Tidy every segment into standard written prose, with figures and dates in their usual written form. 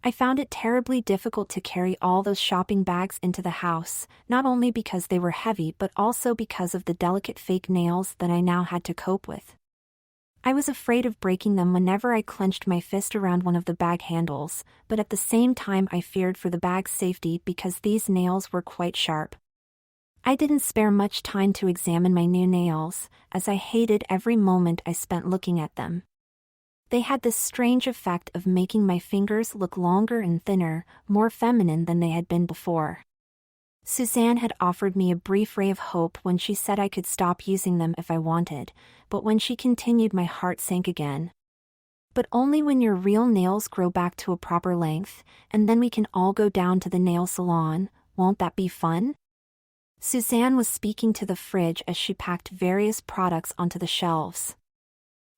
I found it terribly difficult to carry all those shopping bags into the house, not only because they were heavy but also because of the delicate fake nails that I now had to cope with. I was afraid of breaking them whenever I clenched my fist around one of the bag handles, but at the same time I feared for the bag's safety because these nails were quite sharp. I didn't spare much time to examine my new nails, as I hated every moment I spent looking at them. They had this strange effect of making my fingers look longer and thinner, more feminine than they had been before. Suzanne had offered me a brief ray of hope when she said I could stop using them if I wanted, but when she continued my heart sank again. But only when your real nails grow back to a proper length, and then we can all go down to the nail salon, won't that be fun? Suzanne was speaking to the fridge as she packed various products onto the shelves.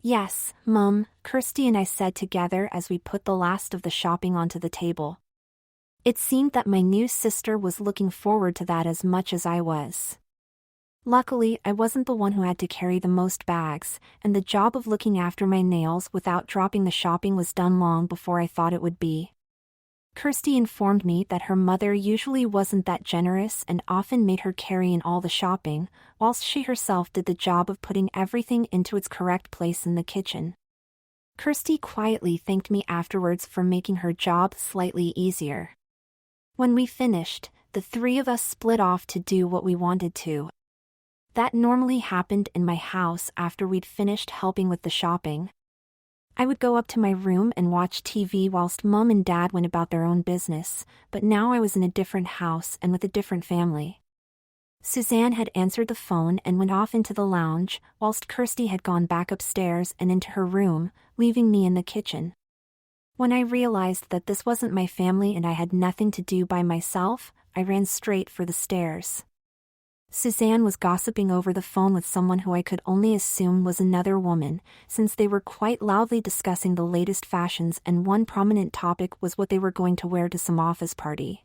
Yes, Mum, Kirsty and I said together as we put the last of the shopping onto the table. It seemed that my new sister was looking forward to that as much as I was. Luckily, I wasn't the one who had to carry the most bags, and the job of looking after my nails without dropping the shopping was done long before I thought it would be. Kirsty informed me that her mother usually wasn't that generous and often made her carry in all the shopping, whilst she herself did the job of putting everything into its correct place in the kitchen. Kirsty quietly thanked me afterwards for making her job slightly easier. When we finished, the three of us split off to do what we wanted to. That normally happened in my house after we'd finished helping with the shopping. I would go up to my room and watch TV whilst Mum and Dad went about their own business, but now I was in a different house and with a different family. Suzanne had answered the phone and went off into the lounge, whilst Kirsty had gone back upstairs and into her room, leaving me in the kitchen. When I realized that this wasn't my family and I had nothing to do by myself, I ran straight for the stairs. Suzanne was gossiping over the phone with someone who I could only assume was another woman, since they were quite loudly discussing the latest fashions and one prominent topic was what they were going to wear to some office party.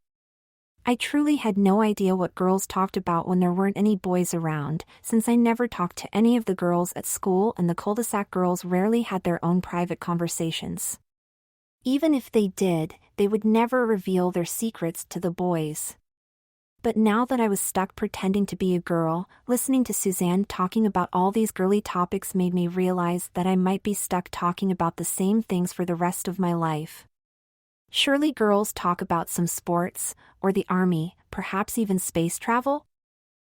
I truly had no idea what girls talked about when there weren't any boys around, since I never talked to any of the girls at school and the cul-de-sac girls rarely had their own private conversations. Even if they did, they would never reveal their secrets to the boys. But now that I was stuck pretending to be a girl, listening to Suzanne talking about all these girly topics made me realize that I might be stuck talking about the same things for the rest of my life. Surely girls talk about some sports, or the army, perhaps even space travel?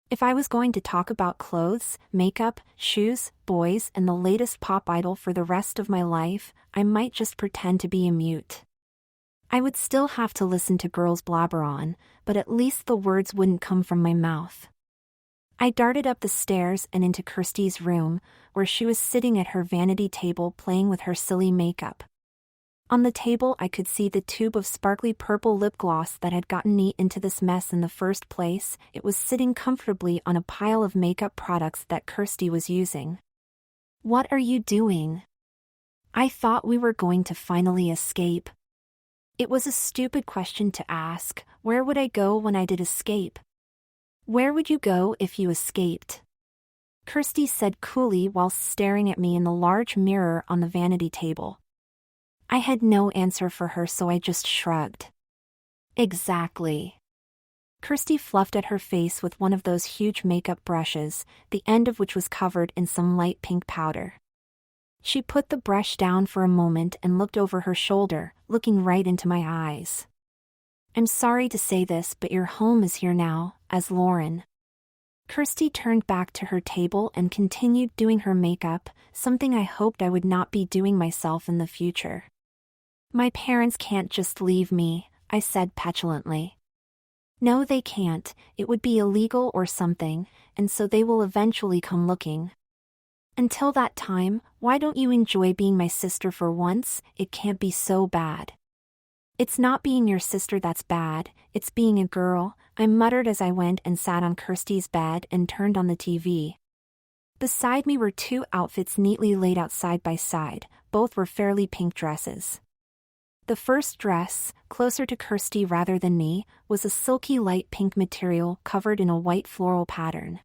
If I was going to talk about clothes, makeup, shoes, boys, and the latest pop idol for the rest of my life, I might just pretend to be a mute. I would still have to listen to girls blabber on, but at least the words wouldn't come from my mouth. I darted up the stairs and into Kirsty's room, where she was sitting at her vanity table playing with her silly makeup. On the table I could see the tube of sparkly purple lip gloss that had gotten me into this mess in the first place. It was sitting comfortably on a pile of makeup products that Kirsty was using. "What are you doing?" I thought we were going to finally escape. It was a stupid question to ask. Where would I go when I did escape? Where would you go if you escaped? Kirsty said coolly while staring at me in the large mirror on the vanity table. I had no answer for her, so I just shrugged. Exactly. Kirsty fluffed at her face with one of those huge makeup brushes, the end of which was covered in some light pink powder. She put the brush down for a moment and looked over her shoulder, looking right into my eyes. "I'm sorry to say this, but your home is here now, as Lauren." Kirsty turned back to her table and continued doing her makeup, something I hoped I would not be doing myself in the future. "My parents can't just leave me," I said petulantly. "No, they can't, it would be illegal or something, and so they will eventually come looking. Until that time, why don't you enjoy being my sister for once? It can't be so bad." "It's not being your sister that's bad, it's being a girl," I muttered as I went and sat on Kirsty's bed and turned on the TV. Beside me were two outfits neatly laid out side by side, both were fairly pink dresses. The first dress, closer to Kirsty rather than me, was a silky light pink material covered in a white floral pattern.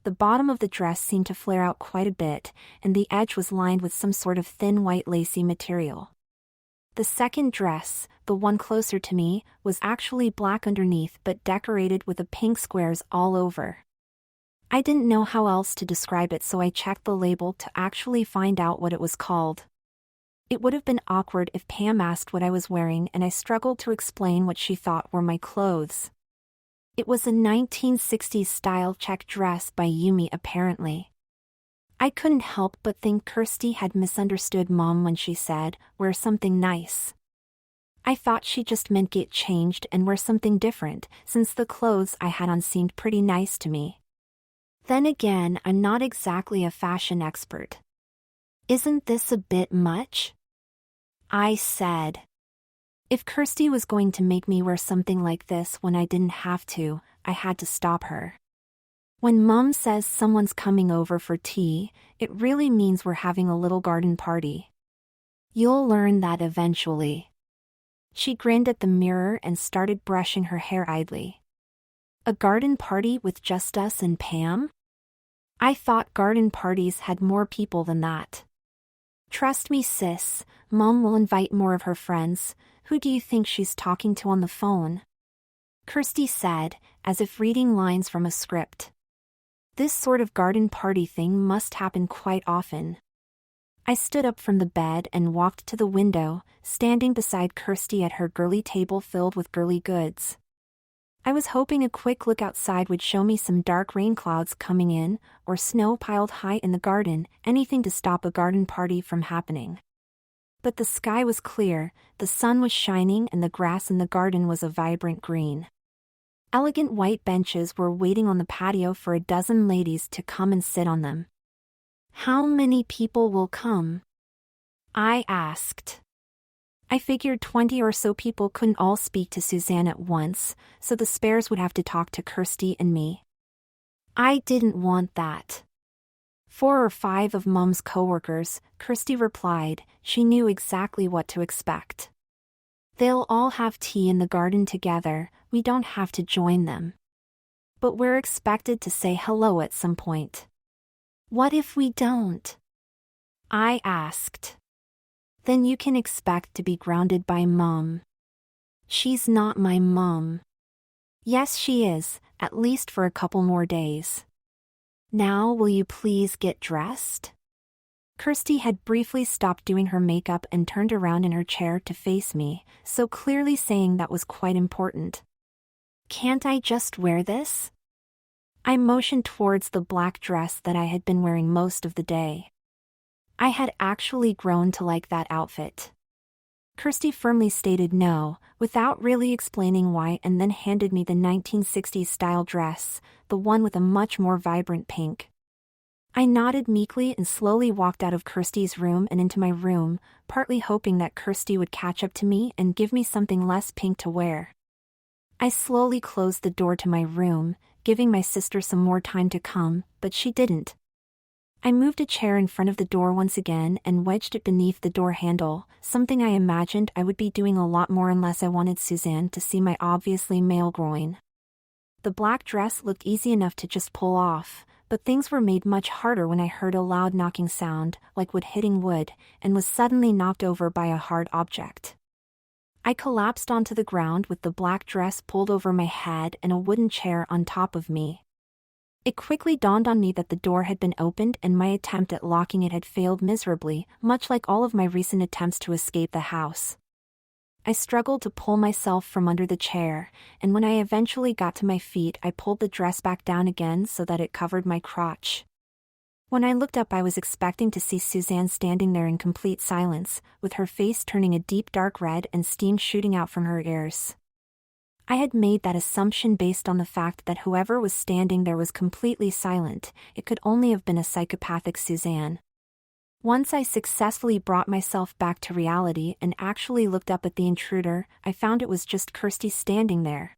The bottom of the dress seemed to flare out quite a bit, and the edge was lined with some sort of thin white lacy material. The second dress, the one closer to me, was actually black underneath but decorated with a pink squares all over. I didn't know how else to describe it, so I checked the label to actually find out what it was called. It would have been awkward if Pam asked what I was wearing and I struggled to explain what she thought were my clothes. It was a 1960s style check dress by Yumi apparently. I couldn't help but think Kirsty had misunderstood Mom when she said, "Wear something nice." I thought she just meant get changed and wear something different, since the clothes I had on seemed pretty nice to me. Then again, I'm not exactly a fashion expert. "Isn't this a bit much?" I said. If Kirsty was going to make me wear something like this when I didn't have to, I had to stop her. When Mom says someone's coming over for tea, it really means we're having a little garden party. You'll learn that eventually. She grinned at the mirror and started brushing her hair idly. A garden party with just us and Pam? I thought garden parties had more people than that. Trust me, sis, Mom will invite more of her friends. Who do you think she's talking to on the phone? Kirsty said, as if reading lines from a script. This sort of garden party thing must happen quite often. I stood up from the bed and walked to the window, standing beside Kirsty at her girly table filled with girly goods. I was hoping a quick look outside would show me some dark rain clouds coming in, or snow piled high in the garden, anything to stop a garden party from happening. But the sky was clear, the sun was shining, and the grass in the garden was a vibrant green. Elegant white benches were waiting on the patio for a dozen ladies to come and sit on them. How many people will come? I asked. I figured 20 or so people couldn't all speak to Suzanne at once, so the spares would have to talk to Kirsty and me. I didn't want that. 4 or 5 of Mom's coworkers, Kirsty replied. She knew exactly what to expect. They'll all have tea in the garden together, we don't have to join them. But we're expected to say hello at some point. What if we don't? I asked. Then you can expect to be grounded by Mom. She's not my mom. Yes, she is, at least for a couple more days. Now will you please get dressed? Kirsty had briefly stopped doing her makeup and turned around in her chair to face me, so clearly saying that was quite important. Can't I just wear this? I motioned towards the black dress that I had been wearing most of the day. I had actually grown to like that outfit. Kirsty firmly stated no, without really explaining why, and then handed me the 1960s style dress, the one with a much more vibrant pink. I nodded meekly and slowly walked out of Kirsty's room and into my room, partly hoping that Kirsty would catch up to me and give me something less pink to wear. I slowly closed the door to my room, giving my sister some more time to come, but she didn't. I moved a chair in front of the door once again and wedged it beneath the door handle, something I imagined I would be doing a lot more unless I wanted Suzanne to see my obviously male groin. The black dress looked easy enough to just pull off, but things were made much harder when I heard a loud knocking sound, like wood hitting wood, and was suddenly knocked over by a hard object. I collapsed onto the ground with the black dress pulled over my head and a wooden chair on top of me. It quickly dawned on me that the door had been opened and my attempt at locking it had failed miserably, much like all of my recent attempts to escape the house. I struggled to pull myself from under the chair, and when I eventually got to my feet, I pulled the dress back down again so that it covered my crotch. When I looked up, I was expecting to see Suzanne standing there in complete silence, with her face turning a deep dark red and steam shooting out from her ears. I had made that assumption based on the fact that whoever was standing there was completely silent. It could only have been a psychopathic Suzanne. Once I successfully brought myself back to reality and actually looked up at the intruder, I found it was just Kirsty standing there.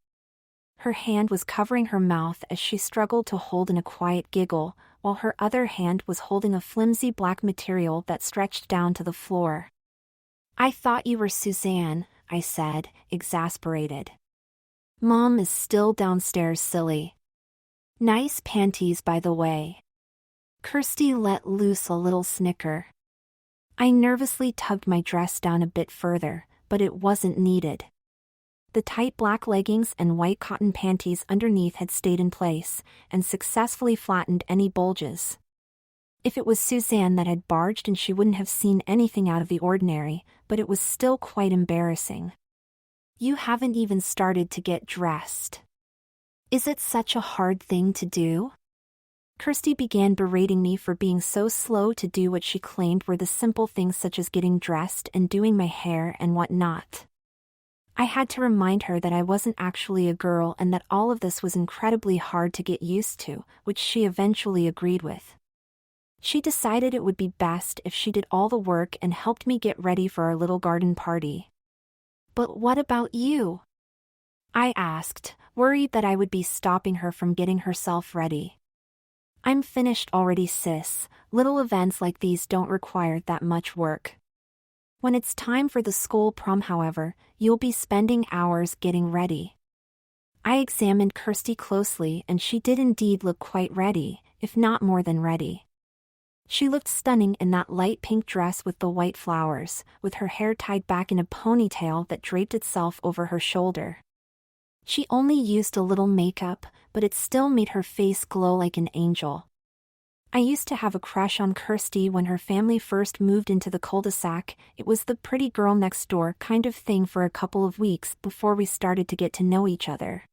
Her hand was covering her mouth as she struggled to hold in a quiet giggle, while her other hand was holding a flimsy black material that stretched down to the floor. I thought you were Suzanne, I said, exasperated. Mom is still downstairs, silly. Nice panties, by the way. Kirsty let loose a little snicker. I nervously tugged my dress down a bit further, but it wasn't needed. The tight black leggings and white cotton panties underneath had stayed in place, and successfully flattened any bulges. If it was Suzanne that had barged in, she wouldn't have seen anything out of the ordinary, but it was still quite embarrassing. "You haven't even started to get dressed. Is it such a hard thing to do?" Kirsty began berating me for being so slow to do what she claimed were the simple things such as getting dressed and doing my hair and whatnot. I had to remind her that I wasn't actually a girl and that all of this was incredibly hard to get used to, which she eventually agreed with. She decided it would be best if she did all the work and helped me get ready for our little garden party. "But what about you?" I asked, worried that I would be stopping her from getting herself ready. "I'm finished already, sis. Little events like these don't require that much work. When it's time for the school prom, however, you'll be spending hours getting ready." I examined Kirsty closely, and she did indeed look quite ready, if not more than ready. She looked stunning in that light pink dress with the white flowers, with her hair tied back in a ponytail that draped itself over her shoulder. She only used a little makeup, but it still made her face glow like an angel. I used to have a crush on Kirsty when her family first moved into the cul-de-sac. It was the pretty girl next door kind of thing for a couple of weeks before we started to get to know each other.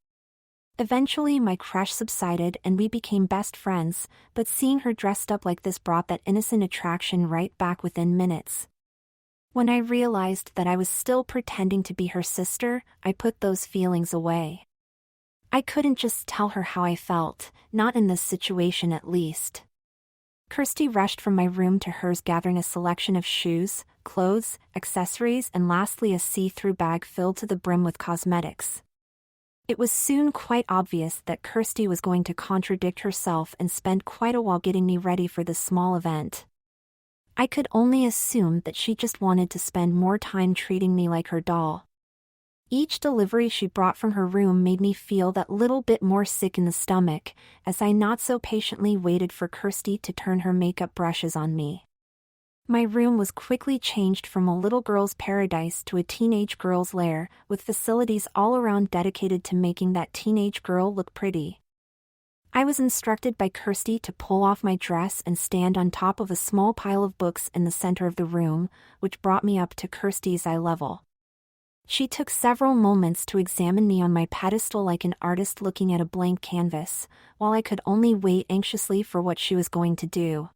Eventually my crush subsided and we became best friends, but seeing her dressed up like this brought that innocent attraction right back within minutes. When I realized that I was still pretending to be her sister, I put those feelings away. I couldn't just tell her how I felt, not in this situation at least. Kirsty rushed from my room to hers, gathering a selection of shoes, clothes, accessories, and lastly a see-through bag filled to the brim with cosmetics. It was soon quite obvious that Kirsty was going to contradict herself and spend quite a while getting me ready for this small event. I could only assume that she just wanted to spend more time treating me like her doll. Each delivery she brought from her room made me feel that little bit more sick in the stomach, as I not so patiently waited for Kirsty to turn her makeup brushes on me. My room was quickly changed from a little girl's paradise to a teenage girl's lair, with facilities all around dedicated to making that teenage girl look pretty. I was instructed by Kirsty to pull off my dress and stand on top of a small pile of books in the center of the room, which brought me up to Kirsty's eye level. She took several moments to examine me on my pedestal like an artist looking at a blank canvas, while I could only wait anxiously for what she was going to do.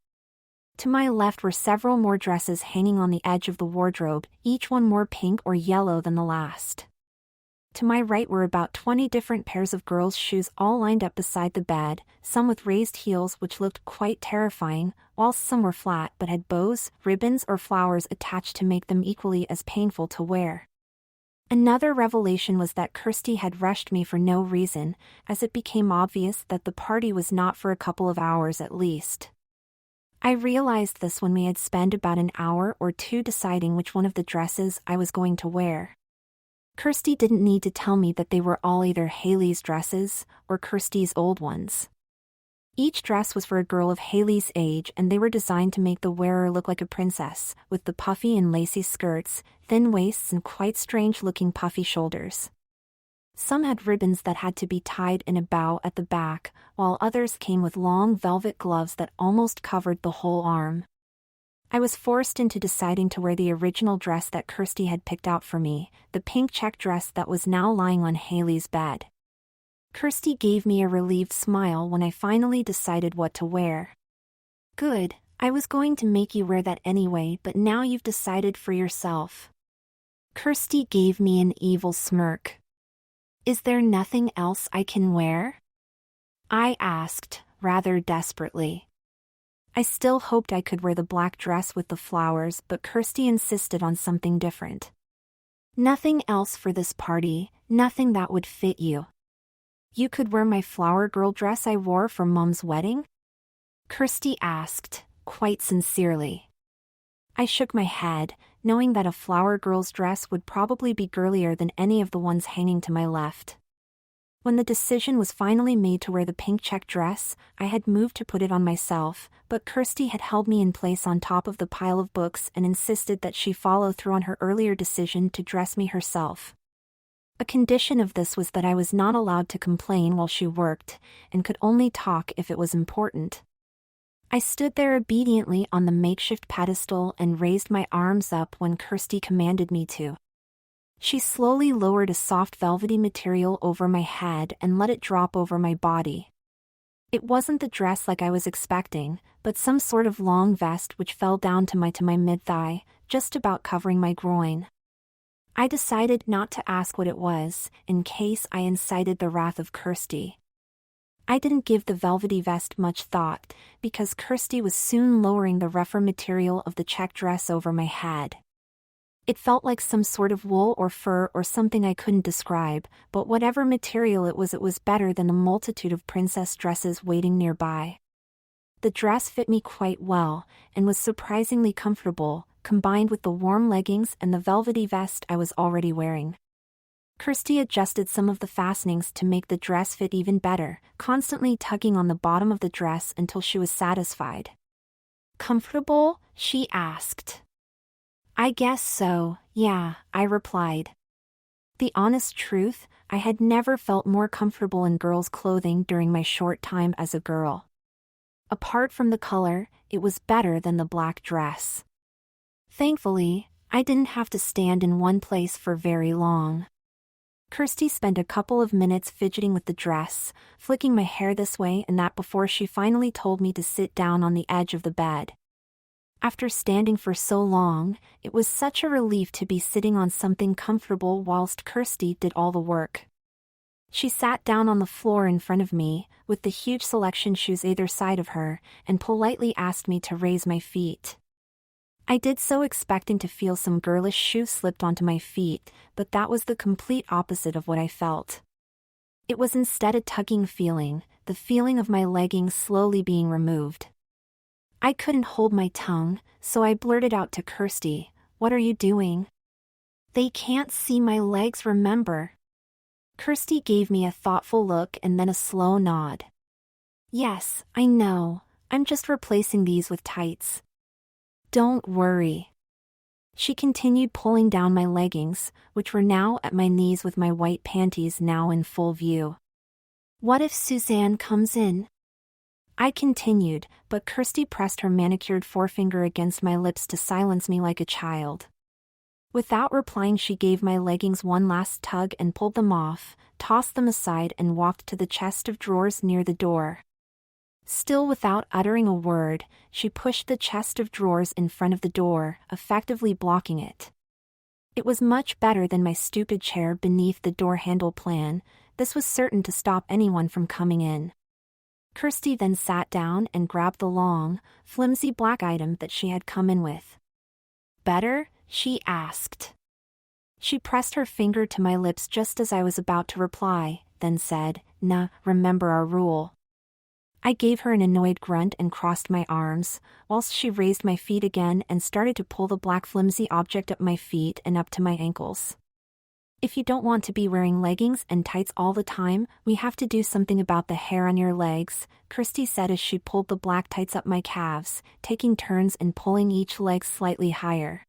To my left were several more dresses hanging on the edge of the wardrobe, each one more pink or yellow than the last. To my right were about 20 different pairs of girls' shoes all lined up beside the bed, some with raised heels which looked quite terrifying, whilst some were flat but had bows, ribbons or flowers attached to make them equally as painful to wear. Another revelation was that Kirsty had rushed me for no reason, as it became obvious that the party was not for a couple of hours at least. I realized this when we had spent about an hour or two deciding which one of the dresses I was going to wear. Kirsty didn't need to tell me that they were all either Haley's dresses or Kirsty's old ones. Each dress was for a girl of Haley's age, and they were designed to make the wearer look like a princess, with the puffy and lacy skirts, thin waists and quite strange-looking puffy shoulders. Some had ribbons that had to be tied in a bow at the back, while others came with long velvet gloves that almost covered the whole arm. I was forced into deciding to wear the original dress that Kirsty had picked out for me, the pink check dress that was now lying on Haley's bed. Kirsty gave me a relieved smile when I finally decided what to wear. "Good, I was going to make you wear that anyway, but now you've decided for yourself." Kirsty gave me an evil smirk. "Is there nothing else I can wear?" I asked, rather desperately. I still hoped I could wear the black dress with the flowers, but Kirsty insisted on something different. "Nothing else for this party, nothing that would fit you. You could wear my flower girl dress I wore for Mom's wedding?" Kirsty asked, quite sincerely. I shook my head, knowing that a flower girl's dress would probably be girlier than any of the ones hanging to my left. When the decision was finally made to wear the pink check dress, I had moved to put it on myself, but Kirsty had held me in place on top of the pile of books and insisted that she follow through on her earlier decision to dress me herself. A condition of this was that I was not allowed to complain while she worked, and could only talk if it was important. I stood there obediently on the makeshift pedestal and raised my arms up when Kirsty commanded me to. She slowly lowered a soft velvety material over my head and let it drop over my body. It wasn't the dress like I was expecting, but some sort of long vest which fell down to my mid-thigh, just about covering my groin. I decided not to ask what it was, in case I incited the wrath of Kirsty. I didn't give the velvety vest much thought, because Kirsty was soon lowering the rougher material of the check dress over my head. It felt like some sort of wool or fur or something I couldn't describe, but whatever material it was better than the multitude of princess dresses waiting nearby. The dress fit me quite well, and was surprisingly comfortable, combined with the warm leggings and the velvety vest I was already wearing. Kirsty adjusted some of the fastenings to make the dress fit even better, constantly tugging on the bottom of the dress until she was satisfied. "Comfortable?" she asked. "I guess so, yeah," I replied. The honest truth, I had never felt more comfortable in girls' clothing during my short time as a girl. Apart from the color, it was better than the black dress. Thankfully, I didn't have to stand in one place for very long. Kirsty spent a couple of minutes fidgeting with the dress, flicking my hair this way and that before she finally told me to sit down on the edge of the bed. After standing for so long, it was such a relief to be sitting on something comfortable whilst Kirsty did all the work. She sat down on the floor in front of me, with the huge selection shoes either side of her, and politely asked me to raise my feet. I did so expecting to feel some girlish shoe slipped onto my feet, but that was the complete opposite of what I felt. It was instead a tugging feeling, the feeling of my leggings slowly being removed. I couldn't hold my tongue, so I blurted out to Kirsty, "What are you doing?" "They can't see my legs, remember." Kirsty gave me a thoughtful look and then a slow nod. "Yes, I know, I'm just replacing these with tights." "Don't worry." She continued pulling down my leggings, which were now at my knees with my white panties now in full view. "What if Suzanne comes in?" I continued, but Kirsty pressed her manicured forefinger against my lips to silence me like a child. Without replying, she gave my leggings one last tug and pulled them off, tossed them aside and walked to the chest of drawers near the door. Still without uttering a word, she pushed the chest of drawers in front of the door, effectively blocking it. It was much better than my stupid chair beneath the door handle plan. This was certain to stop anyone from coming in. Kirsty then sat down and grabbed the long, flimsy black item that she had come in with. "Better?" she asked. She pressed her finger to my lips just as I was about to reply, then said, "Nah, remember our rule." I gave her an annoyed grunt and crossed my arms, whilst she raised my feet again and started to pull the black flimsy object up my feet and up to my ankles. "If you don't want to be wearing leggings and tights all the time, we have to do something about the hair on your legs," Kirsty said as she pulled the black tights up my calves, taking turns in pulling each leg slightly higher.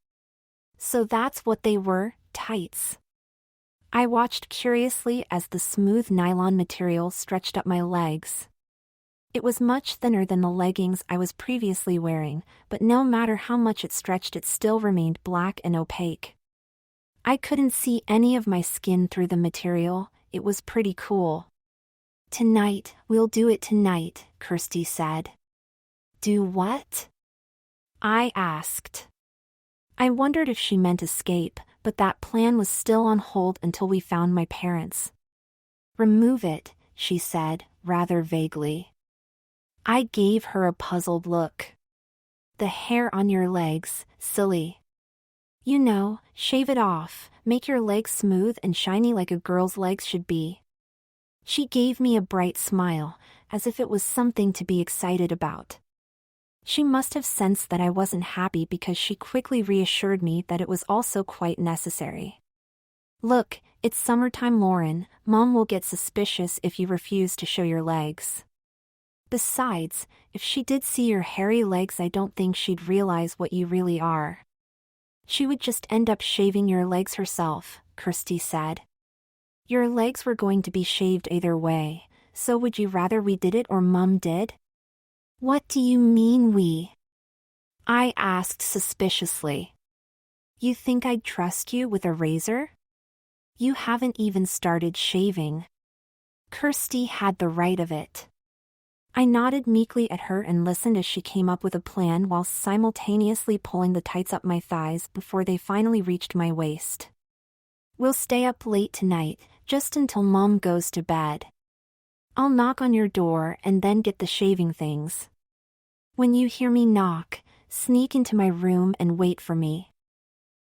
So that's what they were, tights. I watched curiously as the smooth nylon material stretched up my legs. It was much thinner than the leggings I was previously wearing, but no matter how much it stretched, it still remained black and opaque. I couldn't see any of my skin through the material. It was pretty cool. "Tonight, we'll do it tonight," Kirsty said. "Do what?" I asked. I wondered if she meant escape, but that plan was still on hold until we found my parents. "Remove it," she said, rather vaguely. I gave her a puzzled look. "The hair on your legs, silly. You know, shave it off, make your legs smooth and shiny like a girl's legs should be." She gave me a bright smile, as if it was something to be excited about. She must have sensed that I wasn't happy because she quickly reassured me that it was also quite necessary. Look, it's summertime, Lauren. Mom will get suspicious if you refuse to show your legs. Besides, if she did see your hairy legs, I don't think she'd realize what you really are. She would just end up shaving your legs herself, Kirsty said. Your legs were going to be shaved either way, so would you rather we did it or Mom did? What do you mean we? I asked suspiciously. You think I'd trust you with a razor? You haven't even started shaving. Kirsty had the right of it. I nodded meekly at her and listened as she came up with a plan while simultaneously pulling the tights up my thighs before they finally reached my waist. We'll stay up late tonight, just until Mom goes to bed. I'll knock on your door and then get the shaving things. When you hear me knock, sneak into my room and wait for me.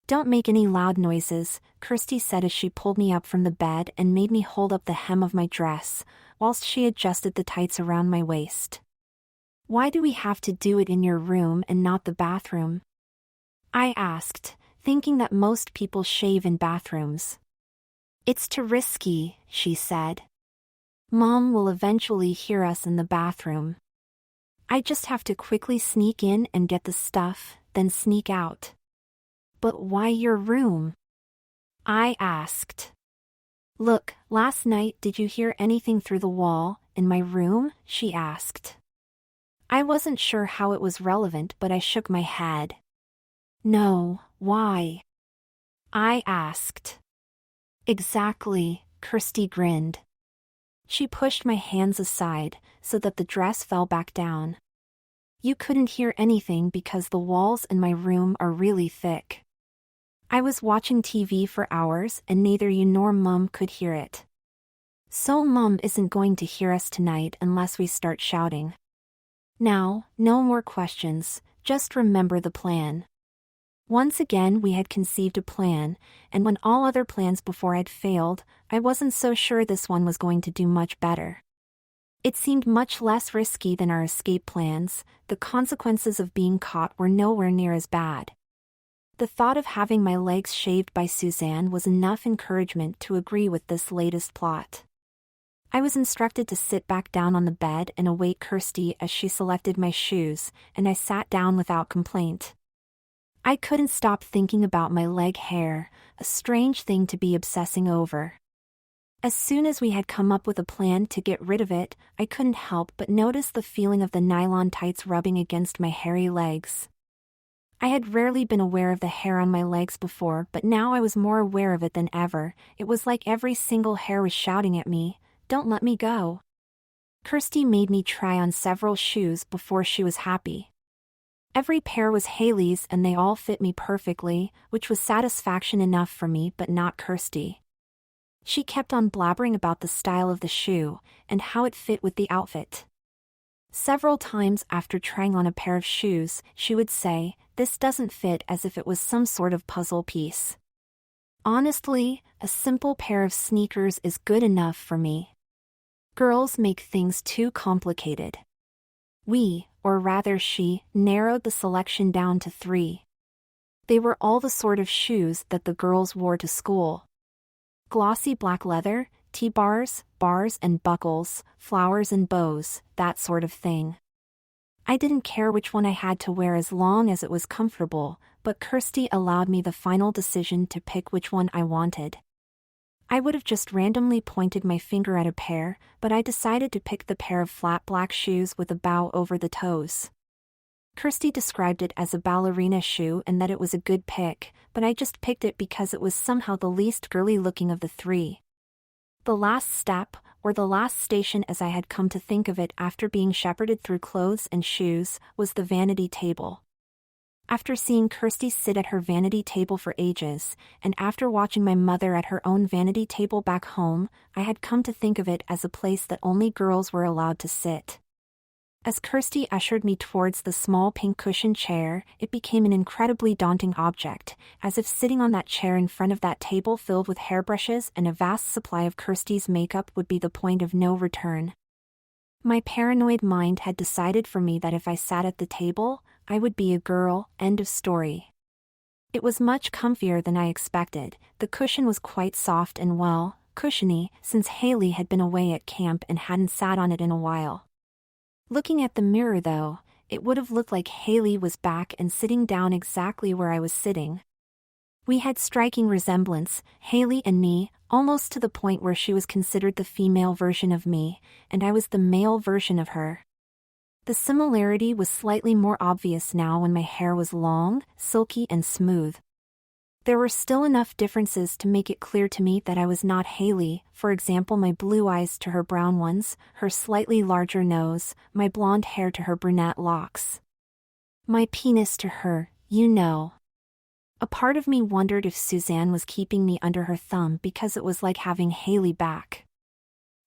Don't make any loud noises, Kirsty said as she pulled me up from the bed and made me hold up the hem of my dress, whilst she adjusted the tights around my waist. Why do we have to do it in your room and not the bathroom? I asked, thinking that most people shave in bathrooms. It's too risky, she said. Mom will eventually hear us in the bathroom. I just have to quickly sneak in and get the stuff, then sneak out. But why your room? I asked. Look, last night did you hear anything through the wall, in my room? She asked. I wasn't sure how it was relevant, but I shook my head. No, why? I asked. Exactly, Kirsty grinned. She pushed my hands aside, so that the dress fell back down. You couldn't hear anything because the walls in my room are really thick. I was watching TV for hours and neither you nor Mom could hear it. So Mom isn't going to hear us tonight unless we start shouting. Now, no more questions, just remember the plan. Once again we had conceived a plan, and when all other plans before had failed, I wasn't so sure this one was going to do much better. It seemed much less risky than our escape plans. The consequences of being caught were nowhere near as bad. The thought of having my legs shaved by Suzanne was enough encouragement to agree with this latest plot. I was instructed to sit back down on the bed and await Kirsty as she selected my shoes, and I sat down without complaint. I couldn't stop thinking about my leg hair, a strange thing to be obsessing over. As soon as we had come up with a plan to get rid of it, I couldn't help but notice the feeling of the nylon tights rubbing against my hairy legs. I had rarely been aware of the hair on my legs before, but now I was more aware of it than ever. It was like every single hair was shouting at me, "Don't let me go." Kirsty made me try on several shoes before she was happy. Every pair was Hailey's and they all fit me perfectly, which was satisfaction enough for me but not Kirsty. She kept on blabbering about the style of the shoe and how it fit with the outfit. Several times after trying on a pair of shoes, she would say, "This doesn't fit," as if it was some sort of puzzle piece. Honestly, a simple pair of sneakers is good enough for me. Girls make things too complicated. We, or rather she, narrowed the selection down to 3. They were all the sort of shoes that the girls wore to school. Glossy black leather, T-bars, bars and buckles, flowers and bows, that sort of thing. I didn't care which one I had to wear as long as it was comfortable, but Kirsty allowed me the final decision to pick which one I wanted. I would have just randomly pointed my finger at a pair, but I decided to pick the pair of flat black shoes with a bow over the toes. Kirsty described it as a ballerina shoe and that it was a good pick, but I just picked it because it was somehow the least girly looking of the 3. The last step, or the last station as I had come to think of it after being shepherded through clothes and shoes, was the vanity table. After seeing Kirsty sit at her vanity table for ages, and after watching my mother at her own vanity table back home, I had come to think of it as a place that only girls were allowed to sit. As Kirsty ushered me towards the small pink cushioned chair, it became an incredibly daunting object, as if sitting on that chair in front of that table filled with hairbrushes and a vast supply of Kirsty's makeup would be the point of no return. My paranoid mind had decided for me that if I sat at the table, I would be a girl, end of story. It was much comfier than I expected. The cushion was quite soft and well, cushiony, since Haley had been away at camp and hadn't sat on it in a while. Looking at the mirror though, it would have looked like Haley was back and sitting down exactly where I was sitting. We had striking resemblance, Haley and me, almost to the point where she was considered the female version of me, and I was the male version of her. The similarity was slightly more obvious now when my hair was long, silky and smooth. There were still enough differences to make it clear to me that I was not Haley, for example my blue eyes to her brown ones, her slightly larger nose, my blonde hair to her brunette locks. My penis to her, you know. A part of me wondered if Suzanne was keeping me under her thumb because it was like having Haley back.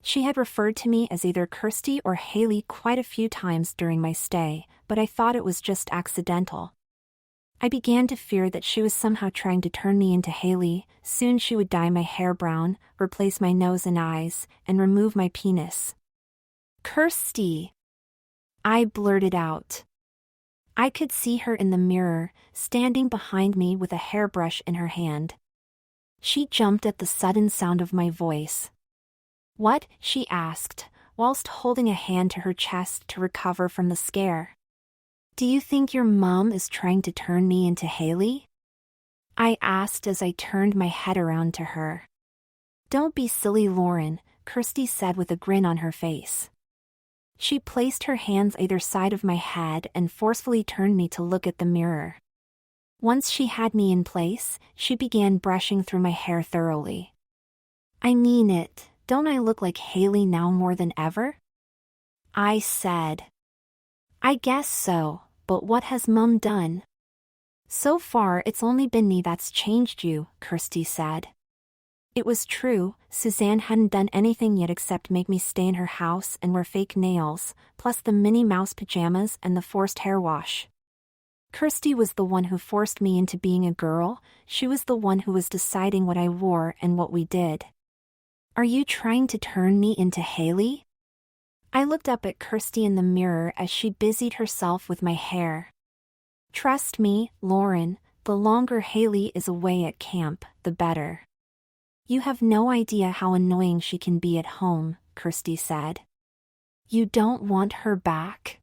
She had referred to me as either Kirsty or Haley quite a few times during my stay, but I thought it was just accidental. I began to fear that she was somehow trying to turn me into Haley. Soon she would dye my hair brown, replace my nose and eyes, and remove my penis. Kirsty! I blurted out. I could see her in the mirror, standing behind me with a hairbrush in her hand. She jumped at the sudden sound of my voice. What? She asked, whilst holding a hand to her chest to recover from the scare. Do you think your mom is trying to turn me into Haley? I asked as I turned my head around to her. Don't be silly, Lauren, Kirsty said with a grin on her face. She placed her hands either side of my head and forcefully turned me to look at the mirror. Once she had me in place, she began brushing through my hair thoroughly. I mean it, don't I look like Haley now more than ever? I said. I guess so, but what has Mum done? So far it's only been me that's changed you, Kirsty said. It was true, Suzanne hadn't done anything yet except make me stay in her house and wear fake nails, plus the Minnie Mouse pajamas and the forced hair wash. Kirsty was the one who forced me into being a girl. She was the one who was deciding what I wore and what we did. Are you trying to turn me into Haley? I looked up at Kirsty in the mirror as she busied herself with my hair. Trust me, Lauren, the longer Haley is away at camp, the better. You have no idea how annoying she can be at home, Kirsty said. You don't want her back?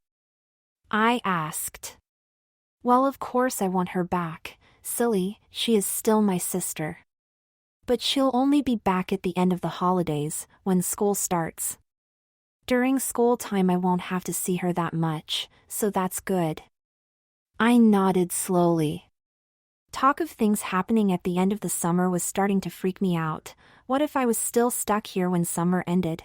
I asked. Well, of course I want her back, silly, she is still my sister. But she'll only be back at the end of the holidays, when school starts. During school time I won't have to see her that much, so that's good. I nodded slowly. Talk of things happening at the end of the summer was starting to freak me out. What if I was still stuck here when summer ended?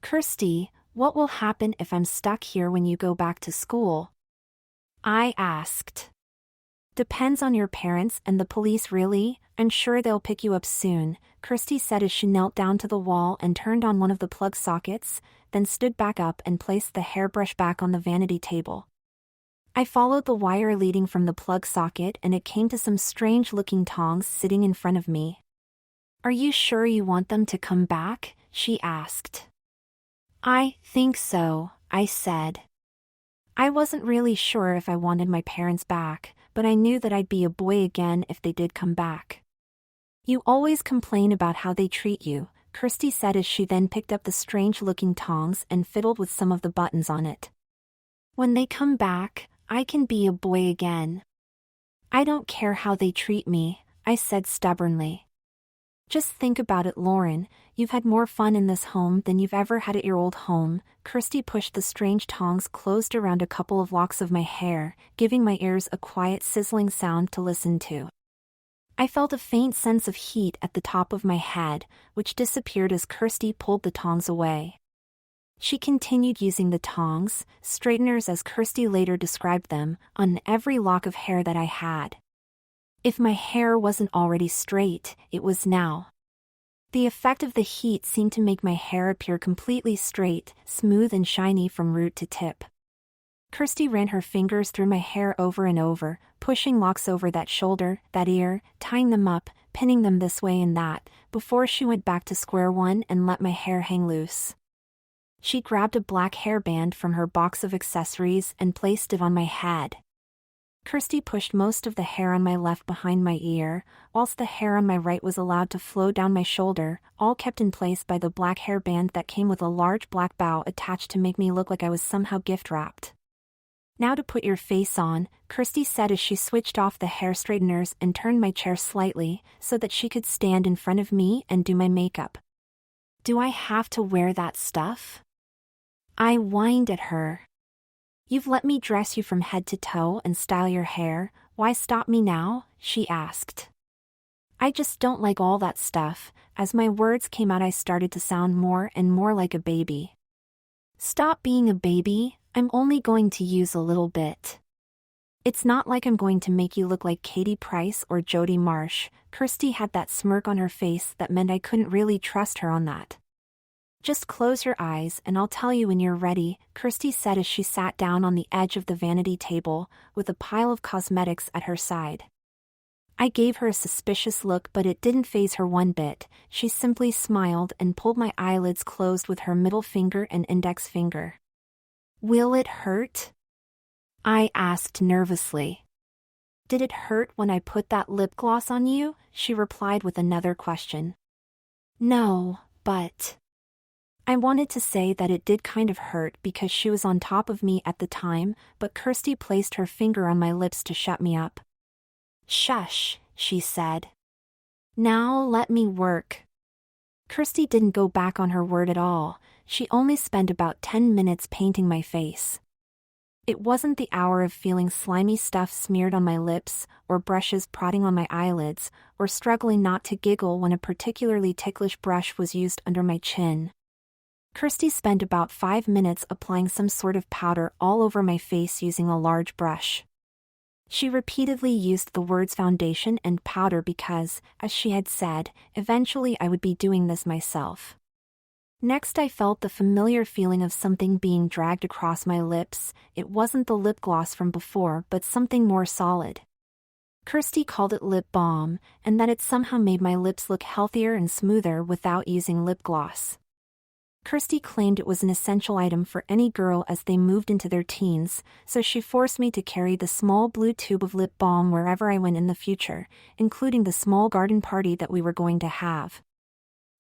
Kirsty, what will happen if I'm stuck here when you go back to school? I asked. Depends on your parents and the police really, I'm sure they'll pick you up soon, Kirsty said as she knelt down to the wall and turned on one of the plug sockets, then stood back up and placed the hairbrush back on the vanity table. I followed the wire leading from the plug socket and it came to some strange-looking tongs sitting in front of me. Are you sure you want them to come back? She asked. I think so, I said. I wasn't really sure if I wanted my parents back, but I knew that I'd be a boy again if they did come back. You always complain about how they treat you, Kirsty said as she then picked up the strange-looking tongs and fiddled with some of the buttons on it. When they come back, I can be a boy again. I don't care how they treat me, I said stubbornly. Just think about it, Lauren, you've had more fun in this home than you've ever had at your old home. Kirsty pushed the strange tongs closed around a couple of locks of my hair, giving my ears a quiet sizzling sound to listen to. I felt a faint sense of heat at the top of my head, which disappeared as Kirsty pulled the tongs away. She continued using the tongs, straighteners as Kirsty later described them, on every lock of hair that I had. If my hair wasn't already straight, it was now. The effect of the heat seemed to make my hair appear completely straight, smooth and shiny from root to tip. Kirsty ran her fingers through my hair over and over, pushing locks over that shoulder, that ear, tying them up, pinning them this way and that, before she went back to square one and let my hair hang loose. She grabbed a black hairband from her box of accessories and placed it on my head. Kirsty pushed most of the hair on my left behind my ear, whilst the hair on my right was allowed to flow down my shoulder, all kept in place by the black hairband that came with a large black bow attached to make me look like I was somehow gift-wrapped. "Now to put your face on," Kirsty said as she switched off the hair straighteners and turned my chair slightly so that she could stand in front of me and do my makeup. "Do I have to wear that stuff?" I whined at her. "You've let me dress you from head to toe and style your hair, why stop me now?" she asked. "I just don't like all that stuff." As my words came out, I started to sound more and more like a baby. "Stop being a baby, I'm only going to use a little bit. It's not like I'm going to make you look like Katie Price or Jodie Marsh." Kirsty had that smirk on her face that meant I couldn't really trust her on that. "Just close your eyes and I'll tell you when you're ready," Kirsty said as she sat down on the edge of the vanity table, with a pile of cosmetics at her side. I gave her a suspicious look, but it didn't faze her one bit. She simply smiled and pulled my eyelids closed with her middle finger and index finger. "Will it hurt?" I asked nervously. "Did it hurt when I put that lip gloss on you?" she replied with another question. "No, but..." I wanted to say that it did kind of hurt because she was on top of me at the time, but Kirsty placed her finger on my lips to shut me up. "Shush," she said. "Now let me work." Kirsty didn't go back on her word at all. She only spent about 10 minutes painting my face. It wasn't the hour of feeling slimy stuff smeared on my lips, or brushes prodding on my eyelids, or struggling not to giggle when a particularly ticklish brush was used under my chin. Kirsty spent about 5 minutes applying some sort of powder all over my face using a large brush. She repeatedly used the words foundation and powder because, as she had said, eventually I would be doing this myself. Next, I felt the familiar feeling of something being dragged across my lips. It wasn't the lip gloss from before, but something more solid. Kirsty called it lip balm, and that it somehow made my lips look healthier and smoother without using lip gloss. Kirsty claimed it was an essential item for any girl as they moved into their teens, so she forced me to carry the small blue tube of lip balm wherever I went in the future, including the small garden party that we were going to have.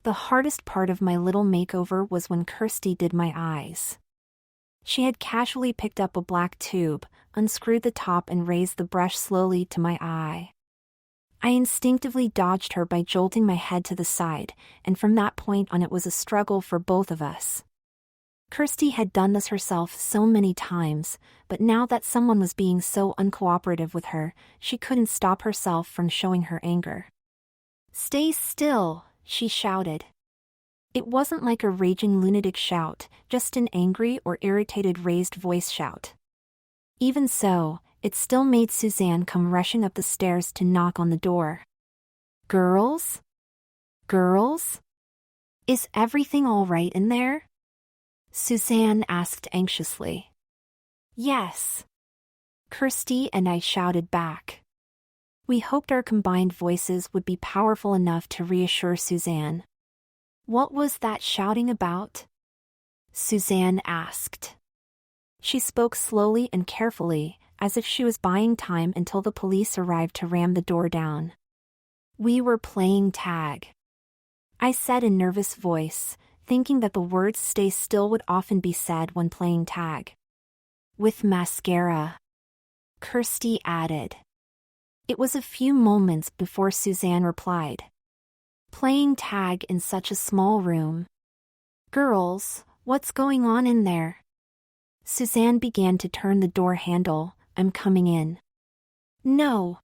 The hardest part of my little makeover was when Kirsty did my eyes. She had casually picked up a black tube, unscrewed the top and raised the brush slowly to my eye. I instinctively dodged her by jolting my head to the side, and from that point on it was a struggle for both of us. Kirsty had done this herself so many times, but now that someone was being so uncooperative with her, she couldn't stop herself from showing her anger. "Stay still," she shouted. It wasn't like a raging lunatic shout, just an angry or irritated raised voice shout. Even so, it still made Suzanne come rushing up the stairs to knock on the door. "Girls? Girls? Is everything all right in there?" Suzanne asked anxiously. "Yes," Kirsty and I shouted back. We hoped our combined voices would be powerful enough to reassure Suzanne. "What was that shouting about?" Suzanne asked. She spoke slowly and carefully, as if she was buying time until the police arrived to ram the door down. "We were playing tag," I said in nervous voice, thinking that the words "stay still" would often be said when playing tag. "With mascara," Kirsty added. It was a few moments before Suzanne replied. "Playing tag in such a small room. Girls, what's going on in there?" Suzanne began to turn the door handle. "I'm coming in." "No,"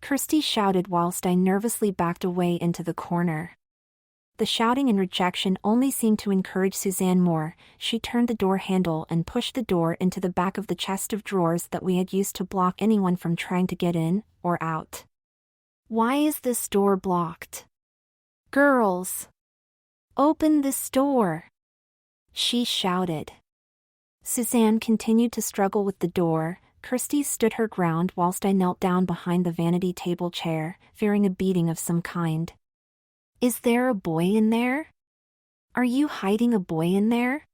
Kirsty shouted whilst I nervously backed away into the corner. The shouting and rejection only seemed to encourage Suzanne more. She turned the door handle and pushed the door into the back of the chest of drawers that we had used to block anyone from trying to get in or out. "Why is this door blocked? Girls, open this door," she shouted. Suzanne continued to struggle with the door. Kirsty stood her ground whilst I knelt down behind the vanity table chair, fearing a beating of some kind. "Is there a boy in there? Are you hiding a boy in there?"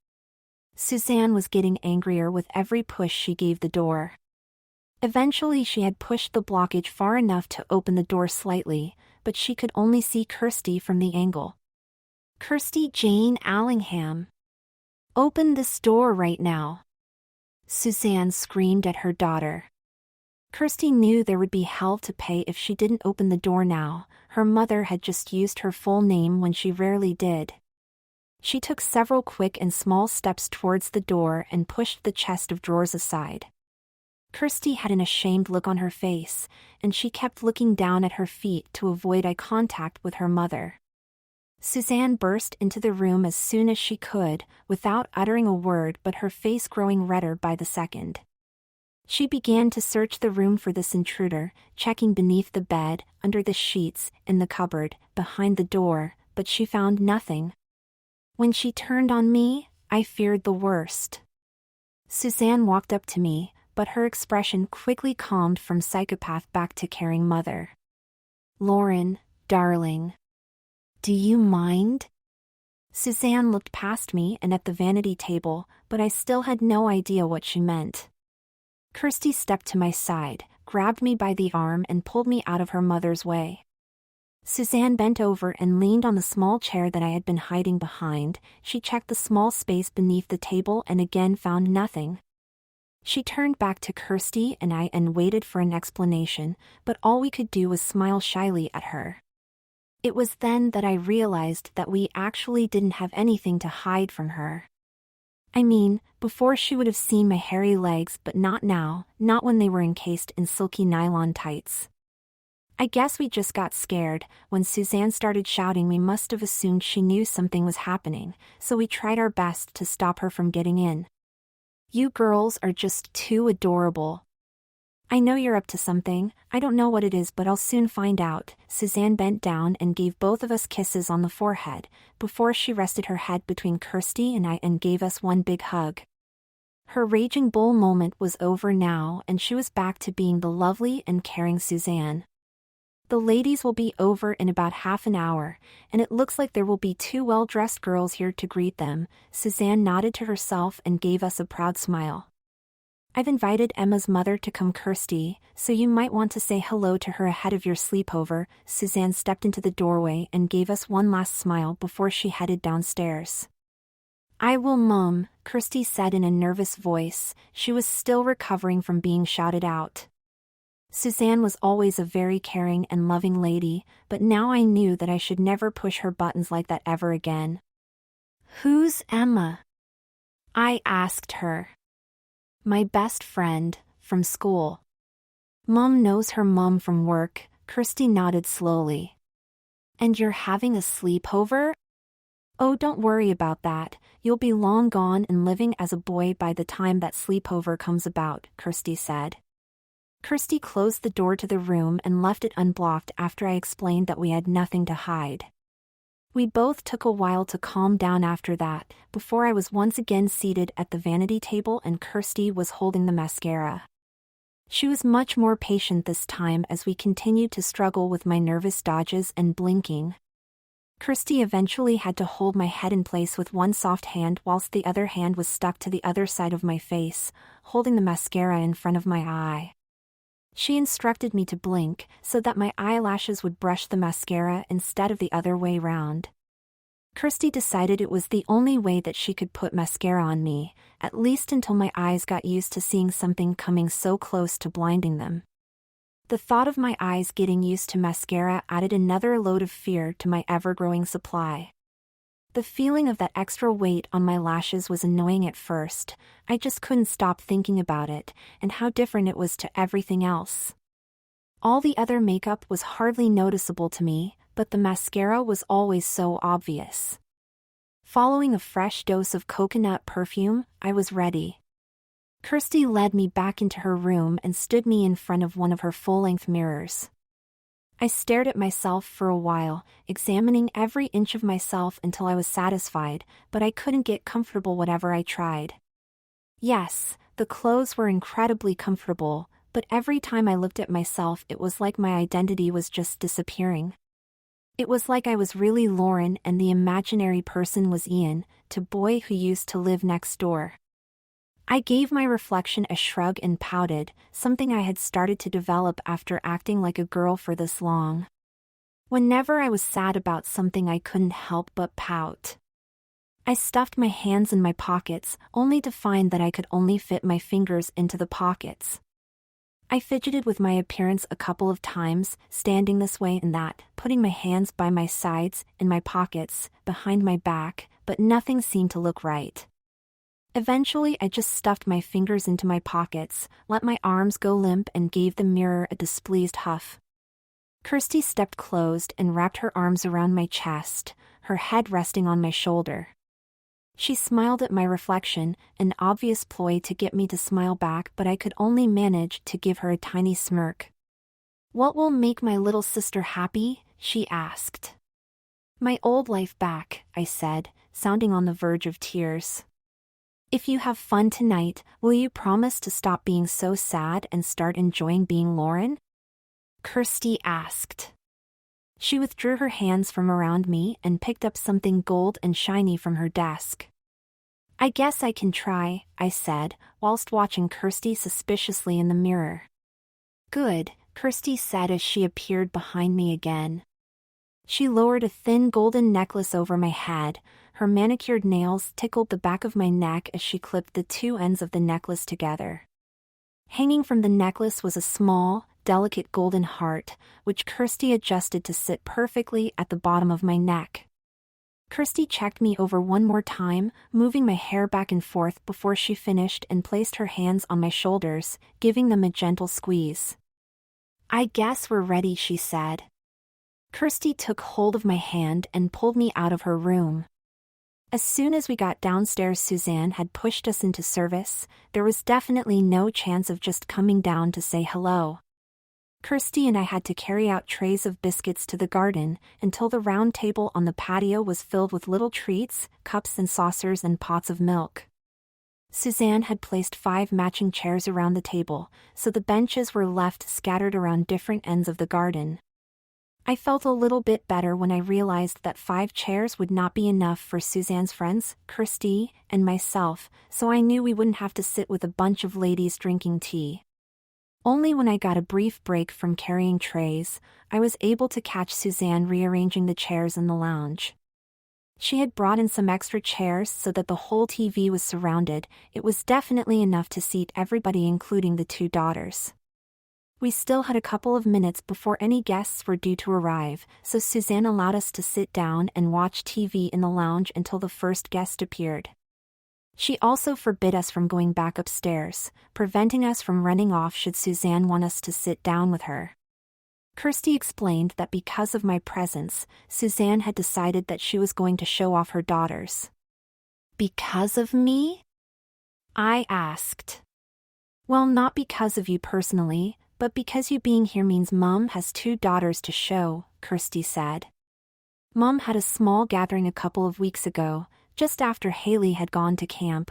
Suzanne was getting angrier with every push she gave the door. Eventually she had pushed the blockage far enough to open the door slightly, but she could only see Kirsty from the angle. "Kirsty Jane Allingham. Open this door right now," Suzanne screamed at her daughter. Kirsty knew there would be hell to pay if she didn't open the door now. Her mother had just used her full name when she rarely did. She took several quick and small steps towards the door and pushed the chest of drawers aside. Kirsty had an ashamed look on her face, and she kept looking down at her feet to avoid eye contact with her mother. Suzanne burst into the room as soon as she could, without uttering a word but her face growing redder by the second. She began to search the room for this intruder, checking beneath the bed, under the sheets, in the cupboard, behind the door, but she found nothing. When she turned on me, I feared the worst. Suzanne walked up to me, but her expression quickly calmed from psychopath back to caring mother. "Lauren, darling. Do you mind?" Suzanne looked past me and at the vanity table, but I still had no idea what she meant. Kirsty stepped to my side, grabbed me by the arm and pulled me out of her mother's way. Suzanne bent over and leaned on the small chair that I had been hiding behind. She checked the small space beneath the table and again found nothing. She turned back to Kirsty and I and waited for an explanation, but all we could do was smile shyly at her. It was then that I realized that we actually didn't have anything to hide from her. I mean, before she would have seen my hairy legs, but not now, not when they were encased in silky nylon tights. I guess we just got scared. When Suzanne started shouting, we must have assumed she knew something was happening, so we tried our best to stop her from getting in. "You girls are just too adorable. I know you're up to something. I don't know what it is, but I'll soon find out." Suzanne bent down and gave both of us kisses on the forehead, before she rested her head between Kirsty and I and gave us one big hug. Her raging bull moment was over now, and she was back to being the lovely and caring Suzanne. "The ladies will be over in about half an hour, and it looks like there will be 2 well-dressed girls here to greet them." Suzanne nodded to herself and gave us a proud smile. "I've invited Emma's mother to come, Kirsty, so you might want to say hello to her ahead of your sleepover." Suzanne stepped into the doorway and gave us one last smile before she headed downstairs. "I will, Mum," Kirsty said in a nervous voice. She was still recovering from being shouted out. Suzanne was always a very caring and loving lady, but now I knew that I should never push her buttons like that ever again. "Who's Emma?" I asked her. "My best friend, from school. Mum knows her mum from work." Kirsty nodded slowly. "And you're having a sleepover?" "Oh, don't worry about that. You'll be long gone and living as a boy by the time that sleepover comes about," Kirsty said. Kirsty closed the door to the room and left it unblocked after I explained that we had nothing to hide. We both took a while to calm down after that, before I was once again seated at the vanity table and Kirsty was holding the mascara. She was much more patient this time as we continued to struggle with my nervous dodges and blinking. Kirsty eventually had to hold my head in place with one soft hand whilst the other hand was stuck to the other side of my face, holding the mascara in front of my eye. She instructed me to blink so that my eyelashes would brush the mascara instead of the other way round. Kirsty decided it was the only way that she could put mascara on me, at least until my eyes got used to seeing something coming so close to blinding them. The thought of my eyes getting used to mascara added another load of fear to my ever-growing supply. The feeling of that extra weight on my lashes was annoying at first. I just couldn't stop thinking about it, and how different it was to everything else. All the other makeup was hardly noticeable to me, but the mascara was always so obvious. Following a fresh dose of coconut perfume, I was ready. Kirsty led me back into her room and stood me in front of one of her full-length mirrors. I stared at myself for a while, examining every inch of myself until I was satisfied, but I couldn't get comfortable whatever I tried. Yes, the clothes were incredibly comfortable, but every time I looked at myself it was like my identity was just disappearing. It was like I was really Lauren and the imaginary person was Ian, the boy who used to live next door. I gave my reflection a shrug and pouted, something I had started to develop after acting like a girl for this long. Whenever I was sad about something, I couldn't help but pout. I stuffed my hands in my pockets, only to find that I could only fit my fingers into the pockets. I fidgeted with my appearance a couple of times, standing this way and that, putting my hands by my sides, in my pockets, behind my back, but nothing seemed to look right. Eventually, I just stuffed my fingers into my pockets, let my arms go limp, and gave the mirror a displeased huff. Kirsty stepped closed and wrapped her arms around my chest, her head resting on my shoulder. She smiled at my reflection, an obvious ploy to get me to smile back, but I could only manage to give her a tiny smirk. "What will make my little sister happy?" she asked. "My old life back," I said, sounding on the verge of tears. "If you have fun tonight, will you promise to stop being so sad and start enjoying being Lauren?" Kirsty asked. She withdrew her hands from around me and picked up something gold and shiny from her desk. "I guess I can try," I said, whilst watching Kirsty suspiciously in the mirror. "Good," Kirsty said as she appeared behind me again. She lowered a thin golden necklace over my head. Her manicured nails tickled the back of my neck as she clipped the two ends of the necklace together. Hanging from the necklace was a small, delicate golden heart, which Kirsty adjusted to sit perfectly at the bottom of my neck. Kirsty checked me over one more time, moving my hair back and forth before she finished and placed her hands on my shoulders, giving them a gentle squeeze. "I guess we're ready," she said. Kirsty took hold of my hand and pulled me out of her room. As soon as we got downstairs, Suzanne had pushed us into service. There was definitely no chance of just coming down to say hello. Kirsty and I had to carry out trays of biscuits to the garden until the round table on the patio was filled with little treats, cups and saucers and pots of milk. Suzanne had placed 5 matching chairs around the table, so the benches were left scattered around different ends of the garden. I felt a little bit better when I realized that 5 chairs would not be enough for Suzanne's friends, Kirsty, and myself, so I knew we wouldn't have to sit with a bunch of ladies drinking tea. Only when I got a brief break from carrying trays, I was able to catch Suzanne rearranging the chairs in the lounge. She had brought in some extra chairs so that the whole TV was surrounded. It was definitely enough to seat everybody, including the 2 daughters. We still had a couple of minutes before any guests were due to arrive, so Suzanne allowed us to sit down and watch TV in the lounge until the first guest appeared. She also forbid us from going back upstairs, preventing us from running off should Suzanne want us to sit down with her. Kirsty explained that because of my presence, Suzanne had decided that she was going to show off her daughters. "Because of me?" I asked. "Well, not because of you personally, but because you being here means Mum has 2 daughters to show," Kirsty said. "Mum had a small gathering a couple of weeks ago, just after Haley had gone to camp.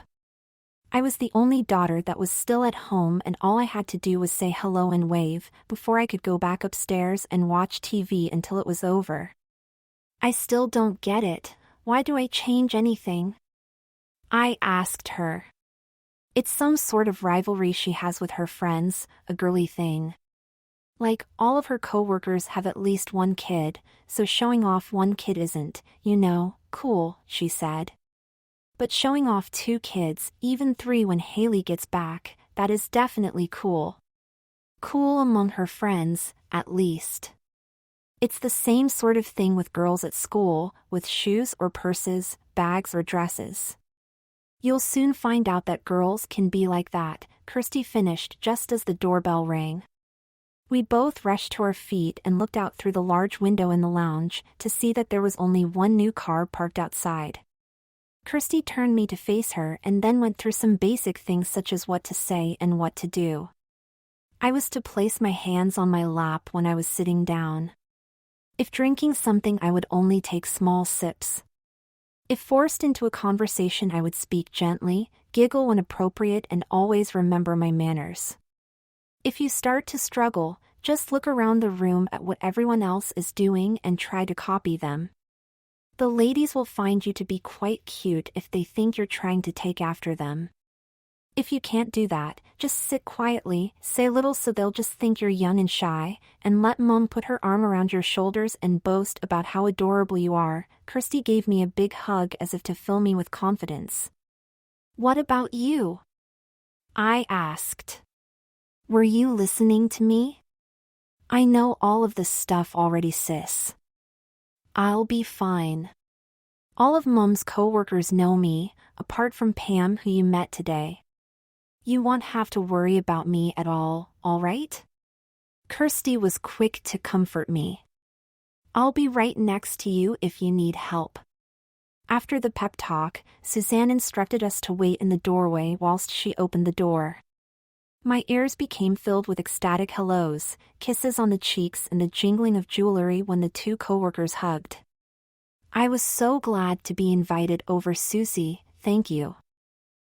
I was the only daughter that was still at home, and all I had to do was say hello and wave before I could go back upstairs and watch TV until it was over." "I still don't get it. Why do I change anything?" I asked her. "It's some sort of rivalry she has with her friends, a girly thing. Like, all of her coworkers have at least 1 kid, so showing off 1 kid isn't, cool," she said. "But showing off 2 kids, even 3 when Haley gets back, that is definitely cool. Cool among her friends, at least. It's the same sort of thing with girls at school, with shoes or purses, bags or dresses. You'll soon find out that girls can be like that," Kirsty finished just as the doorbell rang. We both rushed to our feet and looked out through the large window in the lounge to see that there was only 1 new car parked outside. Kirsty turned me to face her and then went through some basic things such as what to say and what to do. I was to place my hands on my lap when I was sitting down. If drinking something, I would only take small sips. If forced into a conversation, I would speak gently, giggle when appropriate, and always remember my manners. If you start to struggle, just look around the room at what everyone else is doing and try to copy them. The ladies will find you to be quite cute if they think you're trying to take after them. If you can't do that, just sit quietly, say little so they'll just think you're young and shy, and let Mom put her arm around your shoulders and boast about how adorable you are. Kirsty gave me a big hug as if to fill me with confidence. What about you? I asked. Were you listening to me? I know all of this stuff already, sis. I'll be fine. All of Mom's coworkers know me, apart from Pam, who you met today. You won't have to worry about me at all right? Kirsty was quick to comfort me. I'll be right next to you if you need help. After the pep talk, Suzanne instructed us to wait in the doorway whilst she opened the door. My ears became filled with ecstatic hellos, kisses on the cheeks and the jingling of jewelry when the two coworkers hugged. I was so glad to be invited over, Susie, thank you.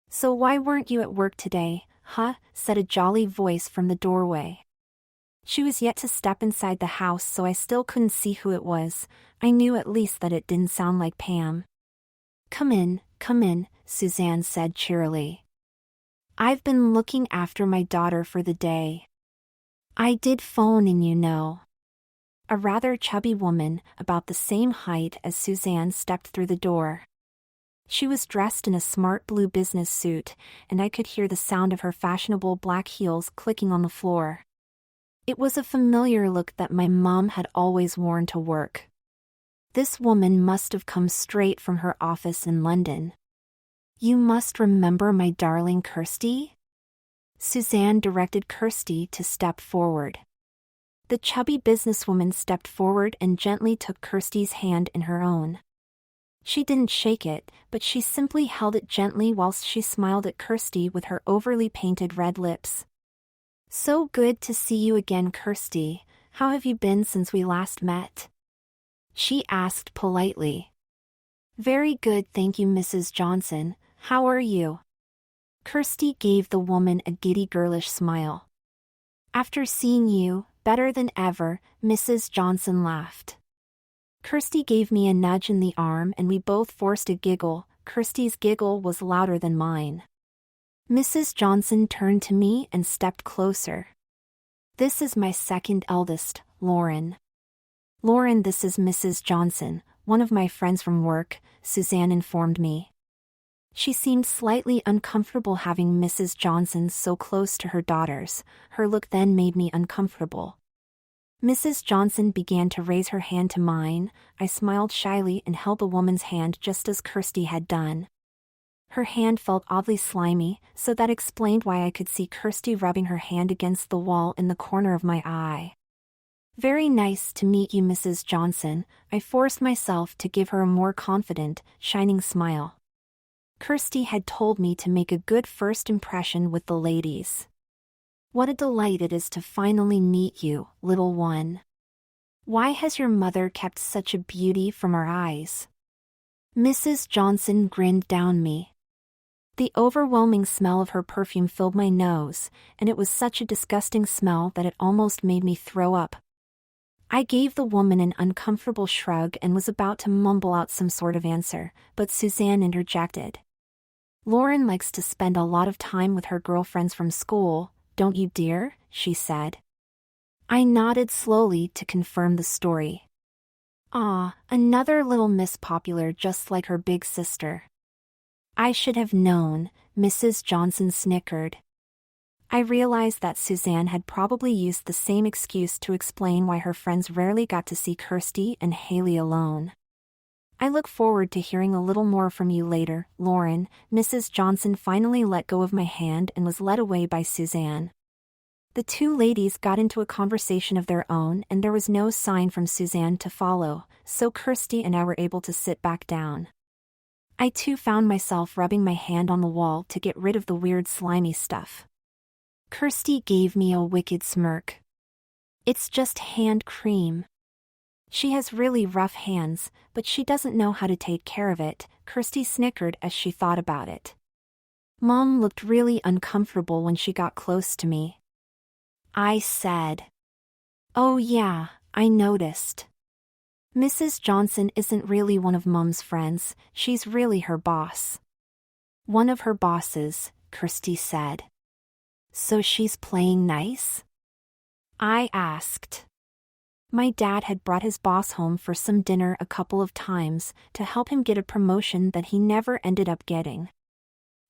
So why weren't you at work today, huh? Said a jolly voice from the doorway. She was yet to step inside the house, so I still couldn't see who it was. I knew at least that it didn't sound like Pam. Come in, Suzanne said cheerily. I've been looking after my daughter for the day. I did phone in, you know. A rather chubby woman, about the same height as Suzanne, stepped through the door. She was dressed in a smart blue business suit, and I could hear the sound of her fashionable black heels clicking on the floor. It was a familiar look that my mom had always worn to work. This woman must have come straight from her office in London. You must remember my darling Kirsty? Suzanne directed Kirsty to step forward. The chubby businesswoman stepped forward and gently took Kirsty's hand in her own. She didn't shake it, but she simply held it gently whilst she smiled at Kirsty with her overly painted red lips. So good to see you again, Kirsty. How have you been since we last met? She asked politely. Very good, thank you, Mrs. Johnson. How are you? Kirsty gave the woman a giddy girlish smile. After seeing you, better than ever, Mrs. Johnson laughed. Kirsty gave me a nudge in the arm and we both forced a giggle. Kirsty's giggle was louder than mine. Mrs. Johnson turned to me and stepped closer. This is my second eldest, Lauren. Lauren, this is Mrs. Johnson, one of my friends from work, Suzanne informed me. She seemed slightly uncomfortable having Mrs. Johnson so close to her daughters. Her look then made me uncomfortable. Mrs. Johnson began to raise her hand to mine. I smiled shyly and held the woman's hand just as Kirsty had done. Her hand felt oddly slimy, so that explained why I could see Kirsty rubbing her hand against the wall in the corner of my eye. Very nice to meet you, Mrs. Johnson. I forced myself to give her a more confident, shining smile. Kirsty had told me to make a good first impression with the ladies. What a delight it is to finally meet you, little one. Why has your mother kept such a beauty from our eyes? Mrs. Johnson grinned down me. The overwhelming smell of her perfume filled my nose, and it was such a disgusting smell that it almost made me throw up. I gave the woman an uncomfortable shrug and was about to mumble out some sort of answer, but Suzanne interjected. Lauren likes to spend a lot of time with her girlfriends from school, don't you, dear? She said. I nodded slowly to confirm the story. Ah, another little Miss Popular just like her big sister. I should have known, Mrs. Johnson snickered. I realized that Suzanne had probably used the same excuse to explain why her friends rarely got to see Kirsty and Haley alone. I look forward to hearing a little more from you later, Lauren. Mrs. Johnson finally let go of my hand and was led away by Suzanne. The two ladies got into a conversation of their own and there was no sign from Suzanne to follow, so Kirsty and I were able to sit back down. I too found myself rubbing my hand on the wall to get rid of the weird slimy stuff. Kirsty gave me a wicked smirk. It's just hand cream. She has really rough hands, but she doesn't know how to take care of it, Kirsty snickered as she thought about it. Mom looked really uncomfortable when she got close to me. I said. Oh yeah, I noticed. Mrs. Johnson isn't really one of Mom's friends, she's really her boss. One of her bosses, Kirsty said. So she's playing nice? I asked. My dad had brought his boss home for some dinner a couple of times to help him get a promotion that he never ended up getting.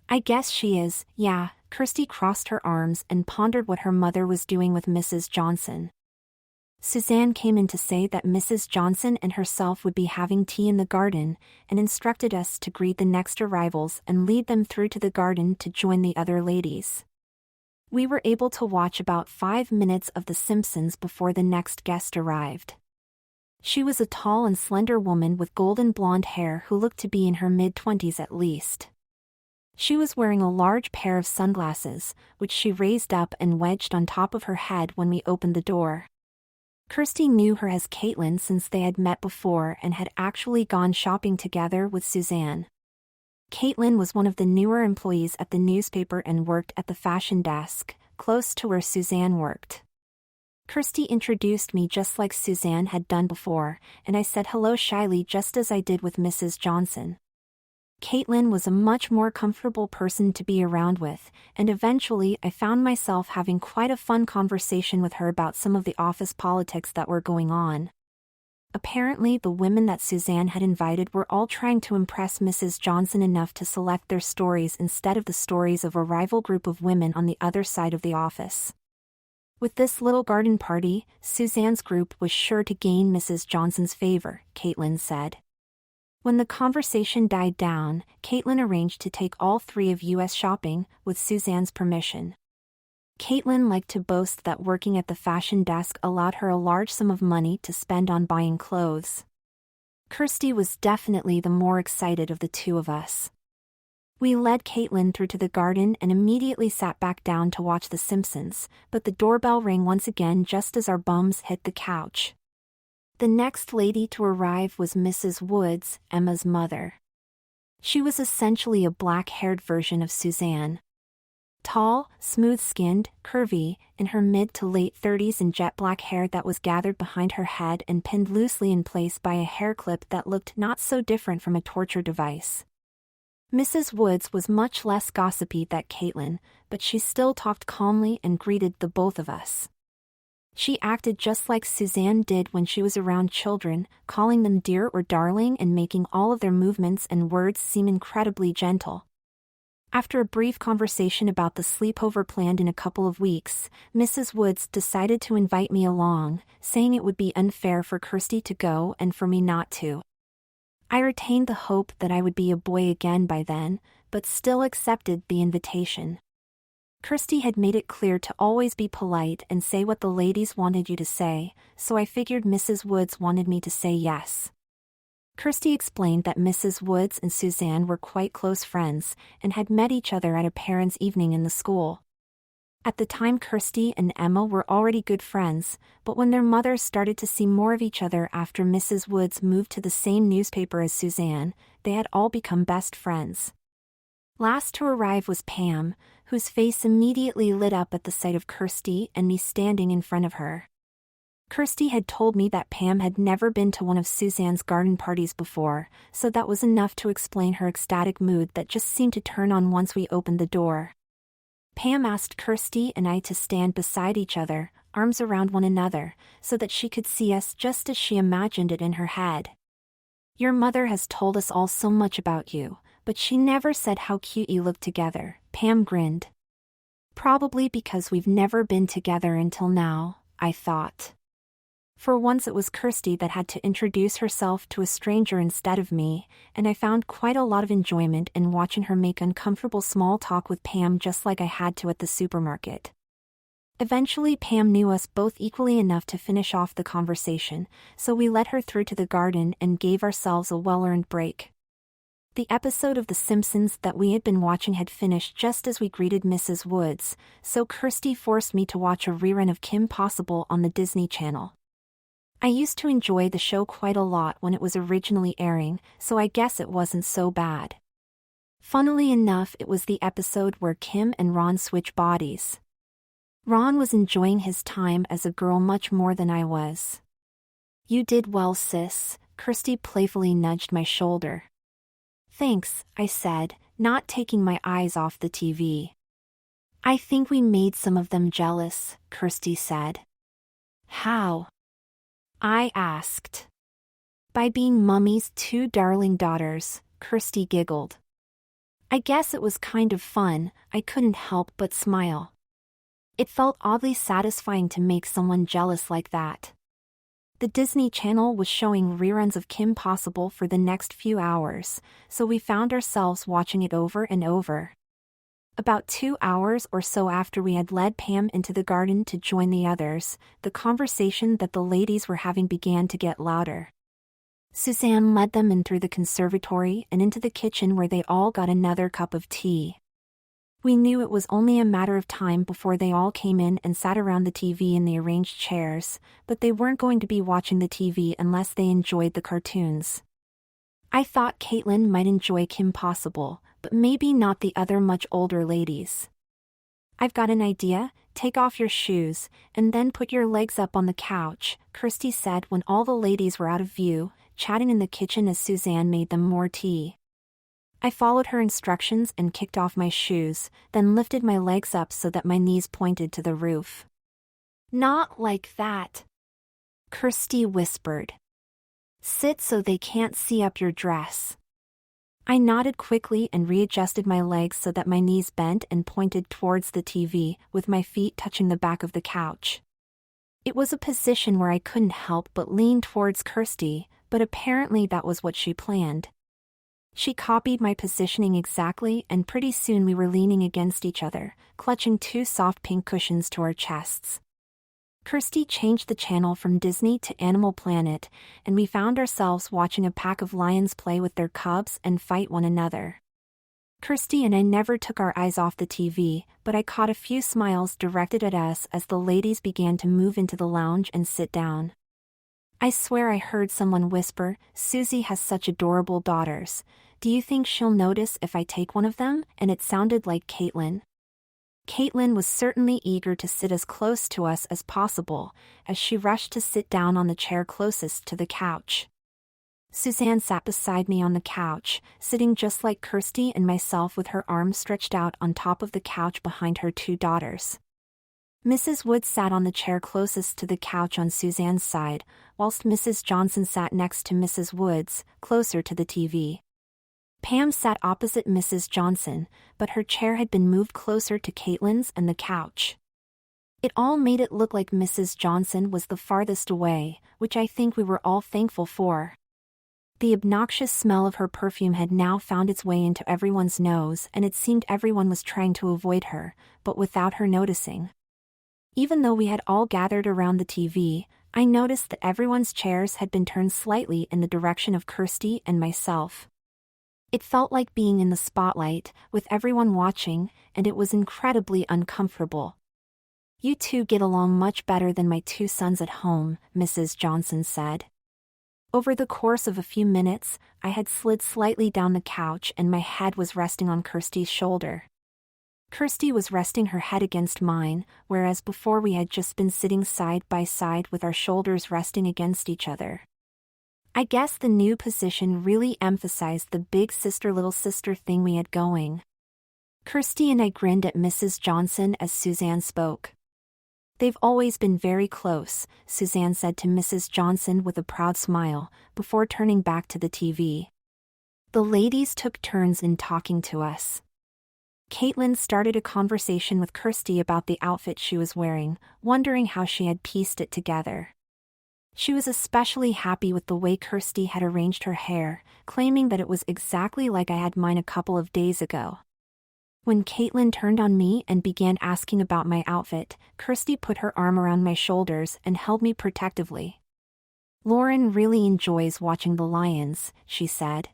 I guess she is, yeah. Kirsty crossed her arms and pondered what her mother was doing with Mrs. Johnson. Suzanne came in to say that Mrs. Johnson and herself would be having tea in the garden, and instructed us to greet the next arrivals and lead them through to the garden to join the other ladies. We were able to watch about 5 minutes of The Simpsons before the next guest arrived. She was a tall and slender woman with golden blonde hair who looked to be in her mid-20s at least. She was wearing a large pair of sunglasses, which she raised up and wedged on top of her head when we opened the door. Kirsty knew her as Caitlin since they had met before and had actually gone shopping together with Suzanne. Caitlin was one of the newer employees at the newspaper and worked at the fashion desk, close to where Suzanne worked. Kirsty introduced me just like Suzanne had done before, and I said hello shyly just as I did with Mrs. Johnson. Caitlin was a much more comfortable person to be around with, and eventually I found myself having quite a fun conversation with her about some of the office politics that were going on. Apparently the women that Suzanne had invited were all trying to impress Mrs. Johnson enough to select their stories instead of the stories of a rival group of women on the other side of the office. With this little garden party, Suzanne's group was sure to gain Mrs. Johnson's favor, Caitlin said. When the conversation died down, Caitlin arranged to take all three of us shopping, with Suzanne's permission. Caitlin liked to boast that working at the fashion desk allowed her a large sum of money to spend on buying clothes. Kirsty was definitely the more excited of the two of us. We led Caitlin through to the garden and immediately sat back down to watch The Simpsons, but the doorbell rang once again just as our bums hit the couch. The next lady to arrive was Mrs. Woods, Emma's mother. She was essentially a black-haired version of Suzanne. Tall, smooth-skinned, curvy, in her mid to late 30s and jet black hair that was gathered behind her head and pinned loosely in place by a hair clip that looked not so different from a torture device. Mrs. Woods was much less gossipy than Caitlin, but she still talked calmly and greeted the both of us. She acted just like Suzanne did when she was around children, calling them dear or darling and making all of their movements and words seem incredibly gentle. After a brief conversation about the sleepover planned in a couple of weeks, Mrs. Woods decided to invite me along, saying it would be unfair for Kirsty to go and for me not to. I retained the hope that I would be a boy again by then, but still accepted the invitation. Kirsty had made it clear to always be polite and say what the ladies wanted you to say, so I figured Mrs. Woods wanted me to say yes. Kirsty explained that Mrs. Woods and Suzanne were quite close friends and had met each other at a parents' evening in the school. At the time Kirsty and Emma were already good friends, but when their mothers started to see more of each other after Mrs. Woods moved to the same newspaper as Suzanne, they had all become best friends. Last to arrive was Pam, whose face immediately lit up at the sight of Kirsty and me standing in front of her. Kirsty had told me that Pam had never been to one of Suzanne's garden parties before, so that was enough to explain her ecstatic mood that just seemed to turn on once we opened the door. Pam asked Kirsty and I to stand beside each other, arms around one another, so that she could see us just as she imagined it in her head. "Your mother has told us all so much about you, but she never said how cute you look together," Pam grinned. Probably because we've never been together until now, I thought. For once it was Kirsty that had to introduce herself to a stranger instead of me, and I found quite a lot of enjoyment in watching her make uncomfortable small talk with Pam just like I had to at the supermarket. Eventually Pam knew us both equally enough to finish off the conversation, so we let her through to the garden and gave ourselves a well-earned break. The episode of The Simpsons that we had been watching had finished just as we greeted Mrs. Woods, so Kirsty forced me to watch a rerun of Kim Possible on the Disney Channel. I used to enjoy the show quite a lot when it was originally airing, so I guess it wasn't so bad. Funnily enough, it was the episode where Kim and Ron switch bodies. Ron was enjoying his time as a girl much more than I was. "You did well, sis," Kirsty playfully nudged my shoulder. Thanks, I said, not taking my eyes off the TV. I think we made some of them jealous, Kirsty said. How? I asked. By being Mummy's two darling daughters, Kirsty giggled. I guess it was kind of fun, I couldn't help but smile. It felt oddly satisfying to make someone jealous like that. The Disney Channel was showing reruns of Kim Possible for the next few hours, so we found ourselves watching it over and over. About 2 hours or so after we had led Pam into the garden to join the others, the conversation that the ladies were having began to get louder. Suzanne led them in through the conservatory and into the kitchen where they all got another cup of tea. We knew it was only a matter of time before they all came in and sat around the TV in the arranged chairs, but they weren't going to be watching the TV unless they enjoyed the cartoons. I thought Caitlin might enjoy Kim Possible, but maybe not the other much older ladies. I've got an idea, take off your shoes, and then put your legs up on the couch, Kirsty said when all the ladies were out of view, chatting in the kitchen as Suzanne made them more tea. I followed her instructions and kicked off my shoes, then lifted my legs up so that my knees pointed to the roof. Not like that, Kirsty whispered. Sit so they can't see up your dress. I nodded quickly and readjusted my legs so that my knees bent and pointed towards the TV, with my feet touching the back of the couch. It was a position where I couldn't help but lean towards Kirsty, but apparently that was what she planned. She copied my positioning exactly, and pretty soon we were leaning against each other, clutching two soft pink cushions to our chests. Kirsty changed the channel from Disney to Animal Planet, and we found ourselves watching a pack of lions play with their cubs and fight one another. Kirsty and I never took our eyes off the TV, but I caught a few smiles directed at us as the ladies began to move into the lounge and sit down. I swear I heard someone whisper, "Susie has such adorable daughters. Do you think she'll notice if I take one of them?" And it sounded like Caitlin. Caitlin was certainly eager to sit as close to us as possible, as she rushed to sit down on the chair closest to the couch. Suzanne sat beside me on the couch, sitting just like Kirsty and myself with her arms stretched out on top of the couch behind her two daughters. Mrs. Woods sat on the chair closest to the couch on Suzanne's side, whilst Mrs. Johnson sat next to Mrs. Woods, closer to the TV. Pam sat opposite Mrs. Johnson, but her chair had been moved closer to Caitlin's and the couch. It all made it look like Mrs. Johnson was the farthest away, which I think we were all thankful for. The obnoxious smell of her perfume had now found its way into everyone's nose, and it seemed everyone was trying to avoid her, but without her noticing. Even though we had all gathered around the TV, I noticed that everyone's chairs had been turned slightly in the direction of Kirsty and myself. It felt like being in the spotlight, with everyone watching, and it was incredibly uncomfortable. "You two get along much better than my two sons at home," Mrs. Johnson said. Over the course of a few minutes, I had slid slightly down the couch and my head was resting on Kirsty's shoulder. Kirsty was resting her head against mine, whereas before we had just been sitting side by side with our shoulders resting against each other. I guess the new position really emphasized the big sister-little sister thing we had going. Kirsty and I grinned at Mrs. Johnson as Suzanne spoke. "They've always been very close," Suzanne said to Mrs. Johnson with a proud smile, before turning back to the TV. The ladies took turns in talking to us. Caitlin started a conversation with Kirsty about the outfit she was wearing, wondering how she had pieced it together. She was especially happy with the way Kirsty had arranged her hair, claiming that it was exactly like I had mine a couple of days ago. When Caitlin turned on me and began asking about my outfit, Kirsty put her arm around my shoulders and held me protectively. "Lauren really enjoys watching the lions," she said.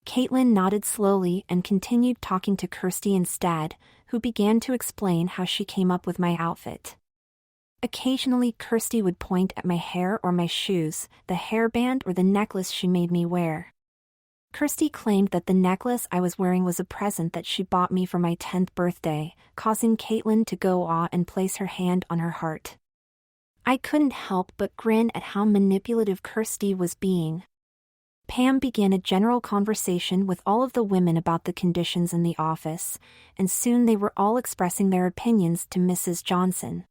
Caitlin nodded slowly and continued talking to Kirsty instead, who began to explain how she came up with my outfit. Occasionally Kirsty would point at my hair or my shoes, the hairband or the necklace she made me wear. Kirsty claimed that the necklace I was wearing was a present that she bought me for my 10th birthday, causing Caitlin to go awe and place her hand on her heart. I couldn't help but grin at how manipulative Kirsty was being. Pam began a general conversation with all of the women about the conditions in the office, and soon they were all expressing their opinions to Mrs. Johnson.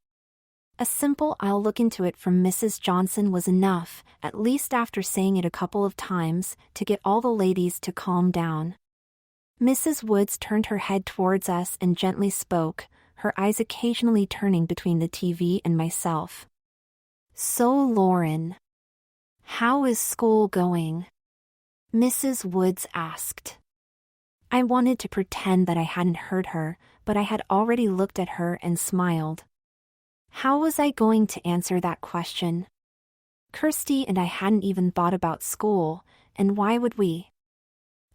A simple "I'll look into it" from Mrs. Johnson was enough, at least after saying it a couple of times, to get all the ladies to calm down. Mrs. Woods turned her head towards us and gently spoke, her eyes occasionally turning between the TV and myself. "So Lauren, how is school going?" Mrs. Woods asked. I wanted to pretend that I hadn't heard her, but I had already looked at her and smiled. How was I going to answer that question? Kirsty and I hadn't even thought about school, and why would we?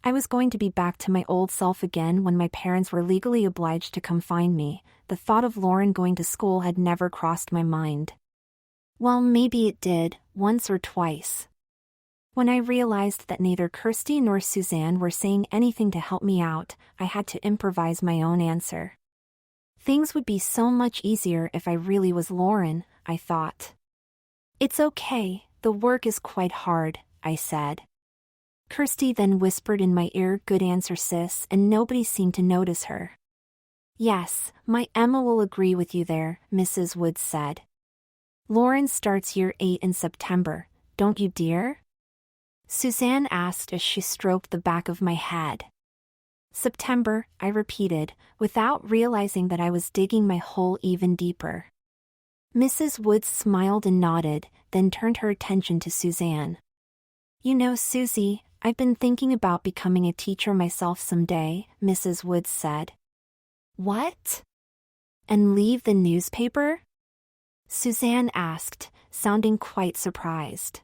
I was going to be back to my old self again when my parents were legally obliged to come find me. The thought of Lauren going to school had never crossed my mind. Well, maybe it did, once or twice. When I realized that neither Kirsty nor Suzanne were saying anything to help me out, I had to improvise my own answer. Things would be so much easier if I really was Lauren, I thought. It's okay, the work is quite hard, I said. Kirsty then whispered in my ear, "Good answer, sis," and nobody seemed to notice her. Yes, my Emma will agree with you there, Mrs. Woods said. Lauren starts year 8 in September, don't you, dear? Suzanne asked as she stroked the back of my head. September, I repeated, without realizing that I was digging my hole even deeper. Mrs. Woods smiled and nodded, then turned her attention to Suzanne. You know, Susie, I've been thinking about becoming a teacher myself someday, Mrs. Woods said. What? And leave the newspaper? Suzanne asked, sounding quite surprised.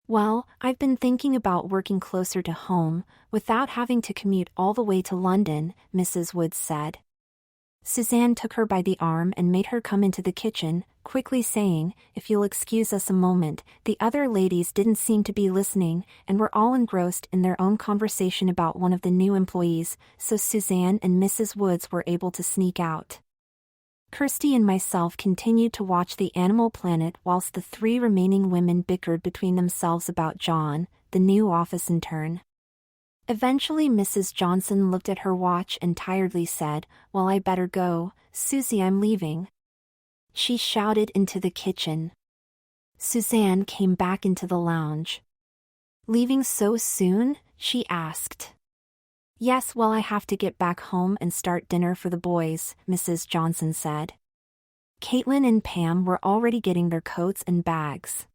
Well, I've been thinking about working closer to home, without having to commute all the way to London, Mrs. Woods said. Suzanne took her by the arm and made her come into the kitchen, quickly saying, "If you'll excuse us a moment." The other ladies didn't seem to be listening, and were all engrossed in their own conversation about one of the new employees, so Suzanne and Mrs. Woods were able to sneak out. Kirsty and myself continued to watch the Animal Planet whilst the 3 remaining women bickered between themselves about John, the new office intern. Eventually Mrs. Johnson looked at her watch and tiredly said, "Well, I better go, Susie, I'm leaving." She shouted into the kitchen. Suzanne came back into the lounge. "Leaving so soon?" she asked. Yes, well, I have to get back home and start dinner for the boys, Mrs. Johnson said. Caitlin and Pam were already getting their coats and bags.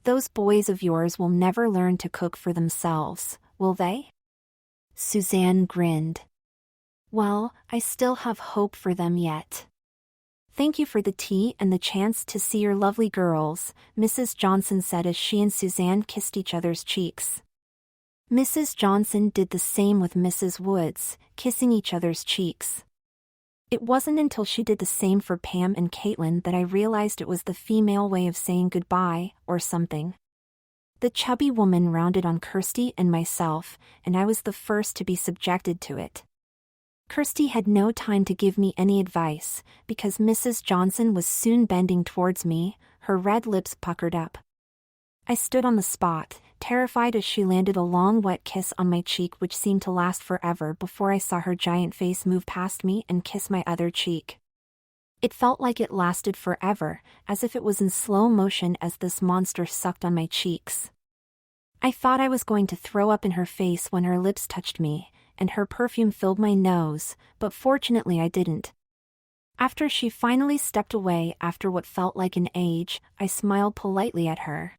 Those boys of yours will never learn to cook for themselves, will they? Suzanne grinned. Well, I still have hope for them yet. Thank you for the tea and the chance to see your lovely girls, Mrs. Johnson said as she and Suzanne kissed each other's cheeks. Mrs. Johnson did the same with Mrs. Woods, kissing each other's cheeks. It wasn't until she did the same for Pam and Caitlin that I realized it was the female way of saying goodbye, or something. The chubby woman rounded on Kirsty and myself, and I was the first to be subjected to it. Kirsty had no time to give me any advice, because Mrs. Johnson was soon bending towards me, her red lips puckered up. I stood on the spot, terrified as she landed a long wet kiss on my cheek which seemed to last forever before I saw her giant face move past me and kiss my other cheek. It felt like it lasted forever, as if it was in slow motion as this monster sucked on my cheeks. I thought I was going to throw up in her face when her lips touched me, and her perfume filled my nose, but fortunately I didn't. After she finally stepped away after what felt like an age, I smiled politely at her.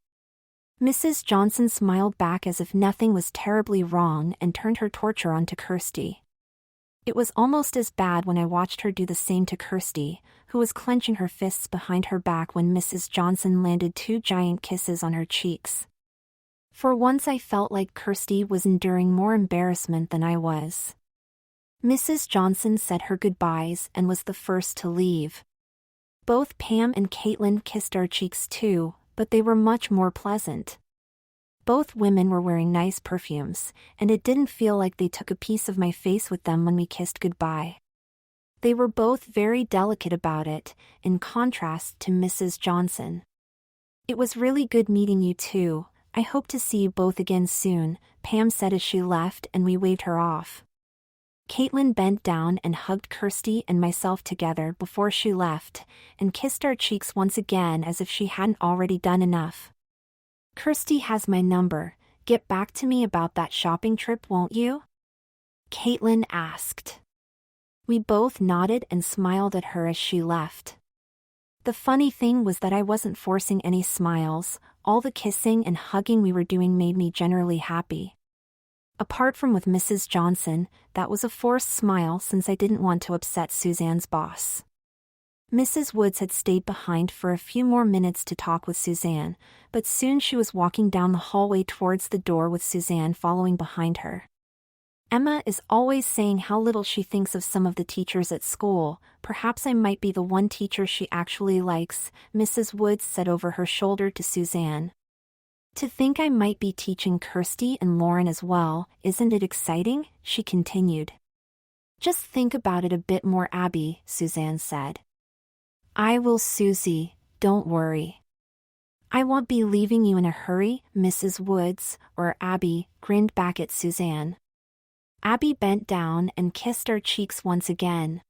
Mrs. Johnson smiled back as if nothing was terribly wrong and turned her torture on to Kirsty. It was almost as bad when I watched her do the same to Kirsty, who was clenching her fists behind her back when Mrs. Johnson landed 2 giant kisses on her cheeks. For once I felt like Kirsty was enduring more embarrassment than I was. Mrs. Johnson said her goodbyes and was the first to leave. Both Pam and Caitlin kissed our cheeks too, but they were much more pleasant. Both women were wearing nice perfumes, and it didn't feel like they took a piece of my face with them when we kissed goodbye. They were both very delicate about it, in contrast to Mrs. Johnson. It was really good meeting you too, I hope to see you both again soon, Pam said as she left, and we waved her off. Caitlin bent down and hugged Kirsty and myself together before she left, and kissed our cheeks once again as if she hadn't already done enough. Kirsty has my number. Get back to me about that shopping trip, won't you? Caitlin asked. We both nodded and smiled at her as she left. The funny thing was that I wasn't forcing any smiles. All the kissing and hugging we were doing made me generally happy. Apart from with Mrs. Johnson, that was a forced smile since I didn't want to upset Suzanne's boss. Mrs. Woods had stayed behind for a few more minutes to talk with Suzanne, but soon she was walking down the hallway towards the door with Suzanne following behind her. Emma is always saying how little she thinks of some of the teachers at school. Perhaps I might be the one teacher she actually likes, Mrs. Woods said over her shoulder to Suzanne. To think I might be teaching Kirsty and Lauren as well, isn't it exciting? She continued. Just think about it a bit more, Abby, Suzanne said. I will, Susie, don't worry. I won't be leaving you in a hurry, Mrs. Woods, or Abby, grinned back at Suzanne. Abby bent down and kissed our cheeks once again.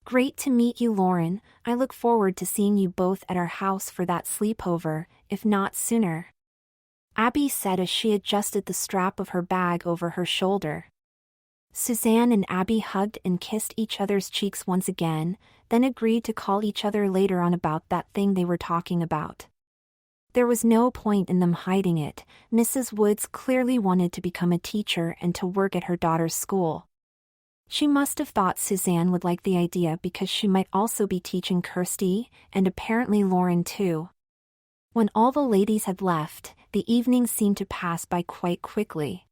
Great to meet you, Lauren. I look forward to seeing you both at our house for that sleepover, if not sooner. Abby said as she adjusted the strap of her bag over her shoulder. Suzanne and Abby hugged and kissed each other's cheeks once again, then agreed to call each other later on about that thing they were talking about. There was no point in them hiding it. Mrs. Woods clearly wanted to become a teacher and to work at her daughter's school. She must have thought Suzanne would like the idea because she might also be teaching Kirsty, and apparently Lauren too. When all the ladies had left, the evening seemed to pass by quite quickly.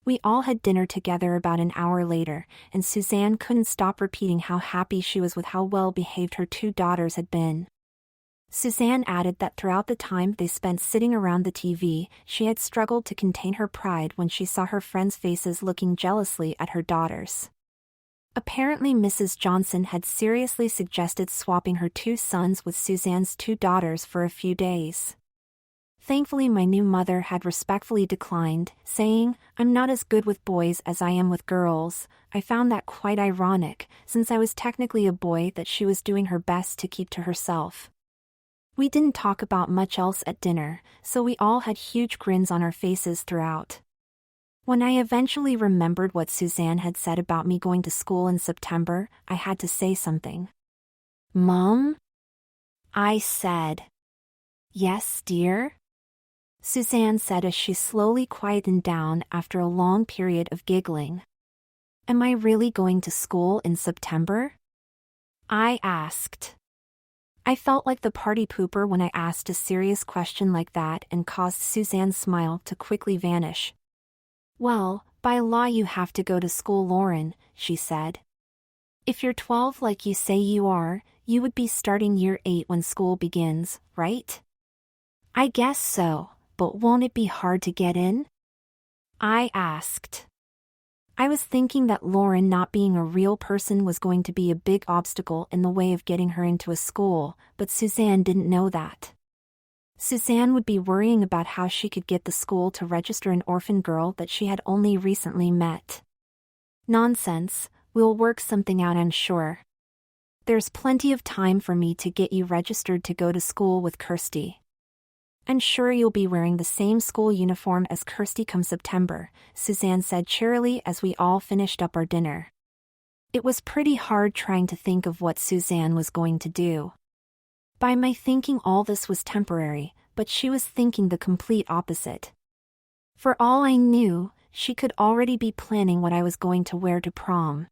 We all had dinner together about an hour later, and Suzanne couldn't stop repeating how happy she was with how well behaved her two daughters had been. Suzanne added that throughout the time they spent sitting around the TV, she had struggled to contain her pride when she saw her friends' faces looking jealously at her daughters. Apparently Mrs. Johnson had seriously suggested swapping her two sons with Suzanne's two daughters for a few days. Thankfully my new mother had respectfully declined, saying, I'm not as good with boys as I am with girls. I found that quite ironic, since I was technically a boy that she was doing her best to keep to herself. We didn't talk about much else at dinner, so we all had huge grins on our faces throughout. When I eventually remembered what Suzanne had said about me going to school in September, I had to say something. Mom? I said. Yes, dear? Suzanne said as she slowly quietened down after a long period of giggling. Am I really going to school in September? I asked. I felt like the party pooper when I asked a serious question like that and caused Suzanne's smile to quickly vanish. Well, by law you have to go to school, Lauren, she said. If you're 12 like you say you are, you would be starting year 8 when school begins, right? I guess so, but won't it be hard to get in? I asked. I was thinking that Lauren not being a real person was going to be a big obstacle in the way of getting her into a school, but Suzanne didn't know that. Suzanne would be worrying about how she could get the school to register an orphan girl that she had only recently met. Nonsense, we'll work something out, I'm sure. There's plenty of time for me to get you registered to go to school with Kirsty. I'm sure you'll be wearing the same school uniform as Kirsty come September, Suzanne said cheerily as we all finished up our dinner. It was pretty hard trying to think of what Suzanne was going to do. By my thinking all this was temporary, but she was thinking the complete opposite. For all I knew, she could already be planning what I was going to wear to prom.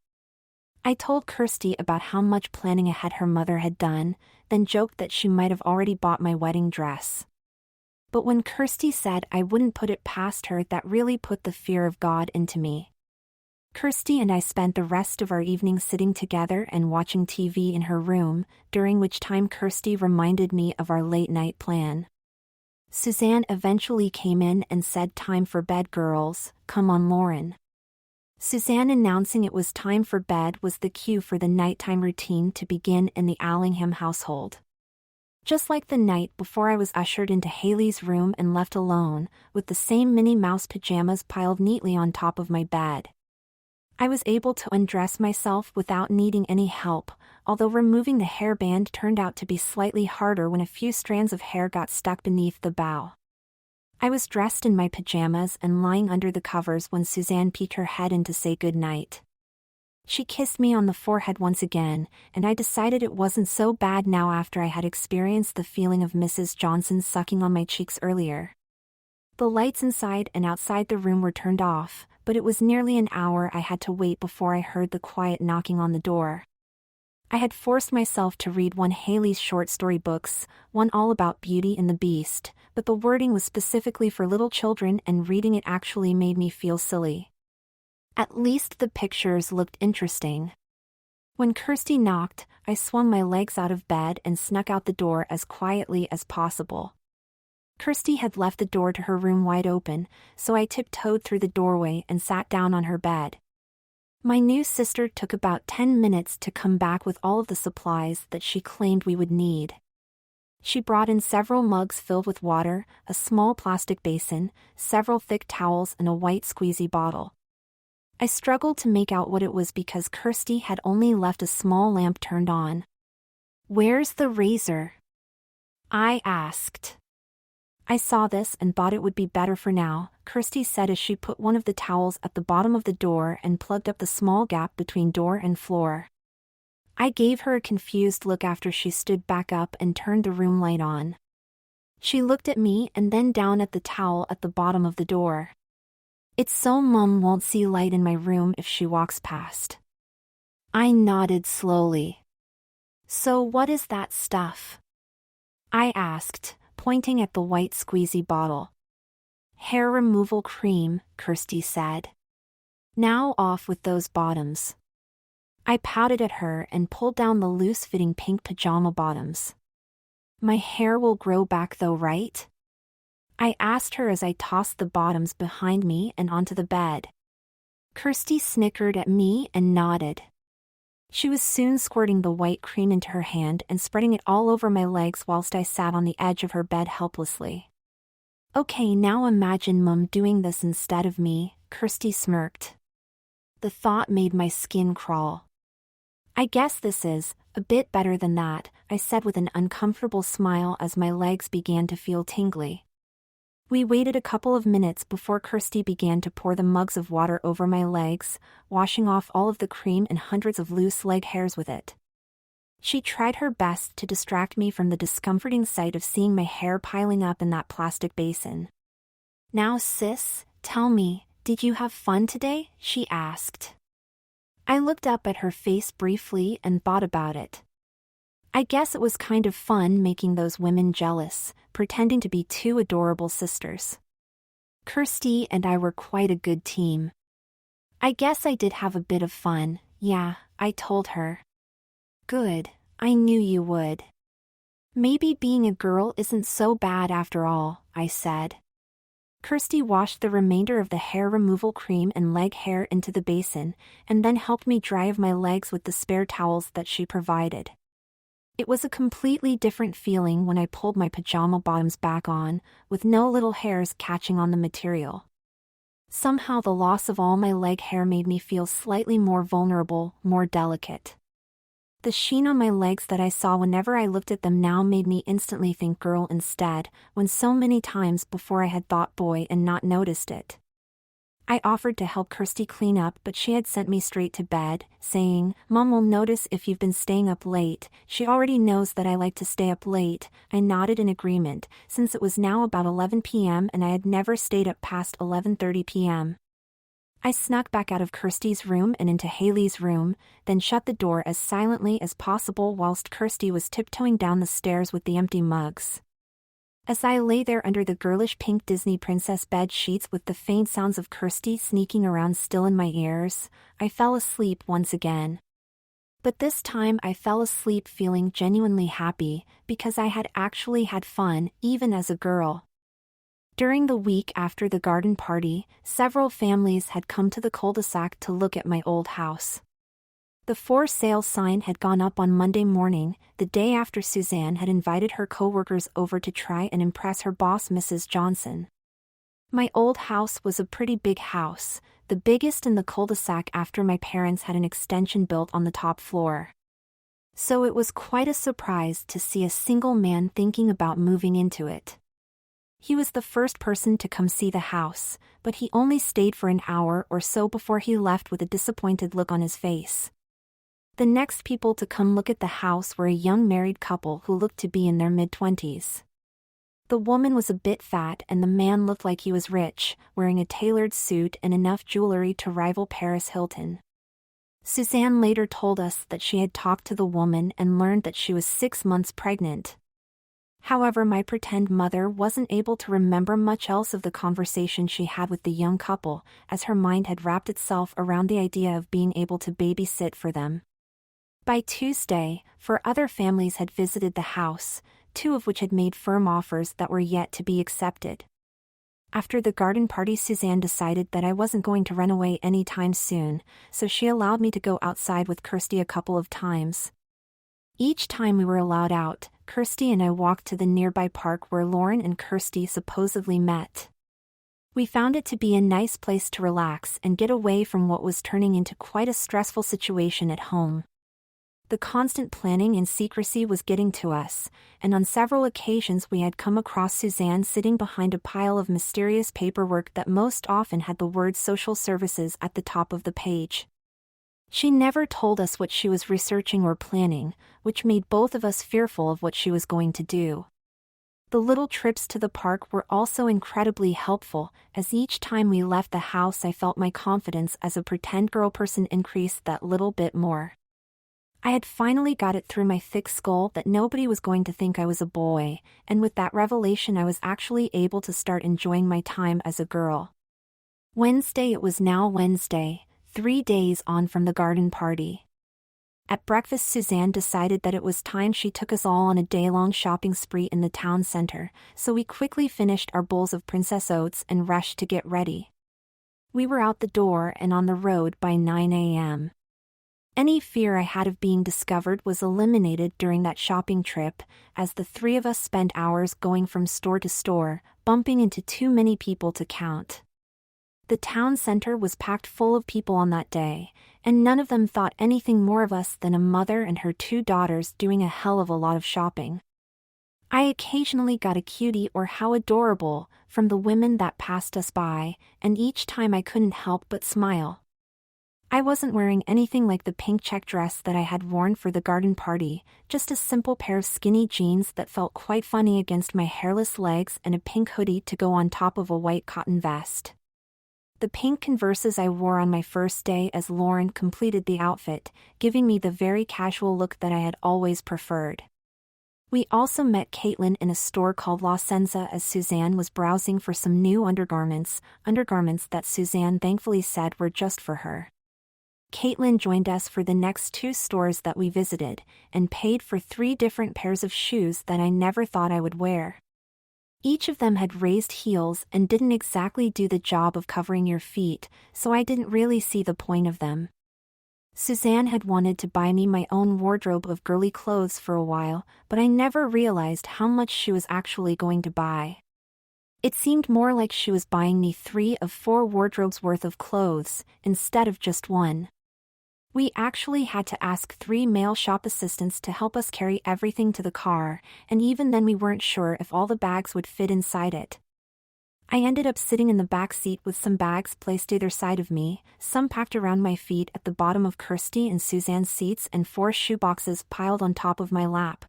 I told Kirsty about how much planning ahead her mother had done, then joked that she might have already bought my wedding dress. But when Kirsty said I wouldn't put it past her, that really put the fear of God into me. Kirsty and I spent the rest of our evening sitting together and watching TV in her room, during which time Kirsty reminded me of our late-night plan. Suzanne eventually came in and said, "Time for bed, girls, come on, Lauren." Suzanne announcing it was time for bed was the cue for the nighttime routine to begin in the Allingham household. Just like the night before I was ushered into Haley's room and left alone, with the same Minnie Mouse pajamas piled neatly on top of my bed. I was able to undress myself without needing any help, although removing the hairband turned out to be slightly harder when a few strands of hair got stuck beneath the bow. I was dressed in my pajamas and lying under the covers when Suzanne peeked her head in to say goodnight. She kissed me on the forehead once again, and I decided it wasn't so bad now after I had experienced the feeling of Mrs. Johnson sucking on my cheeks earlier. The lights inside and outside the room were turned off, but it was nearly an hour I had to wait before I heard the quiet knocking on the door. I had forced myself to read one Haley's short story books, one all about Beauty and the Beast, but the wording was specifically for little children and reading it actually made me feel silly. At least the pictures looked interesting. When Kirsty knocked, I swung my legs out of bed and snuck out the door as quietly as possible. Kirsty had left the door to her room wide open, so I tiptoed through the doorway and sat down on her bed. My new sister took about 10 minutes to come back with all of the supplies that she claimed we would need. She brought in several mugs filled with water, a small plastic basin, several thick towels and a white squeezy bottle. I struggled to make out what it was because Kirsty had only left a small lamp turned on. "Where's the razor?" I asked. "I saw this and thought it would be better for now," Kirsty said as she put one of the towels at the bottom of the door and plugged up the small gap between door and floor. I gave her a confused look after she stood back up and turned the room light on. She looked at me and then down at the towel at the bottom of the door. "It's so Mom won't see light in my room if she walks past." I nodded slowly. "So what is that stuff?" I asked, pointing at the white squeezy bottle. "Hair removal cream," Kirsty said. "Now off with those bottoms." I pouted at her and pulled down the loose-fitting pink pajama bottoms. "My hair will grow back though, right?" I asked her as I tossed the bottoms behind me and onto the bed. Kirsty snickered at me and nodded. She was soon squirting the white cream into her hand and spreading it all over my legs whilst I sat on the edge of her bed helplessly. "Okay, now imagine Mum doing this instead of me," Kirsty smirked. The thought made my skin crawl. "I guess this is a bit better than that," I said with an uncomfortable smile as my legs began to feel tingly. We waited a couple of minutes before Kirsty began to pour the mugs of water over my legs, washing off all of the cream and hundreds of loose leg hairs with it. She tried her best to distract me from the discomforting sight of seeing my hair piling up in that plastic basin. "Now sis, tell me, did you have fun today?" she asked. I looked up at her face briefly and thought about it. I guess it was kind of fun making those women jealous, pretending to be two adorable sisters. Kirsty and I were quite a good team. "I guess I did have a bit of fun, yeah," I told her. "Good, I knew you would. Maybe being a girl isn't so bad after all," I said. Kirsty washed the remainder of the hair removal cream and leg hair into the basin, and then helped me dry my legs with the spare towels that she provided. It was a completely different feeling when I pulled my pajama bottoms back on, with no little hairs catching on the material. Somehow the loss of all my leg hair made me feel slightly more vulnerable, more delicate. The sheen on my legs that I saw whenever I looked at them now made me instantly think girl instead, when so many times before I had thought boy and not noticed it. I offered to help Kirsty clean up, but she had sent me straight to bed, saying, "Mom will notice if you've been staying up late. She already knows that I like to stay up late." I nodded in agreement, since it was now about 11 p.m. and I had never stayed up past 11:30 p.m. I snuck back out of Kirsty's room and into Haley's room, then shut the door as silently as possible whilst Kirsty was tiptoeing down the stairs with the empty mugs. As I lay there under the girlish pink Disney princess bed sheets with the faint sounds of Kirsty sneaking around still in my ears, I fell asleep once again. But this time I fell asleep feeling genuinely happy, because I had actually had fun, even as a girl. During the week after the garden party, several families had come to the cul-de-sac to look at my old house. The for sale sign had gone up on Monday morning, the day after Suzanne had invited her coworkers over to try and impress her boss, Mrs. Johnson. My old house was a pretty big house, the biggest in the cul-de-sac after my parents had an extension built on the top floor. So it was quite a surprise to see a single man thinking about moving into it. He was the first person to come see the house, but he only stayed for an hour or so before he left with a disappointed look on his face. The next people to come look at the house were a young married couple who looked to be in their mid-20s. The woman was a bit fat and the man looked like he was rich, wearing a tailored suit and enough jewelry to rival Paris Hilton. Suzanne later told us that she had talked to the woman and learned that she was 6 months pregnant. However, my pretend mother wasn't able to remember much else of the conversation she had with the young couple, as her mind had wrapped itself around the idea of being able to babysit for them. By Tuesday, 4 other families had visited the house, 2 of which had made firm offers that were yet to be accepted. After the garden party, Suzanne decided that I wasn't going to run away anytime soon, so she allowed me to go outside with Kirsty a couple of times. Each time we were allowed out, Kirsty and I walked to the nearby park where Lauren and Kirsty supposedly met. We found it to be a nice place to relax and get away from what was turning into quite a stressful situation at home. The constant planning and secrecy was getting to us, and on several occasions we had come across Suzanne sitting behind a pile of mysterious paperwork that most often had the word social services at the top of the page. She never told us what she was researching or planning, which made both of us fearful of what she was going to do. The little trips to the park were also incredibly helpful, as each time we left the house I felt my confidence as a pretend girl person increase that little bit more. I had finally got it through my thick skull that nobody was going to think I was a boy, and with that revelation I was actually able to start enjoying my time as a girl. Wednesday. It was now Wednesday, 3 days on from the garden party. At breakfast, Suzanne decided that it was time she took us all on a day-long shopping spree in the town center, so we quickly finished our bowls of Princess Oats and rushed to get ready. We were out the door and on the road by 9 a.m. Any fear I had of being discovered was eliminated during that shopping trip, as the 3 of us spent hours going from store to store, bumping into too many people to count. The town center was packed full of people on that day, and none of them thought anything more of us than a mother and her 2 daughters doing a hell of a lot of shopping. I occasionally got a cutie or how adorable from the women that passed us by, and each time I couldn't help but smile. I wasn't wearing anything like the pink check dress that I had worn for the garden party, just a simple pair of skinny jeans that felt quite funny against my hairless legs and a pink hoodie to go on top of a white cotton vest. The pink Converses I wore on my first day as Lauren completed the outfit, giving me the very casual look that I had always preferred. We also met Caitlin in a store called La Senza as Suzanne was browsing for some new undergarments that Suzanne thankfully said were just for her. Caitlin joined us for the next 2 stores that we visited, and paid for 3 different pairs of shoes that I never thought I would wear. Each of them had raised heels and didn't exactly do the job of covering your feet, so I didn't really see the point of them. Suzanne had wanted to buy me my own wardrobe of girly clothes for a while, but I never realized how much she was actually going to buy. It seemed more like she was buying me 3 of 4 wardrobes worth of clothes, instead of just 1. We actually had to ask 3 male shop assistants to help us carry everything to the car, and even then we weren't sure if all the bags would fit inside it. I ended up sitting in the back seat with some bags placed either side of me, some packed around my feet at the bottom of Kirsty and Suzanne's seats, and 4 shoeboxes piled on top of my lap.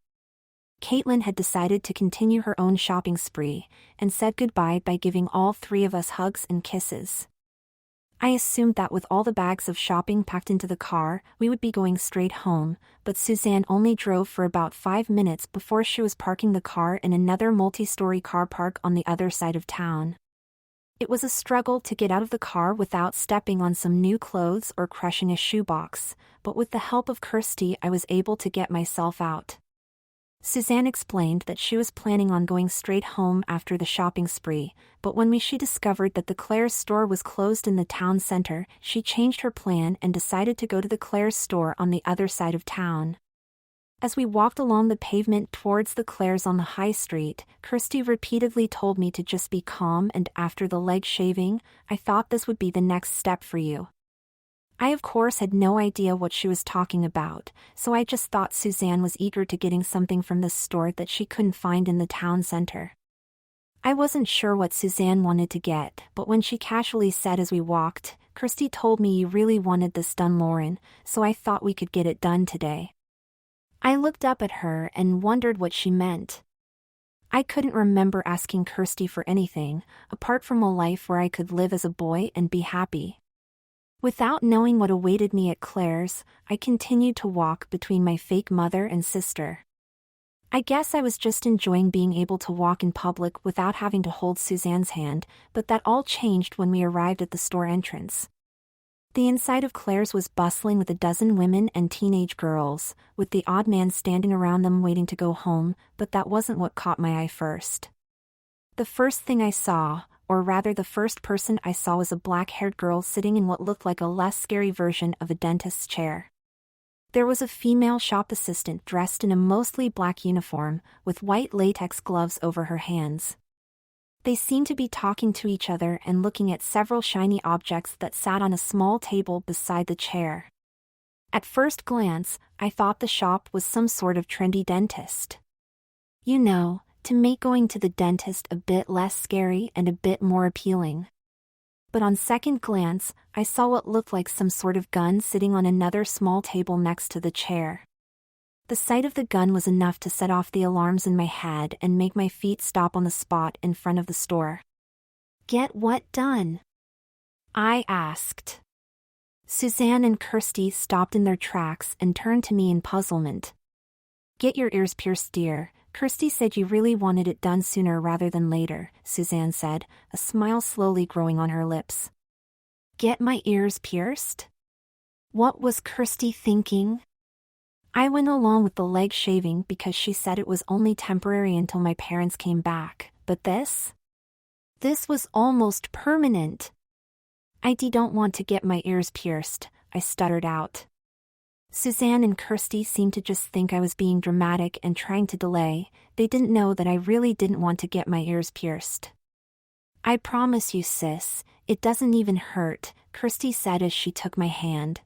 Caitlin had decided to continue her own shopping spree, and said goodbye by giving all 3 of us hugs and kisses. I assumed that with all the bags of shopping packed into the car, we would be going straight home, but Suzanne only drove for about 5 minutes before she was parking the car in another multi-story car park on the other side of town. It was a struggle to get out of the car without stepping on some new clothes or crushing a shoebox, but with the help of Kirsty I was able to get myself out. Suzanne explained that she was planning on going straight home after the shopping spree, but when she discovered that the Claire's store was closed in the town center, she changed her plan and decided to go to the Claire's store on the other side of town. As we walked along the pavement towards the Claire's on the high street, Kirsty repeatedly told me to just be calm, and after the leg shaving, I thought this would be the next step for you. I of course had no idea what she was talking about, so I just thought Suzanne was eager to getting something from this store that she couldn't find in the town center. I wasn't sure what Suzanne wanted to get, but when she casually said as we walked, "Kirsty told me you really wanted this done, Lauren, so I thought we could get it done today." I looked up at her and wondered what she meant. I couldn't remember asking Kirsty for anything, apart from a life where I could live as a boy and be happy. Without knowing what awaited me at Claire's, I continued to walk between my fake mother and sister. I guess I was just enjoying being able to walk in public without having to hold Suzanne's hand, but that all changed when we arrived at the store entrance. The inside of Claire's was bustling with a dozen women and teenage girls, with the odd man standing around them waiting to go home, but that wasn't what caught my eye first. The first thing I saw, or rather the first person I saw, was a black-haired girl sitting in what looked like a less scary version of a dentist's chair. There was a female shop assistant dressed in a mostly black uniform, with white latex gloves over her hands. They seemed to be talking to each other and looking at several shiny objects that sat on a small table beside the chair. At first glance, I thought the shop was some sort of trendy dentist. You know, to make going to the dentist a bit less scary and a bit more appealing. But on second glance, I saw what looked like some sort of gun sitting on another small table next to the chair. The sight of the gun was enough to set off the alarms in my head and make my feet stop on the spot in front of the store. "Get what done?" I asked. Suzanne and Kirsty stopped in their tracks and turned to me in puzzlement. "Get your ears pierced, dear. Kirsty said you really wanted it done sooner rather than later," Suzanne said, a smile slowly growing on her lips. Get my ears pierced? What was Kirsty thinking? I went along with the leg shaving because she said it was only temporary until my parents came back, but this? This was almost permanent. "I don't want to get my ears pierced," I stuttered out. Suzanne and Kirsty seemed to just think I was being dramatic and trying to delay. They didn't know that I really didn't want to get my ears pierced. "I promise you, sis, it doesn't even hurt," Kirsty said as she took my hand.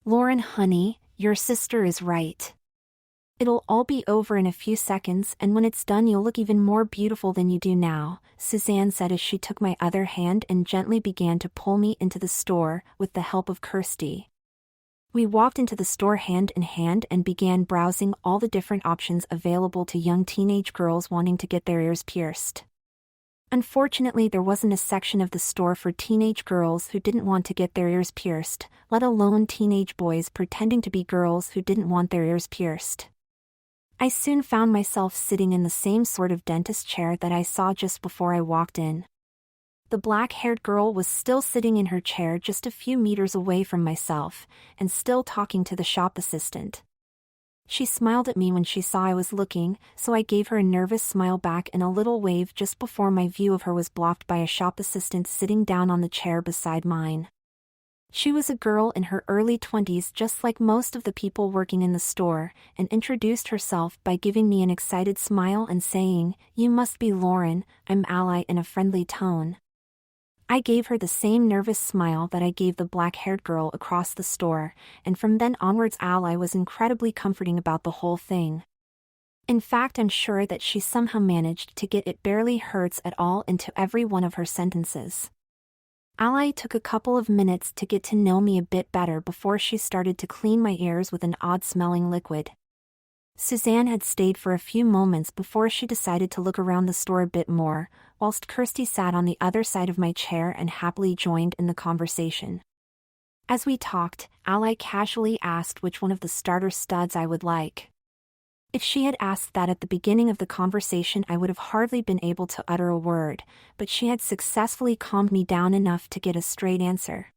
"Lauren, honey, your sister is right. It'll all be over in a few seconds, and when it's done you'll look even more beautiful than you do now," Suzanne said as she took my other hand and gently began to pull me into the store with the help of Kirsty. We walked into the store hand in hand and began browsing all the different options available to young teenage girls wanting to get their ears pierced. Unfortunately, there wasn't a section of the store for teenage girls who didn't want to get their ears pierced, let alone teenage boys pretending to be girls who didn't want their ears pierced. I soon found myself sitting in the same sort of dentist chair that I saw just before I walked in. The black-haired girl was still sitting in her chair just a few meters away from myself, and still talking to the shop assistant. She smiled at me when she saw I was looking, so I gave her a nervous smile back and a little wave just before my view of her was blocked by a shop assistant sitting down on the chair beside mine. She was a girl in her early 20s, just like most of the people working in the store, and introduced herself by giving me an excited smile and saying, "You must be Lauren, I'm Ally," in a friendly tone. I gave her the same nervous smile that I gave the black-haired girl across the store, and from then onwards Ally was incredibly comforting about the whole thing. In fact, I'm sure that she somehow managed to get "it barely hurts" at all into every one of her sentences. Ally took a couple of minutes to get to know me a bit better before she started to clean my ears with an odd-smelling liquid. Suzanne had stayed for a few moments before she decided to look around the store a bit more, whilst Kirsty sat on the other side of my chair and happily joined in the conversation. As we talked, Ally casually asked which one of the starter studs I would like. If she had asked that at the beginning of the conversation, I would have hardly been able to utter a word, but she had successfully calmed me down enough to get a straight answer.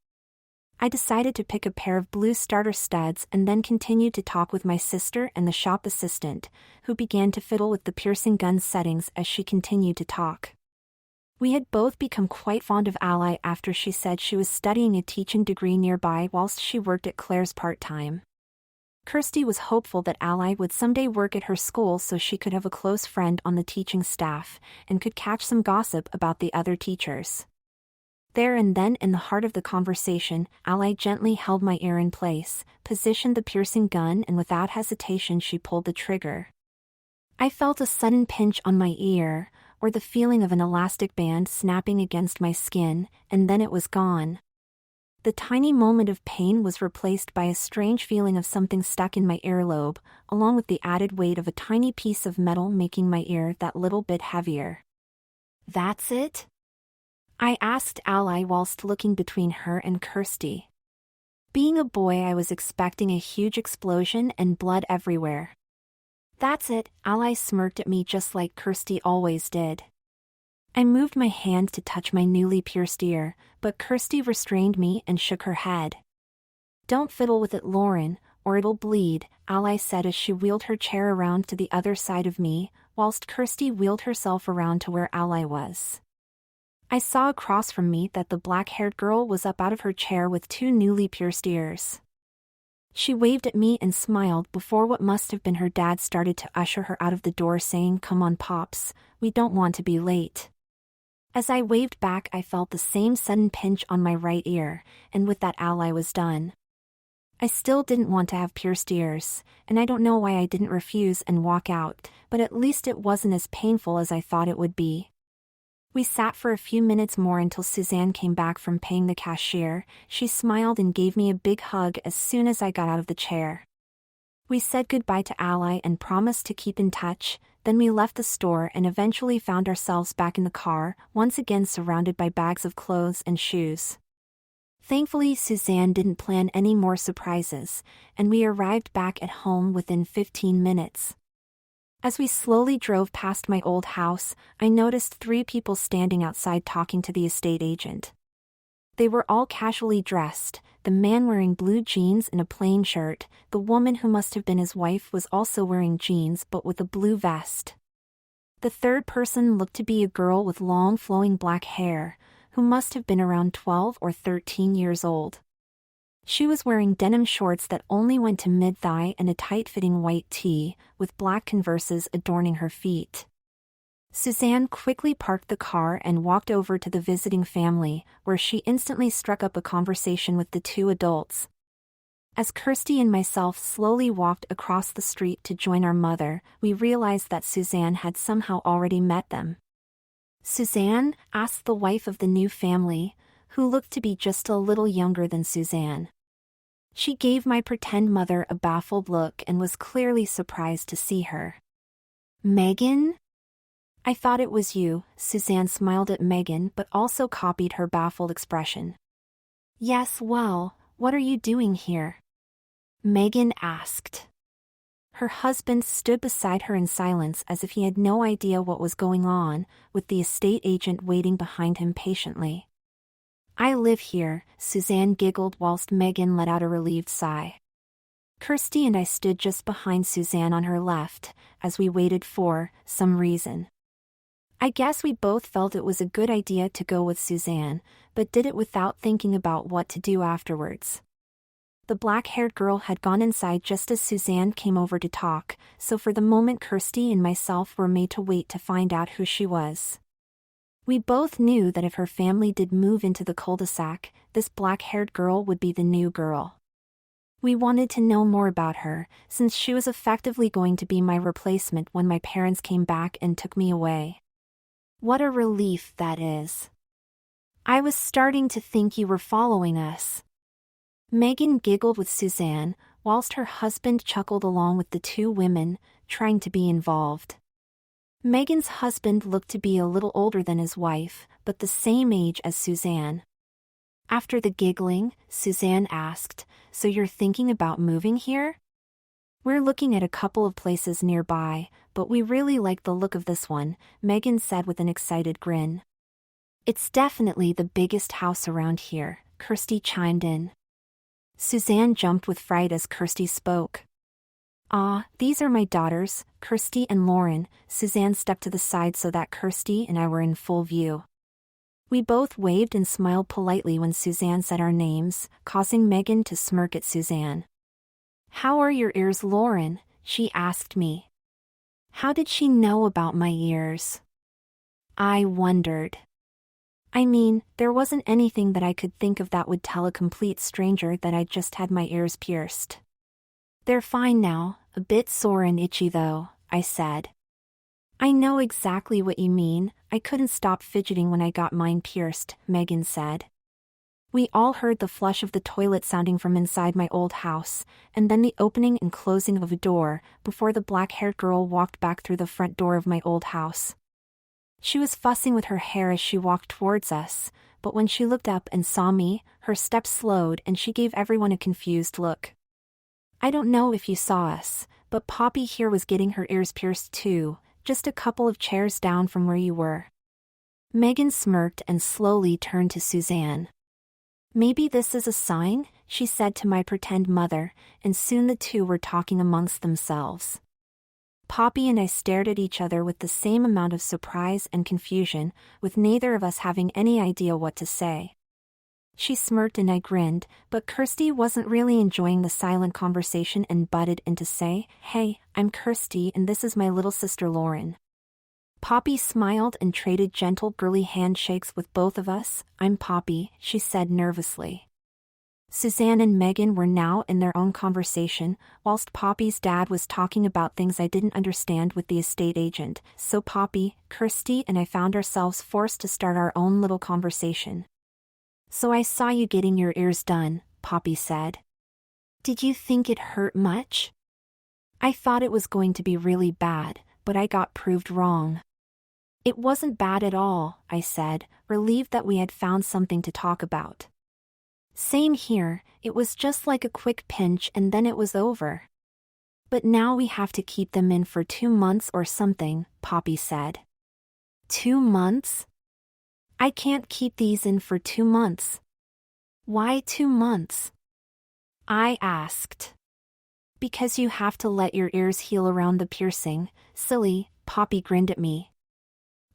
I decided to pick a pair of blue starter studs and then continued to talk with my sister and the shop assistant, who began to fiddle with the piercing gun settings as she continued to talk. We had both become quite fond of Ally after she said she was studying a teaching degree nearby whilst she worked at Claire's part-time. Kirsty was hopeful that Ally would someday work at her school so she could have a close friend on the teaching staff and could catch some gossip about the other teachers. There and then, in the heart of the conversation, Ally gently held my ear in place, positioned the piercing gun, and without hesitation she pulled the trigger. I felt a sudden pinch on my ear, or the feeling of an elastic band snapping against my skin, and then it was gone. The tiny moment of pain was replaced by a strange feeling of something stuck in my earlobe, along with the added weight of a tiny piece of metal making my ear that little bit heavier. "That's it?" I asked Ally whilst looking between her and Kirsty. Being a boy, I was expecting a huge explosion and blood everywhere. "That's it," Ally smirked at me just like Kirsty always did. I moved my hand to touch my newly pierced ear, but Kirsty restrained me and shook her head. "Don't fiddle with it, Lauren, or it'll bleed," Ally said as she wheeled her chair around to the other side of me, whilst Kirsty wheeled herself around to where Ally was. I saw across from me that the black-haired girl was up out of her chair with two newly pierced ears. She waved at me and smiled before what must have been her dad started to usher her out of the door, saying, "Come on, Pops, we don't want to be late." As I waved back, I felt the same sudden pinch on my right ear, and with that Ally was done. I still didn't want to have pierced ears, and I don't know why I didn't refuse and walk out, but at least it wasn't as painful as I thought it would be. We sat for a few minutes more until Suzanne came back from paying the cashier. She smiled and gave me a big hug as soon as I got out of the chair. We said goodbye to Ally and promised to keep in touch. Then we left the store and eventually found ourselves back in the car, once again surrounded by bags of clothes and shoes. Thankfully, Suzanne didn't plan any more surprises, and we arrived back at home within 15 minutes. As we slowly drove past my old house, I noticed 3 people standing outside talking to the estate agent. They were all casually dressed, the man wearing blue jeans and a plain shirt. The woman, who must have been his wife, was also wearing jeans but with a blue vest. The third person looked to be a girl with long flowing black hair, who must have been around 12 or 13 years old. She was wearing denim shorts that only went to mid-thigh and a tight-fitting white tee, with black Converses adorning her feet. Suzanne quickly parked the car and walked over to the visiting family, where she instantly struck up a conversation with the 2 adults. As Kirsty and myself slowly walked across the street to join our mother, we realized that Suzanne had somehow already met them. "Suzanne?" asked the wife of the new family, who looked to be just a little younger than Suzanne. She gave my pretend mother a baffled look and was clearly surprised to see her. "Megan? I thought it was you." Suzanne smiled at Megan but also copied her baffled expression. "Yes, well, what are you doing here?" Megan asked. Her husband stood beside her in silence as if he had no idea what was going on, with the estate agent waiting behind him patiently. "I live here," Suzanne giggled whilst Megan let out a relieved sigh. Kirsty and I stood just behind Suzanne on her left, as we waited for some reason. I guess we both felt it was a good idea to go with Suzanne, but did it without thinking about what to do afterwards. The black-haired girl had gone inside just as Suzanne came over to talk, so for the moment Kirsty and myself were made to wait to find out who she was. We both knew that if her family did move into the cul-de-sac, this black-haired girl would be the new girl. We wanted to know more about her, since she was effectively going to be my replacement when my parents came back and took me away. What a relief that is. "I was starting to think you were following us." Megan giggled with Suzanne, whilst her husband chuckled along with the 2 women, trying to be involved. Megan's husband looked to be a little older than his wife, but the same age as Suzanne. After the giggling, Suzanne asked, "So you're thinking about moving here?" "We're looking at a couple of places nearby, but we really like the look of this one," Megan said with an excited grin. "It's definitely the biggest house around here," Kirsty chimed in. Suzanne jumped with fright as Kirsty spoke. "Ah, these are my daughters, Kirsty and Lauren." Suzanne stepped to the side so that Kirsty and I were in full view. We both waved and smiled politely when Suzanne said our names, causing Megan to smirk at Suzanne. "How are your ears, Lauren?" she asked me. How did she know about my ears? I wondered. I mean, there wasn't anything that I could think of that would tell a complete stranger that I'd just had my ears pierced. "They're fine now, a bit sore and itchy though," I said. "I know exactly what you mean, I couldn't stop fidgeting when I got mine pierced," Megan said. We all heard the flush of the toilet sounding from inside my old house, and then the opening and closing of a door, before the black-haired girl walked back through the front door of my old house. She was fussing with her hair as she walked towards us, but when she looked up and saw me, her steps slowed and she gave everyone a confused look. I don't know if you saw us, but Poppy here was getting her ears pierced too, just a couple of chairs down from where you were. Megan smirked and slowly turned to Suzanne. "Maybe this is a sign," she said to my pretend mother, and soon the two were talking amongst themselves. Poppy and I stared at each other with the same amount of surprise and confusion, with neither of us having any idea what to say. She smirked and I grinned, but Kirsty wasn't really enjoying the silent conversation and butted in to say, "Hey, I'm Kirsty and this is my little sister Lauren." Poppy smiled and traded gentle girly handshakes with both of us. "I'm Poppy," she said nervously. Suzanne and Megan were now in their own conversation, whilst Poppy's dad was talking about things I didn't understand with the estate agent, so Poppy, Kirsty and I found ourselves forced to start our own little conversation. "So I saw you getting your ears done," Poppy said. "Did you think it hurt much?" "I thought it was going to be really bad, but I got proved wrong." "It wasn't bad at all," I said, relieved that we had found something to talk about. "Same here, it was just like a quick pinch and then it was over." "But now we have to keep them in for 2 months or something," Poppy said. 2 months? I can't keep these in for 2 months. "Why 2 months?" I asked. "Because you have to let your ears heal around the piercing, silly," Poppy grinned at me.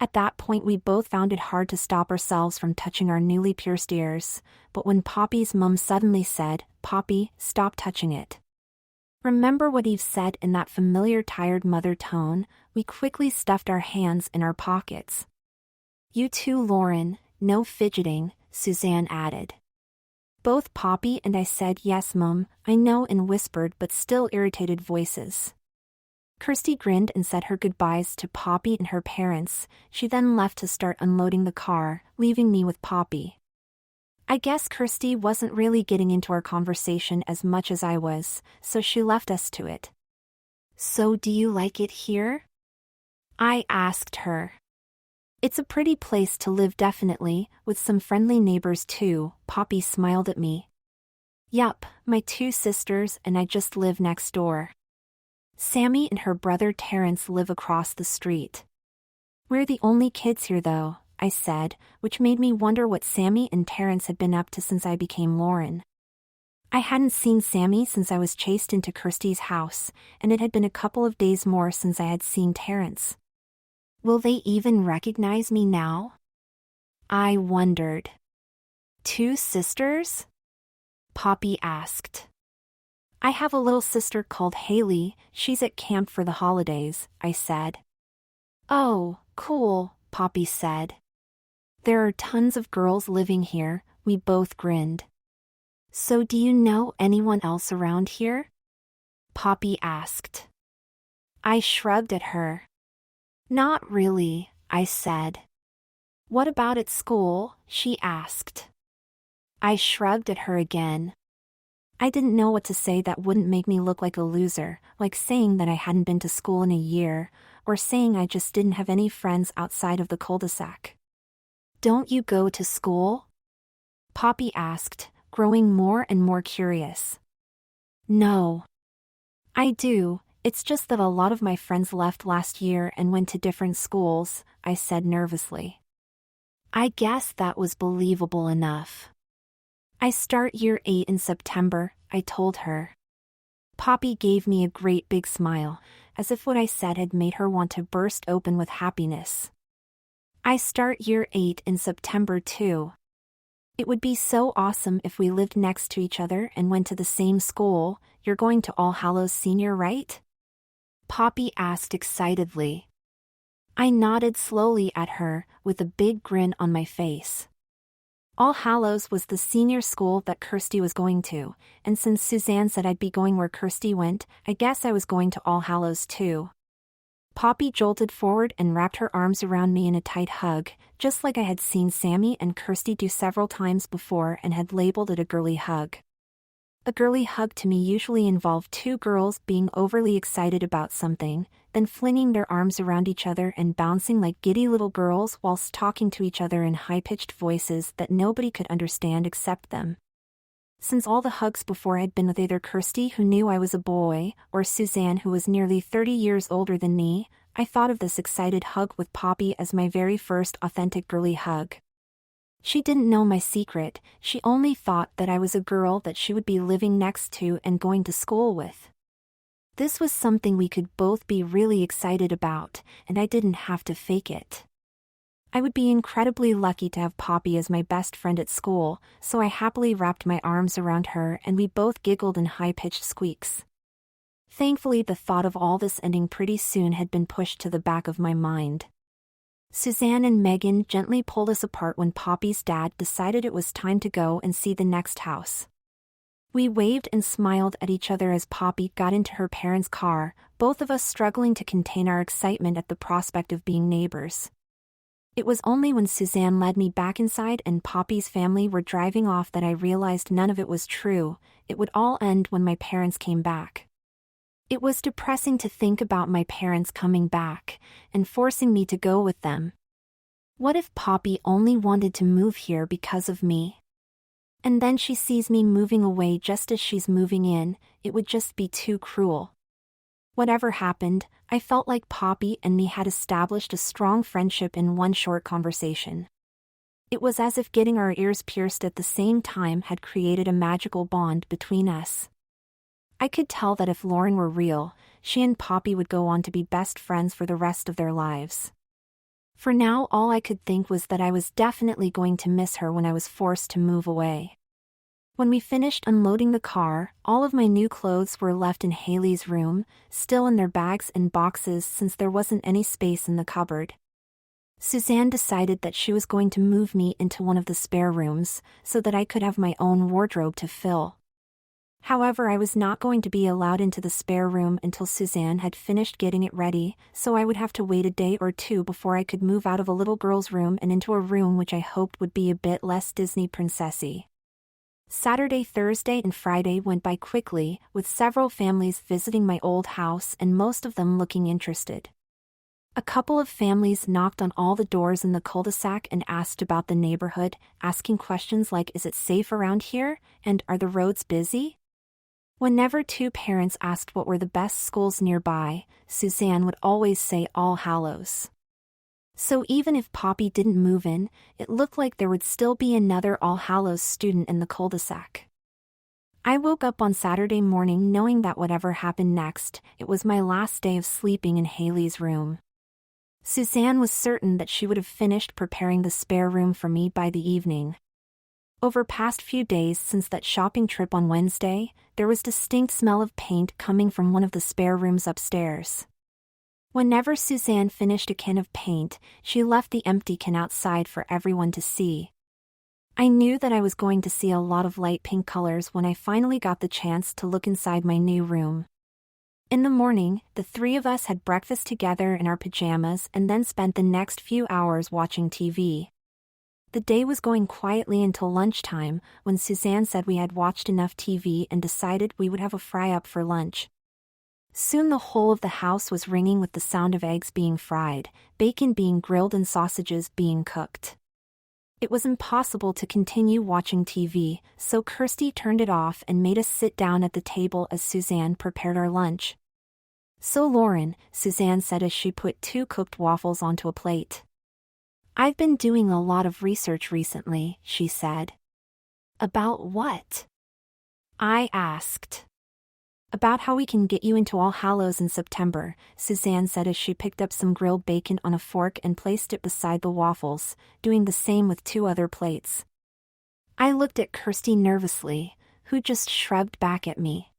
At that point we both found it hard to stop ourselves from touching our newly pierced ears, but when Poppy's mum suddenly said, "Poppy, stop touching it. Remember what Eve said," in that familiar tired mother tone, we quickly stuffed our hands in our pockets. "You too, Lauren, no fidgeting," Suzanne added. Both Poppy and I said "Yes, Mum, I know" in whispered but still irritated voices. Kirsty grinned and said her goodbyes to Poppy and her parents. She then left to start unloading the car, leaving me with Poppy. I guess Kirsty wasn't really getting into our conversation as much as I was, so she left us to it. "So do you like it here?" I asked her. "It's a pretty place to live, definitely, with some friendly neighbors too," Poppy smiled at me. "Yup, my 2 sisters and I just live next door. Sammy and her brother Terrence live across the street. We're the only kids here though," I said, which made me wonder what Sammy and Terrence had been up to since I became Lauren. I hadn't seen Sammy since I was chased into Kirsty's house, and it had been a couple of days more since I had seen Terrence. Will they even recognize me now? I wondered. 2 sisters? Poppy asked. "I have a little sister called Haley, she's at camp for the holidays," I said. "Oh, cool," Poppy said. "There are tons of girls living here," we both grinned. "So do you know anyone else around here?" Poppy asked. I shrugged at her. "Not really," I said. "What about at school?" she asked. I shrugged at her again. I didn't know what to say that wouldn't make me look like a loser, like saying that I hadn't been to school in a year, or saying I just didn't have any friends outside of the cul-de-sac. "Don't you go to school?" Poppy asked, growing more and more curious. "No. I do, it's just that a lot of my friends left last year and went to different schools," I said nervously. I guess that was believable enough. I start year 8 in September, I told her. Poppy gave me a great big smile, as if what I said had made her want to burst open with happiness. I start year 8 in September too. It would be so awesome if we lived next to each other and went to the same school. You're going to All Hallows Senior, right? Poppy asked excitedly. I nodded slowly at her, with a big grin on my face. All Hallows was the senior school that Kirsty was going to, and since Suzanne said I'd be going where Kirsty went, I guess I was going to All Hallows too. Poppy jolted forward and wrapped her arms around me in a tight hug, just like I had seen Sammy and Kirsty do several times before and had labeled it a girly hug. A girly hug to me usually involved two girls being overly excited about something, then flinging their arms around each other and bouncing like giddy little girls whilst talking to each other in high-pitched voices that nobody could understand except them. Since all the hugs before had been with either Kirsty, who knew I was a boy, or Suzanne, who was nearly 30 years older than me, I thought of this excited hug with Poppy as my very first authentic girly hug. She didn't know my secret, she only thought that I was a girl that she would be living next to and going to school with. This was something we could both be really excited about, and I didn't have to fake it. I would be incredibly lucky to have Poppy as my best friend at school, so I happily wrapped my arms around her and we both giggled in high-pitched squeaks. Thankfully, the thought of all this ending pretty soon had been pushed to the back of my mind. Suzanne and Megan gently pulled us apart when Poppy's dad decided it was time to go and see the next house. We waved and smiled at each other as Poppy got into her parents' car, both of us struggling to contain our excitement at the prospect of being neighbors. It was only when Suzanne led me back inside and Poppy's family were driving off that I realized none of it was true. It would all end when my parents came back. It was depressing to think about my parents coming back and forcing me to go with them. What if Poppy only wanted to move here because of me? And then she sees me moving away just as she's moving in. It would just be too cruel. Whatever happened, I felt like Poppy and me had established a strong friendship in one short conversation. It was as if getting our ears pierced at the same time had created a magical bond between us. I could tell that if Lauren were real, she and Poppy would go on to be best friends for the rest of their lives. For now, all I could think was that I was definitely going to miss her when I was forced to move away. When we finished unloading the car, all of my new clothes were left in Haley's room, still in their bags and boxes since there wasn't any space in the cupboard. Suzanne decided that she was going to move me into one of the spare rooms, so that I could have my own wardrobe to fill. However, I was not going to be allowed into the spare room until Suzanne had finished getting it ready, so I would have to wait a day or two before I could move out of a little girl's room and into a room which I hoped would be a bit less Disney princessy. Saturday, Thursday, and Friday went by quickly, with several families visiting my old house and most of them looking interested. A couple of families knocked on all the doors in the cul-de-sac and asked about the neighborhood, asking questions like, "Is it safe around here?" and "Are the roads busy?" Whenever two parents asked what were the best schools nearby, Suzanne would always say All Hallows. So even if Poppy didn't move in, it looked like there would still be another All Hallows student in the cul-de-sac. I woke up on Saturday morning knowing that whatever happened next, it was my last day of sleeping in Haley's room. Suzanne was certain that she would have finished preparing the spare room for me by the evening. Over past few days since that shopping trip on Wednesday, there was distinct smell of paint coming from one of the spare rooms upstairs. Whenever Suzanne finished a can of paint, she left the empty can outside for everyone to see. I knew that I was going to see a lot of light pink colors when I finally got the chance to look inside my new room. In the morning, the three of us had breakfast together in our pajamas and then spent the next few hours watching TV. The day was going quietly until lunchtime, when Suzanne said we had watched enough TV and decided we would have a fry-up for lunch. Soon the whole of the house was ringing with the sound of eggs being fried, bacon being grilled and sausages being cooked. It was impossible to continue watching TV, so Kirsty turned it off and made us sit down at the table as Suzanne prepared our lunch. "So Lauren," Suzanne said as she put 2 cooked waffles onto a plate. "I've been doing a lot of research recently," she said. About what? I asked. About how we can get you into All Hallows in September, Suzanne said as she picked up some grilled bacon on a fork and placed it beside the waffles, doing the same with 2 other plates. I looked at Kirsty nervously, who just shrugged back at me.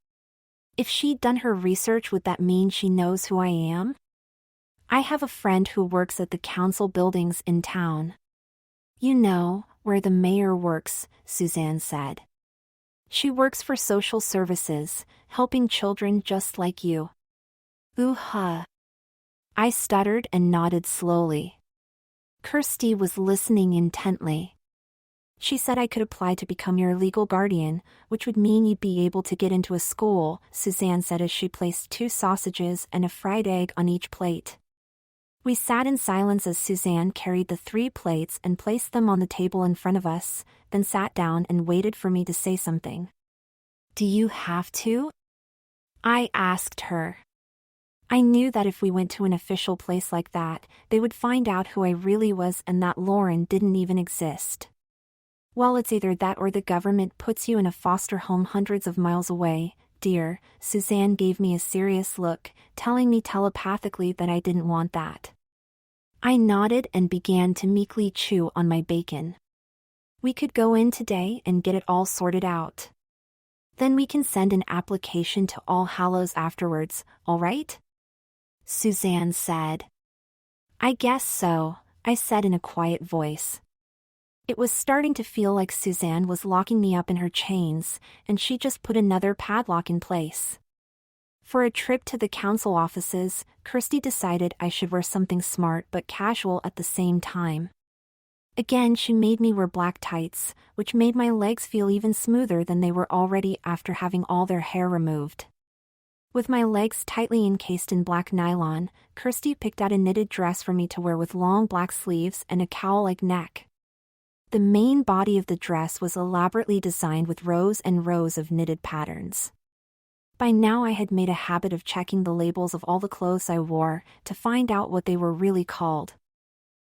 If she'd done her research, would that mean she knows who I am? I have a friend who works at the council buildings in town. You know, where the mayor works, Suzanne said. She works for social services, helping children just like you. Ooh-huh. I stuttered and nodded slowly. Kirsty was listening intently. She said I could apply to become your legal guardian, which would mean you'd be able to get into a school, Suzanne said as she placed 2 sausages and a fried egg on each plate. We sat in silence as Suzanne carried the 3 plates and placed them on the table in front of us, then sat down and waited for me to say something. Do you have to? I asked her. I knew that if we went to an official place like that, they would find out who I really was and that Lauren didn't even exist. Well, it's either that or the government puts you in a foster home hundreds of miles away, dear. Suzanne gave me a serious look, telling me telepathically that I didn't want that. I nodded and began to meekly chew on my bacon. We could go in today and get it all sorted out. Then we can send an application to All Hallows afterwards, all right? Suzanne said. I guess so, I said in a quiet voice. It was starting to feel like Suzanne was locking me up in her chains, and she just put another padlock in place. For a trip to the council offices, Kirsty decided I should wear something smart but casual at the same time. Again, she made me wear black tights, which made my legs feel even smoother than they were already after having all their hair removed. With my legs tightly encased in black nylon, Kirsty picked out a knitted dress for me to wear with long black sleeves and a cowl-like neck. The main body of the dress was elaborately designed with rows and rows of knitted patterns. By now I had made a habit of checking the labels of all the clothes I wore to find out what they were really called.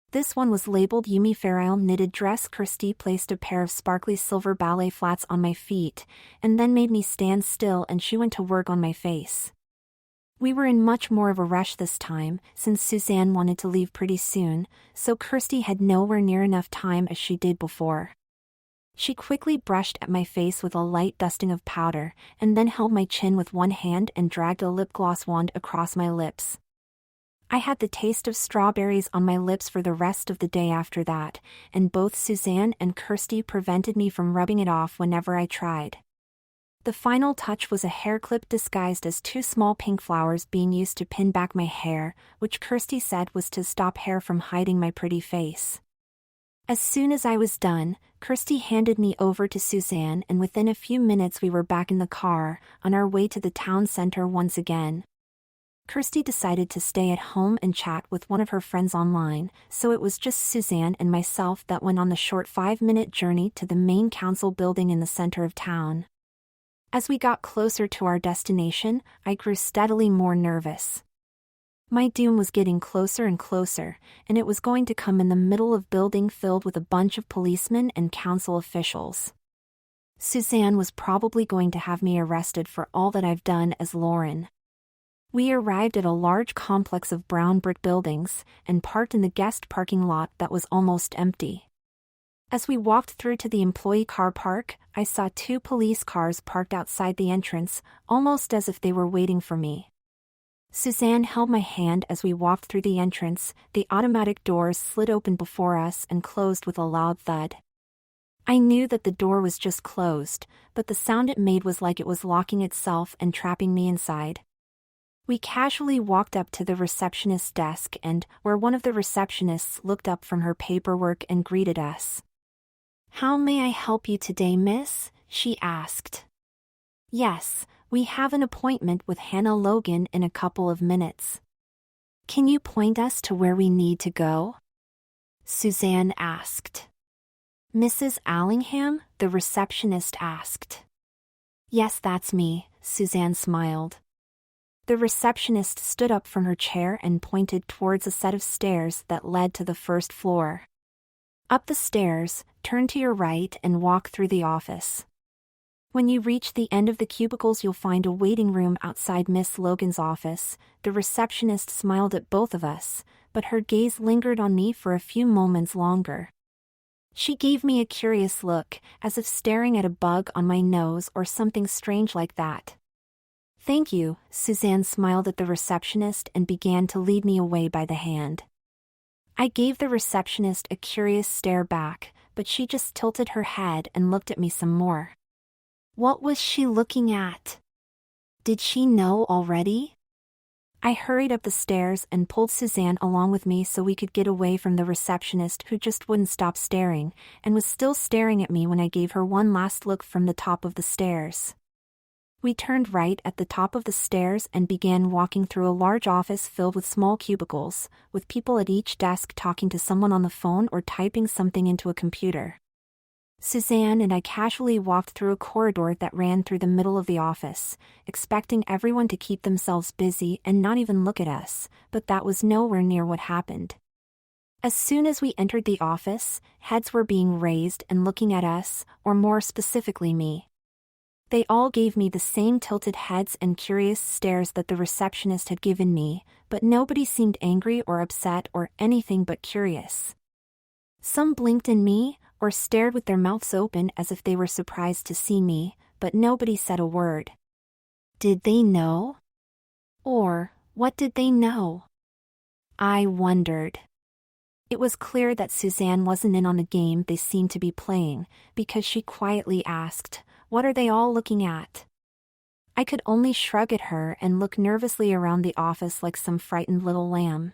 This one was labeled Yumi Feral Knitted Dress. Kirsty placed a pair of sparkly silver ballet flats on my feet, and then made me stand still, and she went to work on my face. We were in much more of a rush this time, since Suzanne wanted to leave pretty soon, so Kirsty had nowhere near enough time as she did before. She quickly brushed at my face with a light dusting of powder, and then held my chin with one hand and dragged a lip gloss wand across my lips. I had the taste of strawberries on my lips for the rest of the day after that, and both Suzanne and Kirsty prevented me from rubbing it off whenever I tried. The final touch was a hair clip disguised as 2 small pink flowers being used to pin back my hair, which Kirsty said was to stop hair from hiding my pretty face. As soon as I was done, Kirsty handed me over to Suzanne, and within a few minutes we were back in the car, on our way to the town center once again. Kirsty decided to stay at home and chat with one of her friends online, so it was just Suzanne and myself that went on the short 5-minute journey to the main council building in the center of town. As we got closer to our destination, I grew steadily more nervous. My doom was getting closer and closer, and it was going to come in the middle of a building filled with a bunch of policemen and council officials. Suzanne was probably going to have me arrested for all that I've done as Lauren. We arrived at a large complex of brown brick buildings, and parked in the guest parking lot that was almost empty. As we walked through to the employee car park, I saw 2 police cars parked outside the entrance, almost as if they were waiting for me. Suzanne held my hand as we walked through the entrance. The automatic doors slid open before us and closed with a loud thud. I knew that the door was just closed, but the sound it made was like it was locking itself and trapping me inside. We casually walked up to the receptionist's desk, and where one of the receptionists looked up from her paperwork and greeted us. "How may I help you today, miss?" she asked. "Yes, we have an appointment with Hannah Logan in a couple of minutes. Can you point us to where we need to go?" Suzanne asked. "Mrs. Allingham?" the receptionist asked. "Yes, that's me," Suzanne smiled. The receptionist stood up from her chair and pointed towards a set of stairs that led to the first floor. Up the stairs, turn to your right and walk through the office. When you reach the end of the cubicles, you'll find a waiting room outside Miss Logan's office. The receptionist smiled at both of us, but her gaze lingered on me for a few moments longer. She gave me a curious look, as if staring at a bug on my nose or something strange like that. "Thank you," Suzanne smiled at the receptionist and began to lead me away by the hand. I gave the receptionist a curious stare back, but she just tilted her head and looked at me some more. What was she looking at? Did she know already? I hurried up the stairs and pulled Suzanne along with me so we could get away from the receptionist, who just wouldn't stop staring, and was still staring at me when I gave her one last look from the top of the stairs. We turned right at the top of the stairs and began walking through a large office filled with small cubicles, with people at each desk talking to someone on the phone or typing something into a computer. Suzanne and I casually walked through a corridor that ran through the middle of the office, expecting everyone to keep themselves busy and not even look at us, but that was nowhere near what happened. As soon as we entered the office, heads were being raised and looking at us, or more specifically me. They all gave me the same tilted heads and curious stares that the receptionist had given me, but nobody seemed angry or upset or anything but curious. Some blinked at me, or stared with their mouths open as if they were surprised to see me, but nobody said a word. Did they know? Or, what did they know? I wondered. It was clear that Suzanne wasn't in on the game they seemed to be playing, because she quietly asked, "What are they all looking at?" I could only shrug at her and look nervously around the office like some frightened little lamb.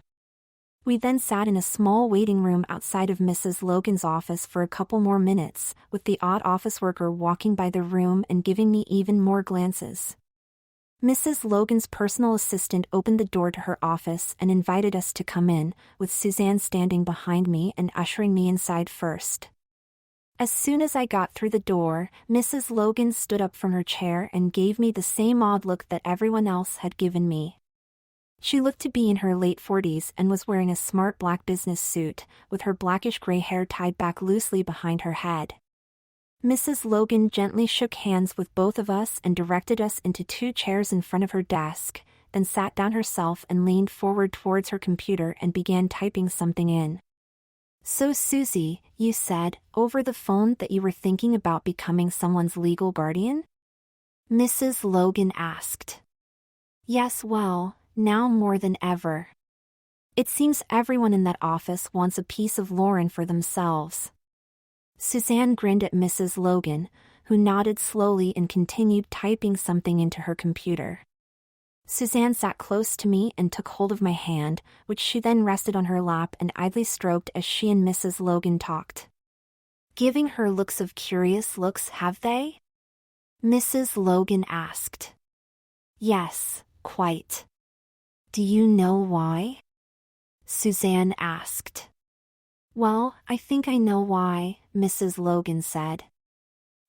We then sat in a small waiting room outside of Mrs. Logan's office for a couple more minutes, with the odd office worker walking by the room and giving me even more glances. Mrs. Logan's personal assistant opened the door to her office and invited us to come in, with Suzanne standing behind me and ushering me inside first. As soon as I got through the door, Mrs. Logan stood up from her chair and gave me the same odd look that everyone else had given me. She looked to be in her late 40s and was wearing a smart black business suit, with her blackish gray hair tied back loosely behind her head. Mrs. Logan gently shook hands with both of us and directed us into 2 chairs in front of her desk, then sat down herself and leaned forward towards her computer and began typing something in. "So Susie, you said, over the phone, that you were thinking about becoming someone's legal guardian?" Mrs. Logan asked. "Yes, well, now more than ever. It seems everyone in that office wants a piece of Lauren for themselves." Suzanne grinned at Mrs. Logan, who nodded slowly and continued typing something into her computer. Suzanne sat close to me and took hold of my hand, which she then rested on her lap and idly stroked as she and Mrs. Logan talked. "Giving her looks of curious looks, have they?" Mrs. Logan asked. "Yes, quite." "Do you know why?" Suzanne asked. "Well, I think I know why," Mrs. Logan said.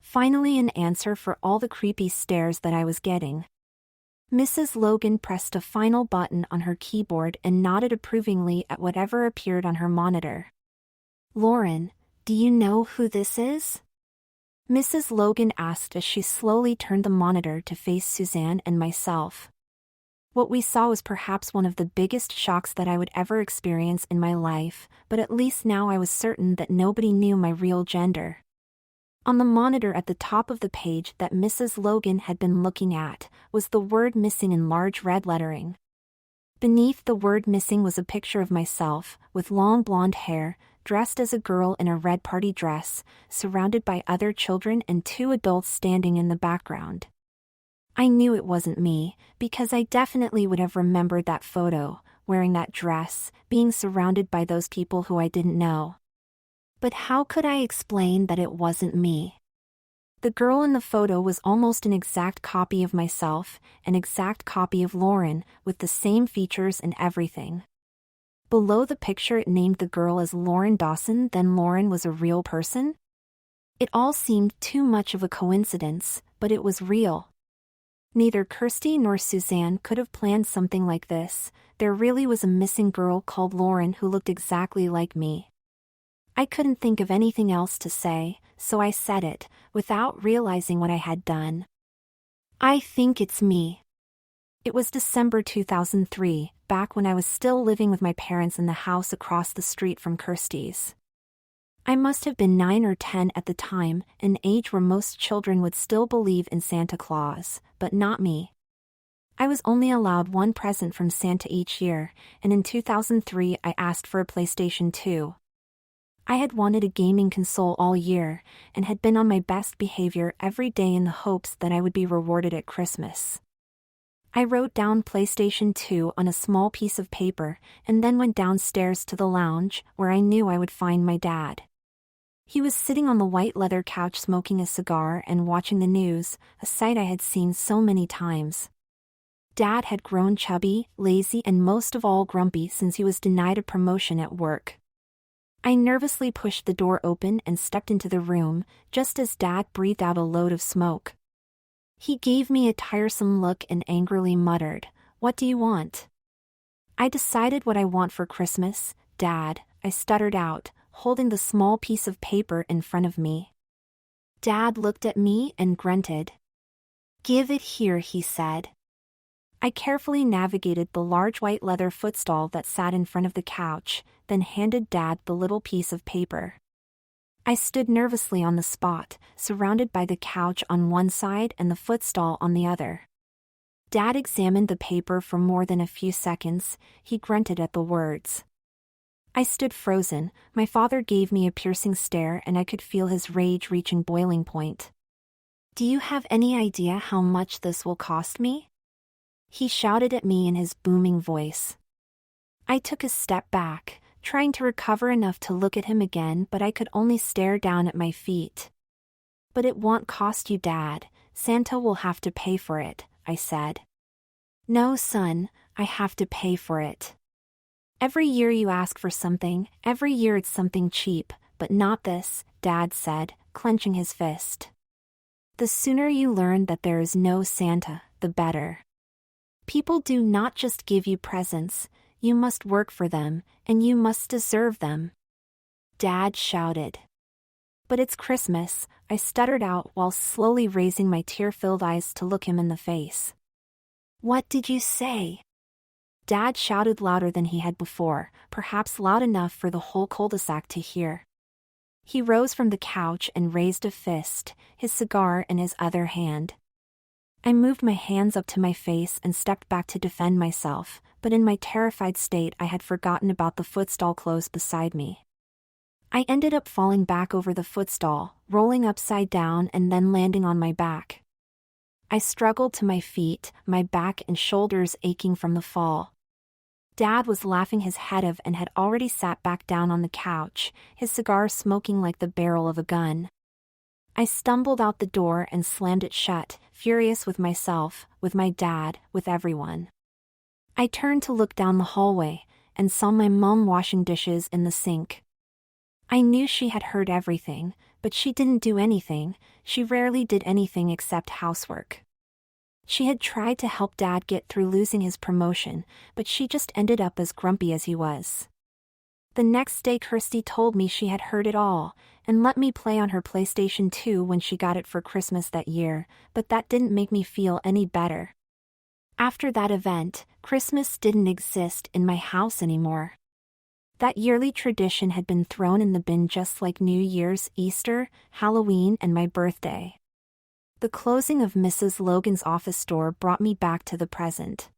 Finally, an answer for all the creepy stares that I was getting. Mrs. Logan pressed a final button on her keyboard and nodded approvingly at whatever appeared on her monitor. "Lauren, do you know who this is?" Mrs. Logan asked as she slowly turned the monitor to face Suzanne and myself. What we saw was perhaps one of the biggest shocks that I would ever experience in my life, but at least now I was certain that nobody knew my real gender. On the monitor at the top of the page that Mrs. Logan had been looking at was the word "missing" in large red lettering. Beneath the word "missing" was a picture of myself, with long blonde hair, dressed as a girl in a red party dress, surrounded by other children and 2 adults standing in the background. I knew it wasn't me, because I definitely would have remembered that photo, wearing that dress, being surrounded by those people who I didn't know. But how could I explain that it wasn't me? The girl in the photo was almost an exact copy of myself, an exact copy of Lauren, with the same features and everything. Below the picture it named the girl as Lauren Dawson, then Lauren was a real person? It all seemed too much of a coincidence, but it was real. Neither Kirsty nor Suzanne could have planned something like this. There really was a missing girl called Lauren who looked exactly like me. I couldn't think of anything else to say, so I said it, without realizing what I had done. I think it's me. It was December 2003, back when I was still living with my parents in the house across the street from Kirsty's. I must have been 9 or 10 at the time, an age where most children would still believe in Santa Claus, but not me. I was only allowed one present from Santa each year, and in 2003 I asked for a PlayStation 2. I had wanted a gaming console all year, and had been on my best behavior every day in the hopes that I would be rewarded at Christmas. I wrote down PlayStation 2 on a small piece of paper, and then went downstairs to the lounge, where I knew I would find my dad. He was sitting on the white leather couch smoking a cigar and watching the news, a sight I had seen so many times. Dad had grown chubby, lazy, and most of all grumpy since he was denied a promotion at work. I nervously pushed the door open and stepped into the room, just as Dad breathed out a load of smoke. He gave me a tiresome look and angrily muttered, "What do you want?" "I decided what I want for Christmas, Dad," I stuttered out, holding the small piece of paper in front of me. Dad looked at me and grunted. "Give it here," he said. I carefully navigated the large white leather footstool that sat in front of the couch, then handed Dad the little piece of paper. I stood nervously on the spot, surrounded by the couch on one side and the footstool on the other. Dad examined the paper for more than a few seconds. He grunted at the words. I stood frozen. My father gave me a piercing stare and I could feel his rage reaching boiling point. "Do you have any idea how much this will cost me?" he shouted at me in his booming voice. I took a step back, trying to recover enough to look at him again, but I could only stare down at my feet. "But it won't cost you, Dad. Santa will have to pay for it," I said. "No, son, I have to pay for it. Every year you ask for something, every year it's something cheap, but not this," Dad said, clenching his fist. "The sooner you learn that there is no Santa, the better. People do not just give you presents, you must work for them, and you must deserve them," Dad shouted. "But it's Christmas," I stuttered out while slowly raising my tear-filled eyes to look him in the face. "What did you say?" Dad shouted louder than he had before, perhaps loud enough for the whole cul-de-sac to hear. He rose from the couch and raised a fist, his cigar in his other hand. I moved my hands up to my face and stepped back to defend myself, but in my terrified state I had forgotten about the footstool closed beside me. I ended up falling back over the footstool, rolling upside down and then landing on my back. I struggled to my feet, my back and shoulders aching from the fall. Dad was laughing his head off and had already sat back down on the couch, his cigar smoking like the barrel of a gun. I stumbled out the door and slammed it shut, furious with myself, with my dad, with everyone. I turned to look down the hallway, and saw my mom washing dishes in the sink. I knew she had heard everything, but she didn't do anything. She rarely did anything except housework. She had tried to help Dad get through losing his promotion, but she just ended up as grumpy as he was. The next day Kirsty told me she had heard it all, and let me play on her PlayStation 2 when she got it for Christmas that year, but that didn't make me feel any better. After that event, Christmas didn't exist in my house anymore. That yearly tradition had been thrown in the bin just like New Year's, Easter, Halloween, and my birthday. The closing of Mrs. Logan's office door brought me back to the present.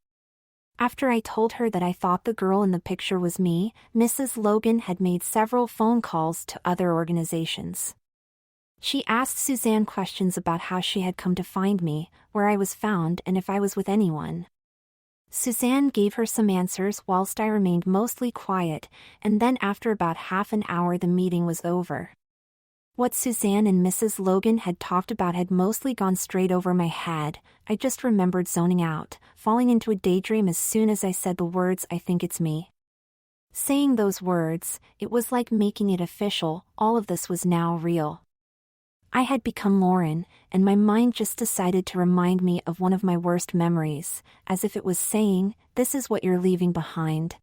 After I told her that I thought the girl in the picture was me, Mrs. Logan had made several phone calls to other organizations. She asked Suzanne questions about how she had come to find me, where I was found, and if I was with anyone. Suzanne gave her some answers whilst I remained mostly quiet, and then after about half an hour the meeting was over. What Suzanne and Mrs. Logan had talked about had mostly gone straight over my head. I just remembered zoning out, falling into a daydream as soon as I said the words, "I think it's me." Saying those words, it was like making it official. All of this was now real. I had become Lauren, and my mind just decided to remind me of one of my worst memories, as if it was saying, "This is what you're leaving behind."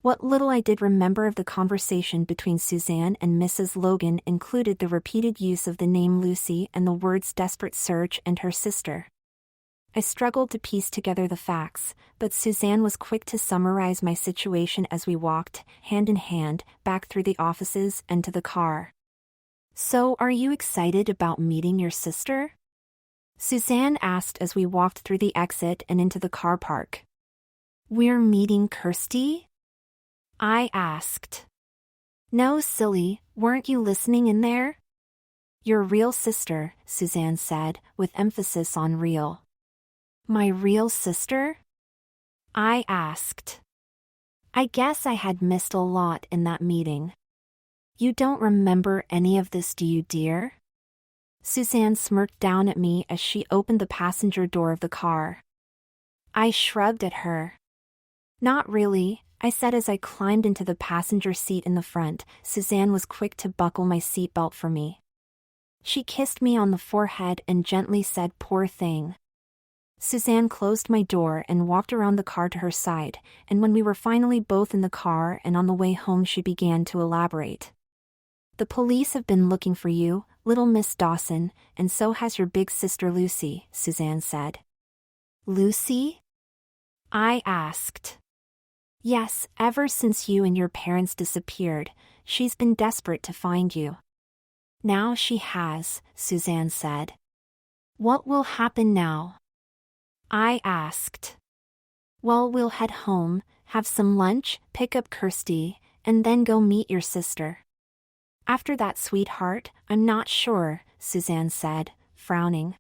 What little I did remember of the conversation between Suzanne and Mrs. Logan included the repeated use of the name Lucy and the words desperate search and her sister. I struggled to piece together the facts, but Suzanne was quick to summarize my situation as we walked, hand in hand, back through the offices and to the car. "So, are you excited about meeting your sister?" Suzanne asked as we walked through the exit and into the car park. "We're meeting Kirsty?" I asked. "No, silly, weren't you listening in there?" "Your real sister," Suzanne said, with emphasis on real. "My real sister?" I asked. I guess I had missed a lot in that meeting. "You don't remember any of this, do you, dear?" Suzanne smirked down at me as she opened the passenger door of the car. I shrugged at her. "Not really," I said as I climbed into the passenger seat in the front. Suzanne was quick to buckle my seatbelt for me. She kissed me on the forehead and gently said, "Poor thing." Suzanne closed my door and walked around the car to her side, and when we were finally both in the car and on the way home, she began to elaborate. "The police have been looking for you, little Miss Dawson, and so has your big sister Lucy," Suzanne said. "Lucy?" I asked. "Yes, ever since you and your parents disappeared, she's been desperate to find you." "Now she has," Suzanne said. "What will happen now?" I asked. "Well, we'll head home, have some lunch, pick up Kirsty, and then go meet your sister." "After that, sweetheart, I'm not sure," Suzanne said, frowning.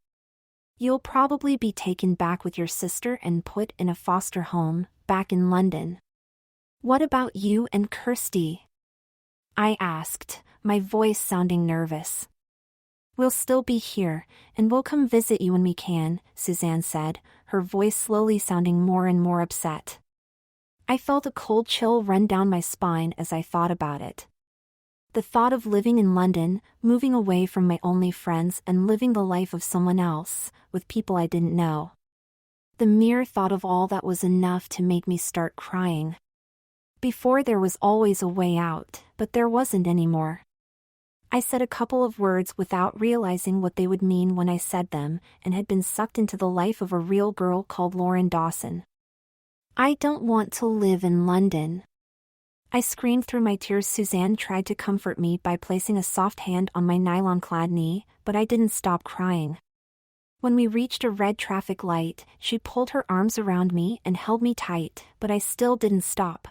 "You'll probably be taken back with your sister and put in a foster home, back in London." "What about you and Kirsty?" I asked, my voice sounding nervous. "We'll still be here, and we'll come visit you when we can," Suzanne said, her voice slowly sounding more and more upset. I felt a cold chill run down my spine as I thought about it. The thought of living in London, moving away from my only friends and living the life of someone else, with people I didn't know. The mere thought of all that was enough to make me start crying. Before there was always a way out, but there wasn't anymore. I said a couple of words without realizing what they would mean when I said them, and had been sucked into the life of a real girl called Lauren Dawson. "I don't want to live in London." I screamed through my tears. Suzanne tried to comfort me by placing a soft hand on my nylon-clad knee, but I didn't stop crying. When we reached a red traffic light, she pulled her arms around me and held me tight, but I still didn't stop.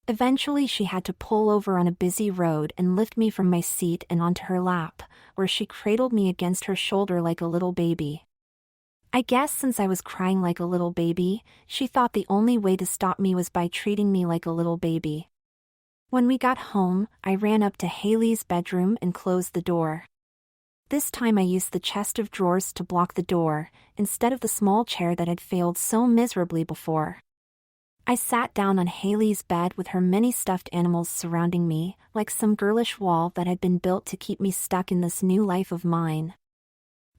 Eventually she had to pull over on a busy road and lift me from my seat and onto her lap, where she cradled me against her shoulder like a little baby. I guess since I was crying like a little baby, she thought the only way to stop me was by treating me like a little baby. When we got home, I ran up to Haley's bedroom and closed the door. This time I used the chest of drawers to block the door, instead of the small chair that had failed so miserably before. I sat down on Haley's bed with her many stuffed animals surrounding me, like some girlish wall that had been built to keep me stuck in this new life of mine.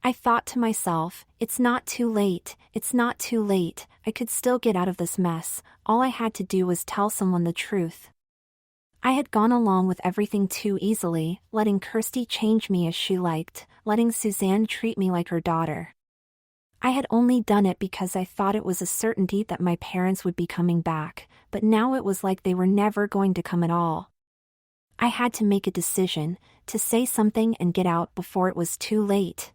I thought to myself, it's not too late, it's not too late, I could still get out of this mess, all I had to do was tell someone the truth. I had gone along with everything too easily, letting Kirsty change me as she liked, letting Suzanne treat me like her daughter. I had only done it because I thought it was a certainty that my parents would be coming back, but now it was like they were never going to come at all. I had to make a decision, to say something and get out before it was too late.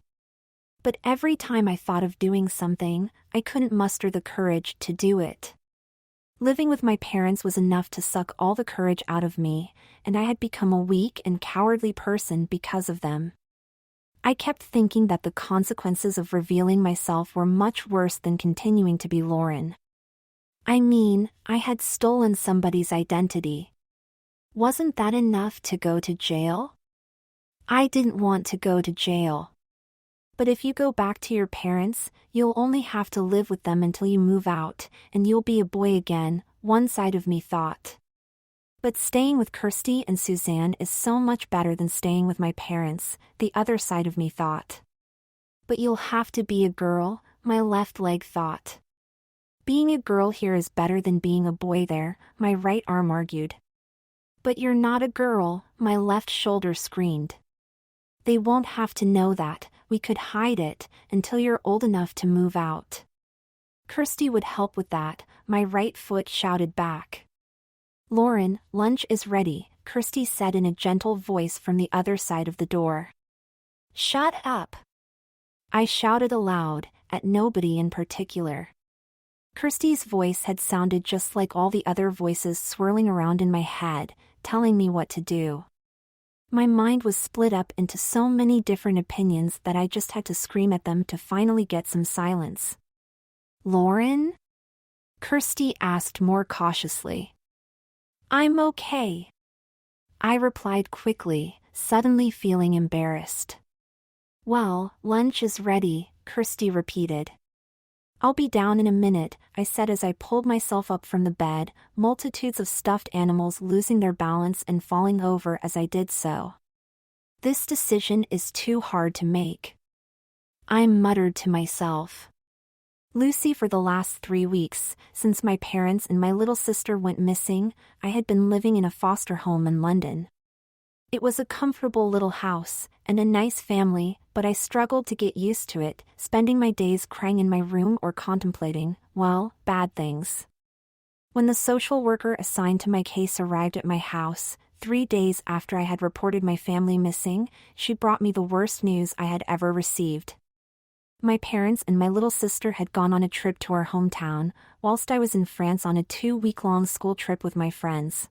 But every time I thought of doing something, I couldn't muster the courage to do it. Living with my parents was enough to suck all the courage out of me, and I had become a weak and cowardly person because of them. I kept thinking that the consequences of revealing myself were much worse than continuing to be Lauren. I mean, I had stolen somebody's identity. Wasn't that enough to go to jail? I didn't want to go to jail. But if you go back to your parents, you'll only have to live with them until you move out, and you'll be a boy again, one side of me thought. But staying with Kirsty and Suzanne is so much better than staying with my parents, the other side of me thought. But you'll have to be a girl, my left leg thought. Being a girl here is better than being a boy there, my right arm argued. But you're not a girl, my left shoulder screamed. They won't have to know that, we could hide it, until you're old enough to move out. Kirsty would help with that, my right foot shouted back. Lauren, lunch is ready, Kirsty said in a gentle voice from the other side of the door. Shut up! I shouted aloud, at nobody in particular. Kirsty's voice had sounded just like all the other voices swirling around in my head, telling me what to do. My mind was split up into so many different opinions that I just had to scream at them to finally get some silence. Lauren? Kirsty asked more cautiously. I'm okay. I replied quickly, suddenly feeling embarrassed. Well, lunch is ready, Kirsty repeated. I'll be down in a minute, I said as I pulled myself up from the bed, multitudes of stuffed animals losing their balance and falling over as I did so. This decision is too hard to make. I muttered to myself. Lucy, for the last 3 weeks, since my parents and my little sister went missing, I had been living in a foster home in London. It was a comfortable little house, and a nice family, but I struggled to get used to it, spending my days crying in my room or contemplating, well, bad things. When the social worker assigned to my case arrived at my house, 3 days after I had reported my family missing, she brought me the worst news I had ever received. My parents and my little sister had gone on a trip to our hometown, whilst I was in France on a 2-week-long school trip with my friends.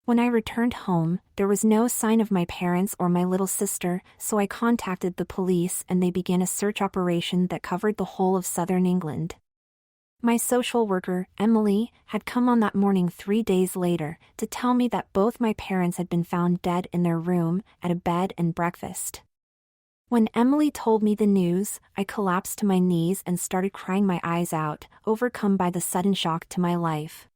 When I returned home, there was no sign of my parents or my little sister, so I contacted the police and they began a search operation that covered the whole of southern England. My social worker, Emily, had come on that morning 3 days later to tell me that both my parents had been found dead in their room, at a bed and breakfast. When Emily told me the news, I collapsed to my knees and started crying my eyes out, overcome by the sudden shock to my life.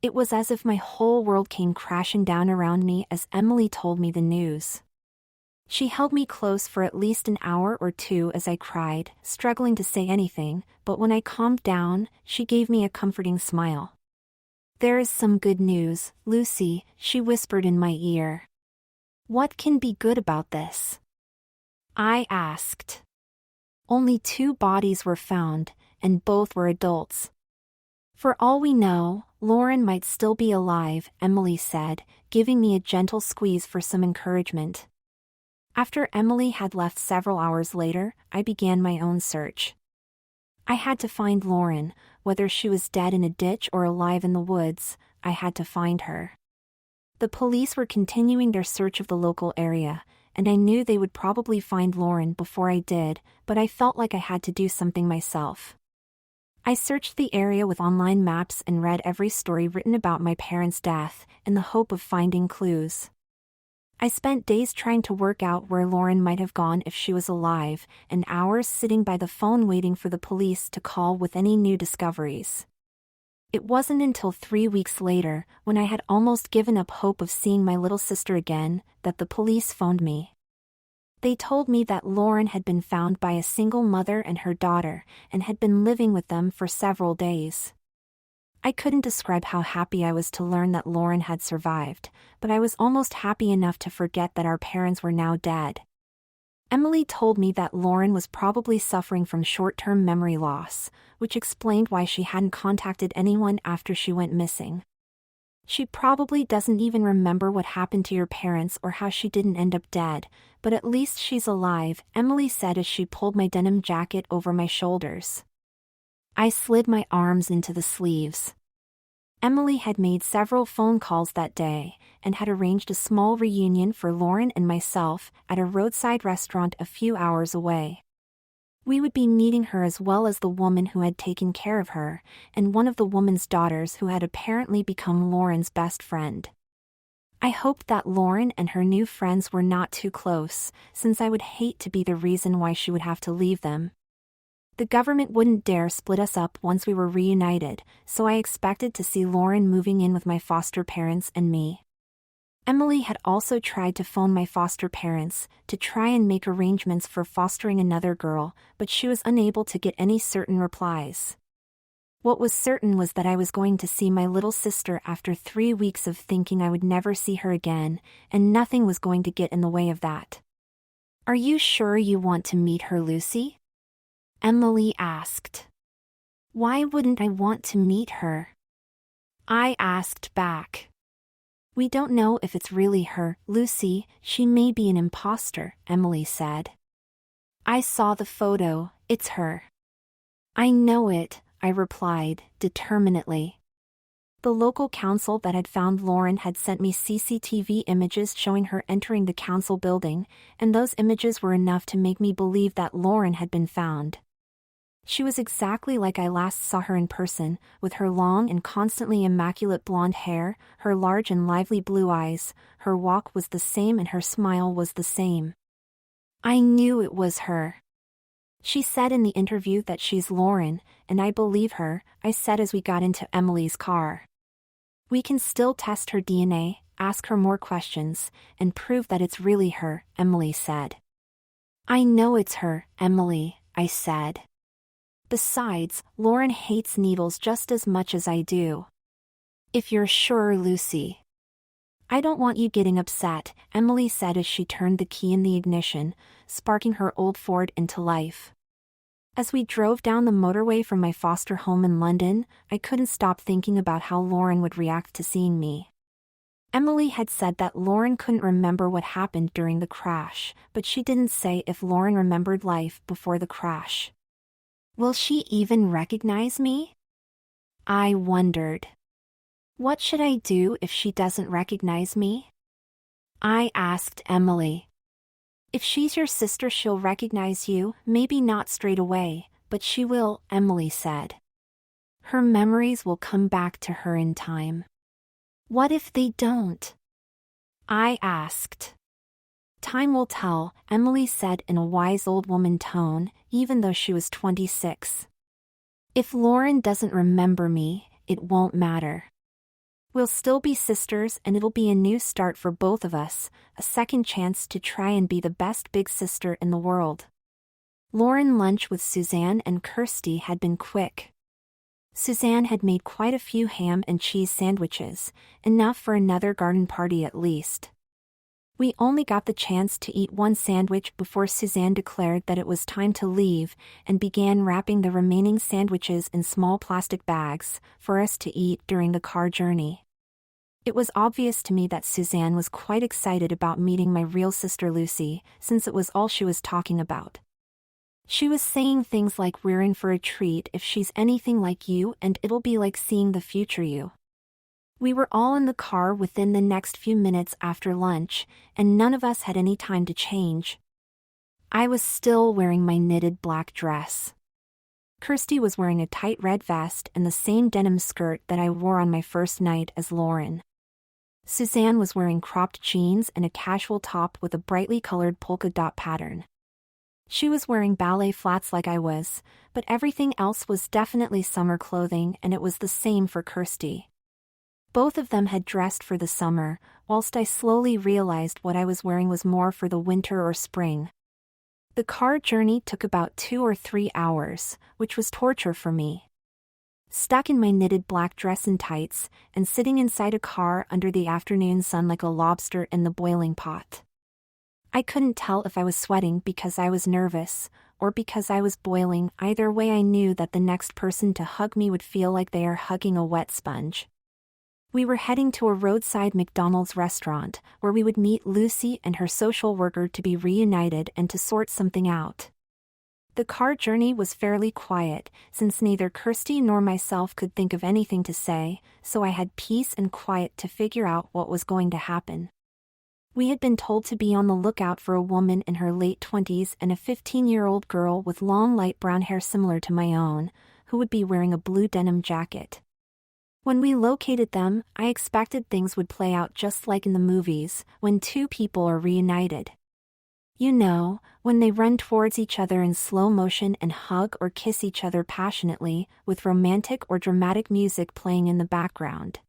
It was as if my whole world came crashing down around me as Emily told me the news. She held me close for at least an hour or two as I cried, struggling to say anything, but when I calmed down, she gave me a comforting smile. There is some good news, Lucy, she whispered in my ear. What can be good about this? I asked. Only 2 bodies were found, and both were adults. For all we know, Lauren might still be alive, Emily said, giving me a gentle squeeze for some encouragement. After Emily had left several hours later, I began my own search. I had to find Lauren, whether she was dead in a ditch or alive in the woods, I had to find her. The police were continuing their search of the local area, and I knew they would probably find Lauren before I did, but I felt like I had to do something myself. I searched the area with online maps and read every story written about my parents' death, in the hope of finding clues. I spent days trying to work out where Lauren might have gone if she was alive, and hours sitting by the phone waiting for the police to call with any new discoveries. It wasn't until 3 weeks later, when I had almost given up hope of seeing my little sister again, that the police phoned me. They told me that Lauren had been found by a single mother and her daughter, and had been living with them for several days. I couldn't describe how happy I was to learn that Lauren had survived, but I was almost happy enough to forget that our parents were now dead. Emily told me that Lauren was probably suffering from short-term memory loss, which explained why she hadn't contacted anyone after she went missing. She probably doesn't even remember what happened to your parents or how she didn't end up dead, but at least she's alive, Emily said as she pulled my denim jacket over my shoulders. I slid my arms into the sleeves. Emily had made several phone calls that day, and had arranged a small reunion for Lauren and myself at a roadside restaurant a few hours away. We would be meeting her as well as the woman who had taken care of her, and one of the woman's daughters who had apparently become Lauren's best friend. I hoped that Lauren and her new friends were not too close, since I would hate to be the reason why she would have to leave them. The government wouldn't dare split us up once we were reunited, so I expected to see Lauren moving in with my foster parents and me. Emily had also tried to phone my foster parents, to try and make arrangements for fostering another girl, but she was unable to get any certain replies. What was certain was that I was going to see my little sister after 3 weeks of thinking I would never see her again, and nothing was going to get in the way of that. "Are you sure you want to meet her, Lucy?" Emily asked. "Why wouldn't I want to meet her?" I asked back. "We don't know if it's really her, Lucy. She may be an imposter," Emily said. "I saw the photo. It's her." "I know it," I replied, determinedly. The local council that had found Lauren had sent me CCTV images showing her entering the council building, and those images were enough to make me believe that Lauren had been found. She was exactly like I last saw her in person, with her long and constantly immaculate blonde hair, her large and lively blue eyes. Her walk was the same and her smile was the same. I knew it was her. "She said in the interview that she's Lauren, and I believe her," I said as we got into Emily's car. "We can still test her DNA, ask her more questions, and prove that it's really her," Emily said. "I know it's her, Emily," I said. "Besides, Lauren hates needles just as much as I do." "If you're sure, Lucy." "I don't want you getting upset," Emily said as she turned the key in the ignition, sparking her old Ford into life. As we drove down the motorway from my foster home in London, I couldn't stop thinking about how Lauren would react to seeing me. Emily had said that Lauren couldn't remember what happened during the crash, but she didn't say if Lauren remembered life before the crash. Will she even recognize me? I wondered. What should I do if she doesn't recognize me? I asked Emily. "If she's your sister, she'll recognize you, maybe not straight away, but she will," Emily said. "Her memories will come back to her in time." "What if they don't?" I asked. "Time will tell," Emily said in a wise old woman tone, even though she was 26. "If Lauren doesn't remember me, it won't matter. We'll still be sisters and it'll be a new start for both of us, a second chance to try and be the best big sister in the world." Lauren's lunch with Suzanne and Kirsty had been quick. Suzanne had made quite a few ham and cheese sandwiches, enough for another garden party at least. We only got the chance to eat one sandwich before Suzanne declared that it was time to leave and began wrapping the remaining sandwiches in small plastic bags for us to eat during the car journey. It was obvious to me that Suzanne was quite excited about meeting my real sister Lucy, since it was all she was talking about. She was saying things like, "We're in for a treat if she's anything like you, and it'll be like seeing the future you." We were all in the car within the next few minutes after lunch, and none of us had any time to change. I was still wearing my knitted black dress. Kirsty was wearing a tight red vest and the same denim skirt that I wore on my first night as Lauren. Suzanne was wearing cropped jeans and a casual top with a brightly colored polka dot pattern. She was wearing ballet flats like I was, but everything else was definitely summer clothing, and it was the same for Kirsty. Both of them had dressed for the summer, whilst I slowly realized what I was wearing was more for the winter or spring. The car journey took about 2 or 3 hours, which was torture for me. Stuck in my knitted black dress and tights, and sitting inside a car under the afternoon sun like a lobster in the boiling pot. I couldn't tell if I was sweating because I was nervous, or because I was boiling. Either way, I knew that the next person to hug me would feel like they are hugging a wet sponge. We were heading to a roadside McDonald's restaurant, where we would meet Lucy and her social worker to be reunited and to sort something out. The car journey was fairly quiet, since neither Kirsty nor myself could think of anything to say, so I had peace and quiet to figure out what was going to happen. We had been told to be on the lookout for a woman in her late 20s and a 15-year-old girl with long light brown hair similar to my own, who would be wearing a blue denim jacket. When we located them, I expected things would play out just like in the movies, when two people are reunited. You know, when they run towards each other in slow motion and hug or kiss each other passionately, with romantic or dramatic music playing in the background.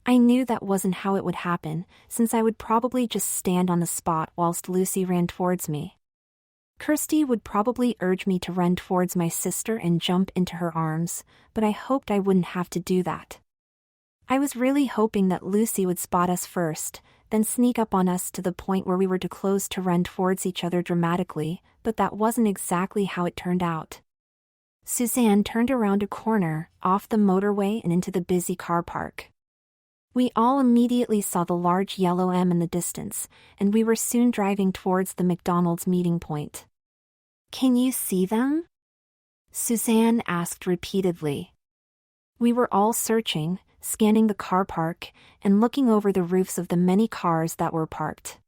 I knew that wasn't how it would happen, since I would probably just stand on the spot whilst Lucy ran towards me. Kirsty would probably urge me to run towards my sister and jump into her arms, but I hoped I wouldn't have to do that. I was really hoping that Lucy would spot us first, then sneak up on us to the point where we were too close to run towards each other dramatically, but that wasn't exactly how it turned out. Suzanne turned around a corner, off the motorway and into the busy car park. We all immediately saw the large yellow M in the distance, and we were soon driving towards the McDonald's meeting point. "Can you see them?" Suzanne asked repeatedly. We were all searching, scanning the car park, and looking over the roofs of the many cars that were parked.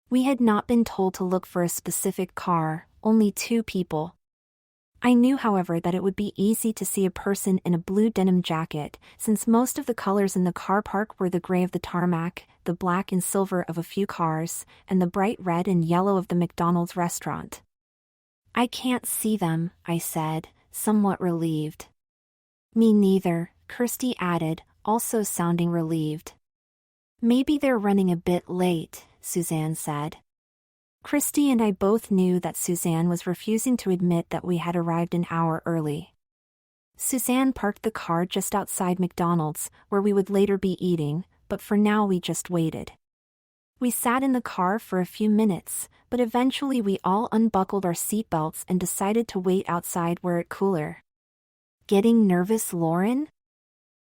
We had not been told to look for a specific car, only 2 people. I knew, however, that it would be easy to see a person in a blue denim jacket, since most of the colors in the car park were the gray of the tarmac, the black and silver of a few cars, and the bright red and yellow of the McDonald's restaurant. "I can't see them," I said, somewhat relieved. "Me neither," Kirsty added, also sounding relieved. "Maybe they're running a bit late," Suzanne said. Kirsty and I both knew that Suzanne was refusing to admit that we had arrived an hour early. Suzanne parked the car just outside McDonald's, where we would later be eating, but for now we just waited. We sat in the car for a few minutes, but eventually we all unbuckled our seatbelts and decided to wait outside where it's cooler. "Getting nervous, Lauren?"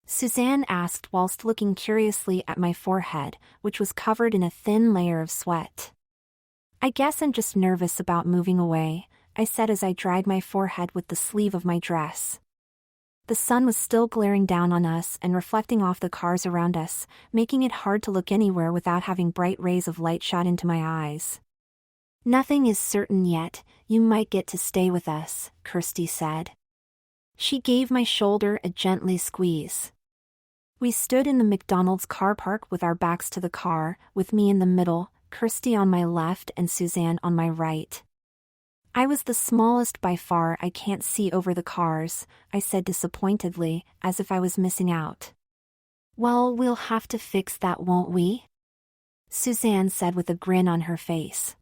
Suzanne asked whilst looking curiously at my forehead, which was covered in a thin layer of sweat. "I guess I'm just nervous about moving away," I said as I dried my forehead with the sleeve of my dress. The sun was still glaring down on us and reflecting off the cars around us, making it hard to look anywhere without having bright rays of light shot into my eyes. "Nothing is certain yet, you might get to stay with us," Kirsty said. She gave my shoulder a gently squeeze. We stood in the McDonald's car park with our backs to the car, with me in the middle, Kirsty on my left and Suzanne on my right. "I was the smallest by far. I can't see over the cars," I said disappointedly, as if I was missing out. "Well, we'll have to fix that, won't we?" Suzanne said with a grin on her face.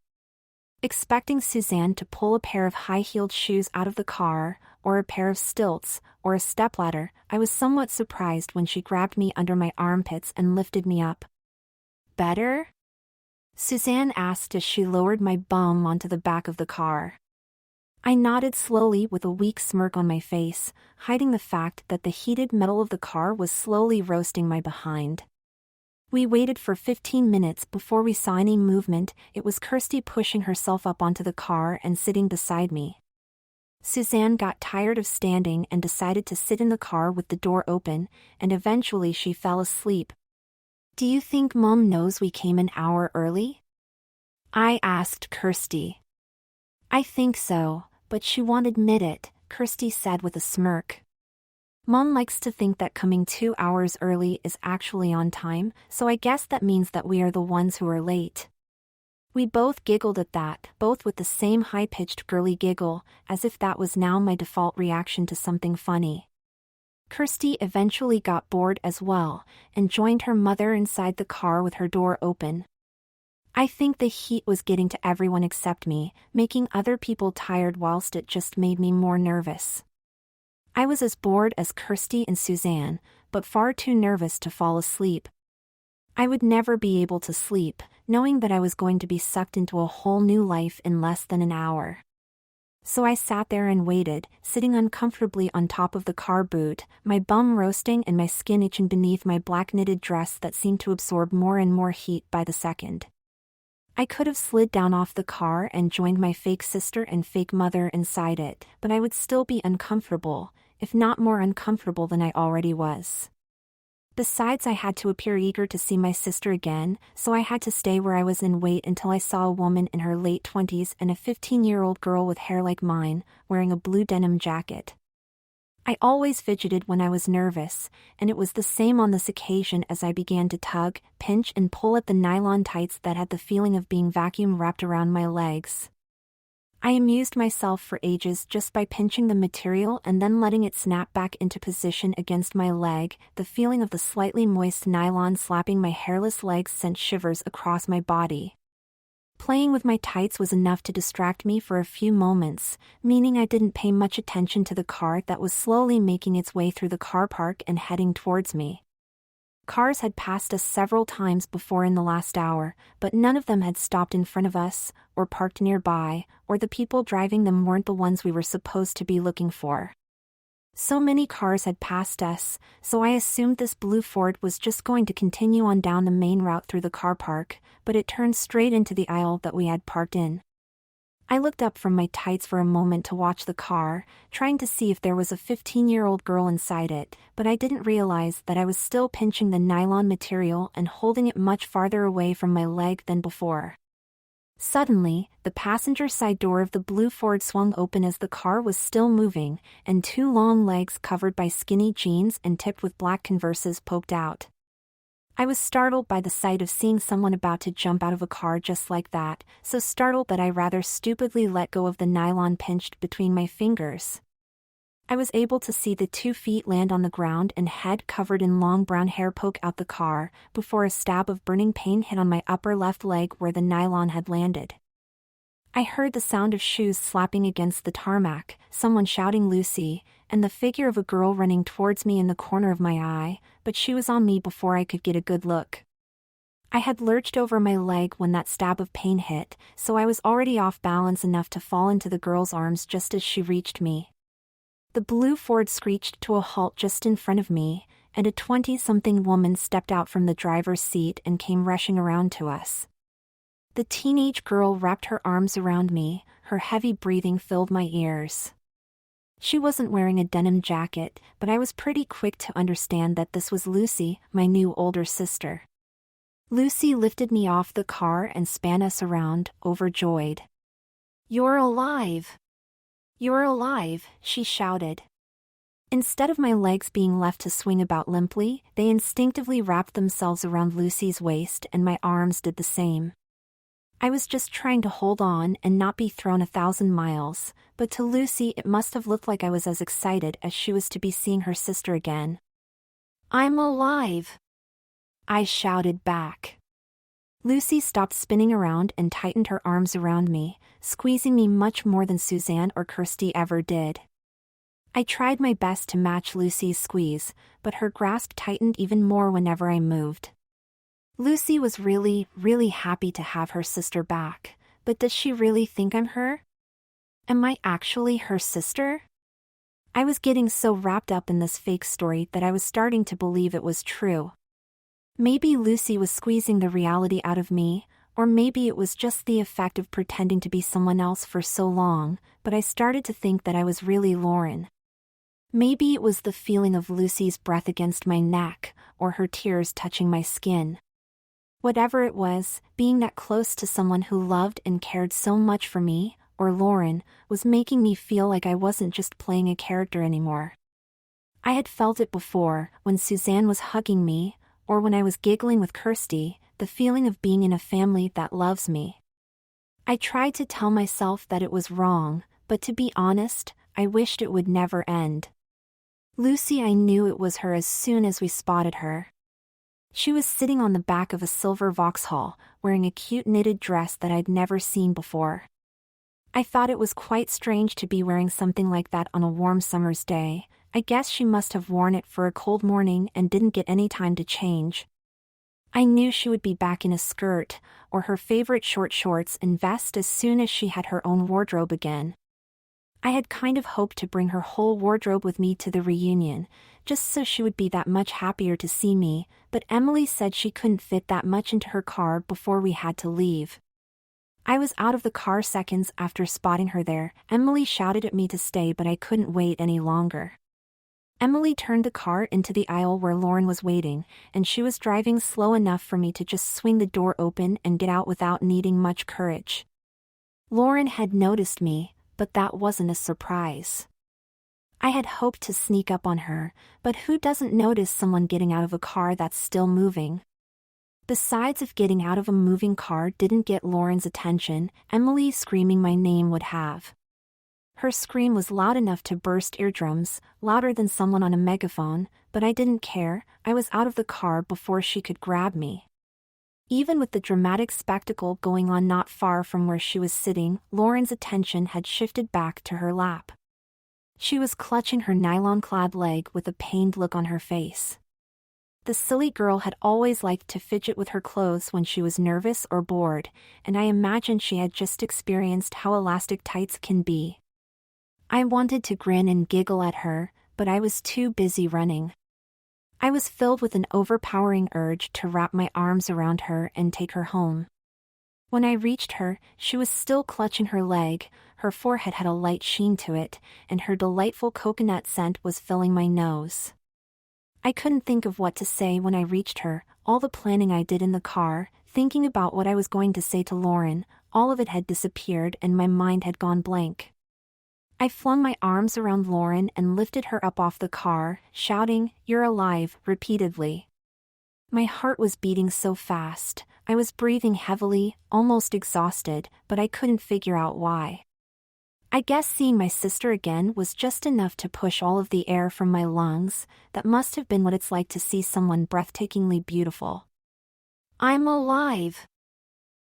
Expecting Suzanne to pull a pair of high-heeled shoes out of the car, or a pair of stilts, or a stepladder, I was somewhat surprised when she grabbed me under my armpits and lifted me up. "Better?" Suzanne asked as she lowered my bum onto the back of the car. I nodded slowly with a weak smirk on my face, hiding the fact that the heated metal of the car was slowly roasting my behind. We waited for 15 minutes before we saw any movement. It was Kirsty pushing herself up onto the car and sitting beside me. Suzanne got tired of standing and decided to sit in the car with the door open, and eventually she fell asleep. "Do you think Mom knows we came an hour early?" I asked Kirsty. "I think so, but she won't admit it," Kirsty said with a smirk. "Mom likes to think that coming 2 hours early is actually on time, so I guess that means that we are the ones who are late." We both giggled at that, both with the same high-pitched girly giggle, as if that was now my default reaction to something funny. Kirsty eventually got bored as well, and joined her mother inside the car with her door open. I think the heat was getting to everyone except me, making other people tired whilst it just made me more nervous. I was as bored as Kirsty and Suzanne, but far too nervous to fall asleep. I would never be able to sleep, knowing that I was going to be sucked into a whole new life in less than an hour. So I sat there and waited, sitting uncomfortably on top of the car boot, my bum roasting and my skin itching beneath my black knitted dress that seemed to absorb more and more heat by the second. I could have slid down off the car and joined my fake sister and fake mother inside it, but I would still be uncomfortable, if not more uncomfortable than I already was. Besides, I had to appear eager to see my sister again, so I had to stay where I was and wait until I saw a woman in her late 20s and a 15-year-old girl with hair like mine, wearing a blue denim jacket. I always fidgeted when I was nervous, and it was the same on this occasion as I began to tug, pinch and pull at the nylon tights that had the feeling of being vacuum wrapped around my legs. I amused myself for ages just by pinching the material and then letting it snap back into position against my leg. The feeling of the slightly moist nylon slapping my hairless legs sent shivers across my body. Playing with my tights was enough to distract me for a few moments, meaning I didn't pay much attention to the car that was slowly making its way through the car park and heading towards me. Cars had passed us several times before in the last hour, but none of them had stopped in front of us, or parked nearby, or the people driving them weren't the ones we were supposed to be looking for. So many cars had passed us, so I assumed this blue Ford was just going to continue on down the main route through the car park, but it turned straight into the aisle that we had parked in. I looked up from my tights for a moment to watch the car, trying to see if there was a 15-year-old girl inside it, but I didn't realize that I was still pinching the nylon material and holding it much farther away from my leg than before. Suddenly, the passenger side door of the blue Ford swung open as the car was still moving, and two long legs covered by skinny jeans and tipped with black Converses poked out. I was startled by the sight of seeing someone about to jump out of a car just like that, so startled that I rather stupidly let go of the nylon pinched between my fingers. I was able to see the 2 feet land on the ground and head covered in long brown hair poke out the car, before a stab of burning pain hit on my upper left leg where the nylon had landed. I heard the sound of shoes slapping against the tarmac, someone shouting "Lucy," and the figure of a girl running towards me in the corner of my eye, but she was on me before I could get a good look. I had lurched over my leg when that stab of pain hit, so I was already off balance enough to fall into the girl's arms just as she reached me. The blue Ford screeched to a halt just in front of me, and a 20-something woman stepped out from the driver's seat and came rushing around to us. The teenage girl wrapped her arms around me, her heavy breathing filled my ears. She wasn't wearing a denim jacket, but I was pretty quick to understand that this was Lucy, my new older sister. Lucy lifted me off the car and span us around, overjoyed. "You're alive! You're alive," she shouted. Instead of my legs being left to swing about limply, they instinctively wrapped themselves around Lucy's waist and my arms did the same. I was just trying to hold on and not be thrown 1,000 miles, but to Lucy it must have looked like I was as excited as she was to be seeing her sister again. "I'm alive!" I shouted back. Lucy stopped spinning around and tightened her arms around me, squeezing me much more than Suzanne or Kirsty ever did. I tried my best to match Lucy's squeeze, but her grasp tightened even more whenever I moved. Lucy was really, really happy to have her sister back, but does she really think I'm her? Am I actually her sister? I was getting so wrapped up in this fake story that I was starting to believe it was true. Maybe Lucy was squeezing the reality out of me, or maybe it was just the effect of pretending to be someone else for so long, but I started to think that I was really Lauren. Maybe it was the feeling of Lucy's breath against my neck, or her tears touching my skin. Whatever it was, being that close to someone who loved and cared so much for me, or Lauren, was making me feel like I wasn't just playing a character anymore. I had felt it before, when Suzanne was hugging me, or when I was giggling with Kirsty, the feeling of being in a family that loves me. I tried to tell myself that it was wrong, but to be honest, I wished it would never end. Lucy, I knew it was her as soon as we spotted her. She was sitting on the back of a silver Vauxhall, wearing a cute knitted dress that I'd never seen before. I thought it was quite strange to be wearing something like that on a warm summer's day. I guess she must have worn it for a cold morning and didn't get any time to change. I knew she would be back in a skirt, or her favorite short shorts and vest as soon as she had her own wardrobe again. I had kind of hoped to bring her whole wardrobe with me to the reunion, just so she would be that much happier to see me, but Emily said she couldn't fit that much into her car before we had to leave. I was out of the car seconds after spotting her there. Emily shouted at me to stay, but I couldn't wait any longer. Emily turned the car into the aisle where Lauren was waiting, and she was driving slow enough for me to just swing the door open and get out without needing much courage. Lauren had noticed me, but that wasn't a surprise. I had hoped to sneak up on her, but who doesn't notice someone getting out of a car that's still moving? Besides, if getting out of a moving car didn't get Lauren's attention, Emily screaming my name would have. Her scream was loud enough to burst eardrums, louder than someone on a megaphone, but I didn't care. I was out of the car before she could grab me. Even with the dramatic spectacle going on not far from where she was sitting, Lauren's attention had shifted back to her lap. She was clutching her nylon-clad leg with a pained look on her face. The silly girl had always liked to fidget with her clothes when she was nervous or bored, and I imagined she had just experienced how elastic tights can be. I wanted to grin and giggle at her, but I was too busy running. I was filled with an overpowering urge to wrap my arms around her and take her home. When I reached her, she was still clutching her leg, her forehead had a light sheen to it, and her delightful coconut scent was filling my nose. I couldn't think of what to say when I reached her. All the planning I did in the car, thinking about what I was going to say to Lauren, all of it had disappeared and my mind had gone blank. I flung my arms around Lauren and lifted her up off the car, shouting, "You're alive," repeatedly. My heart was beating so fast, I was breathing heavily, almost exhausted, but I couldn't figure out why. I guess seeing my sister again was just enough to push all of the air from my lungs. That must have been what it's like to see someone breathtakingly beautiful. "I'm alive!"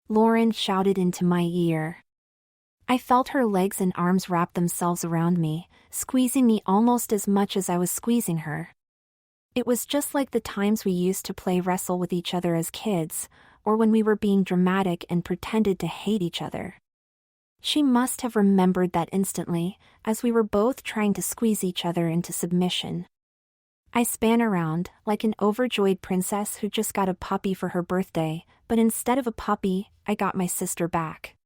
Lauren shouted into my ear. I felt her legs and arms wrap themselves around me, squeezing me almost as much as I was squeezing her. It was just like the times we used to play wrestle with each other as kids, or when we were being dramatic and pretended to hate each other. She must have remembered that instantly, as we were both trying to squeeze each other into submission. I span around, like an overjoyed princess who just got a puppy for her birthday, but instead of a puppy, I got my sister back.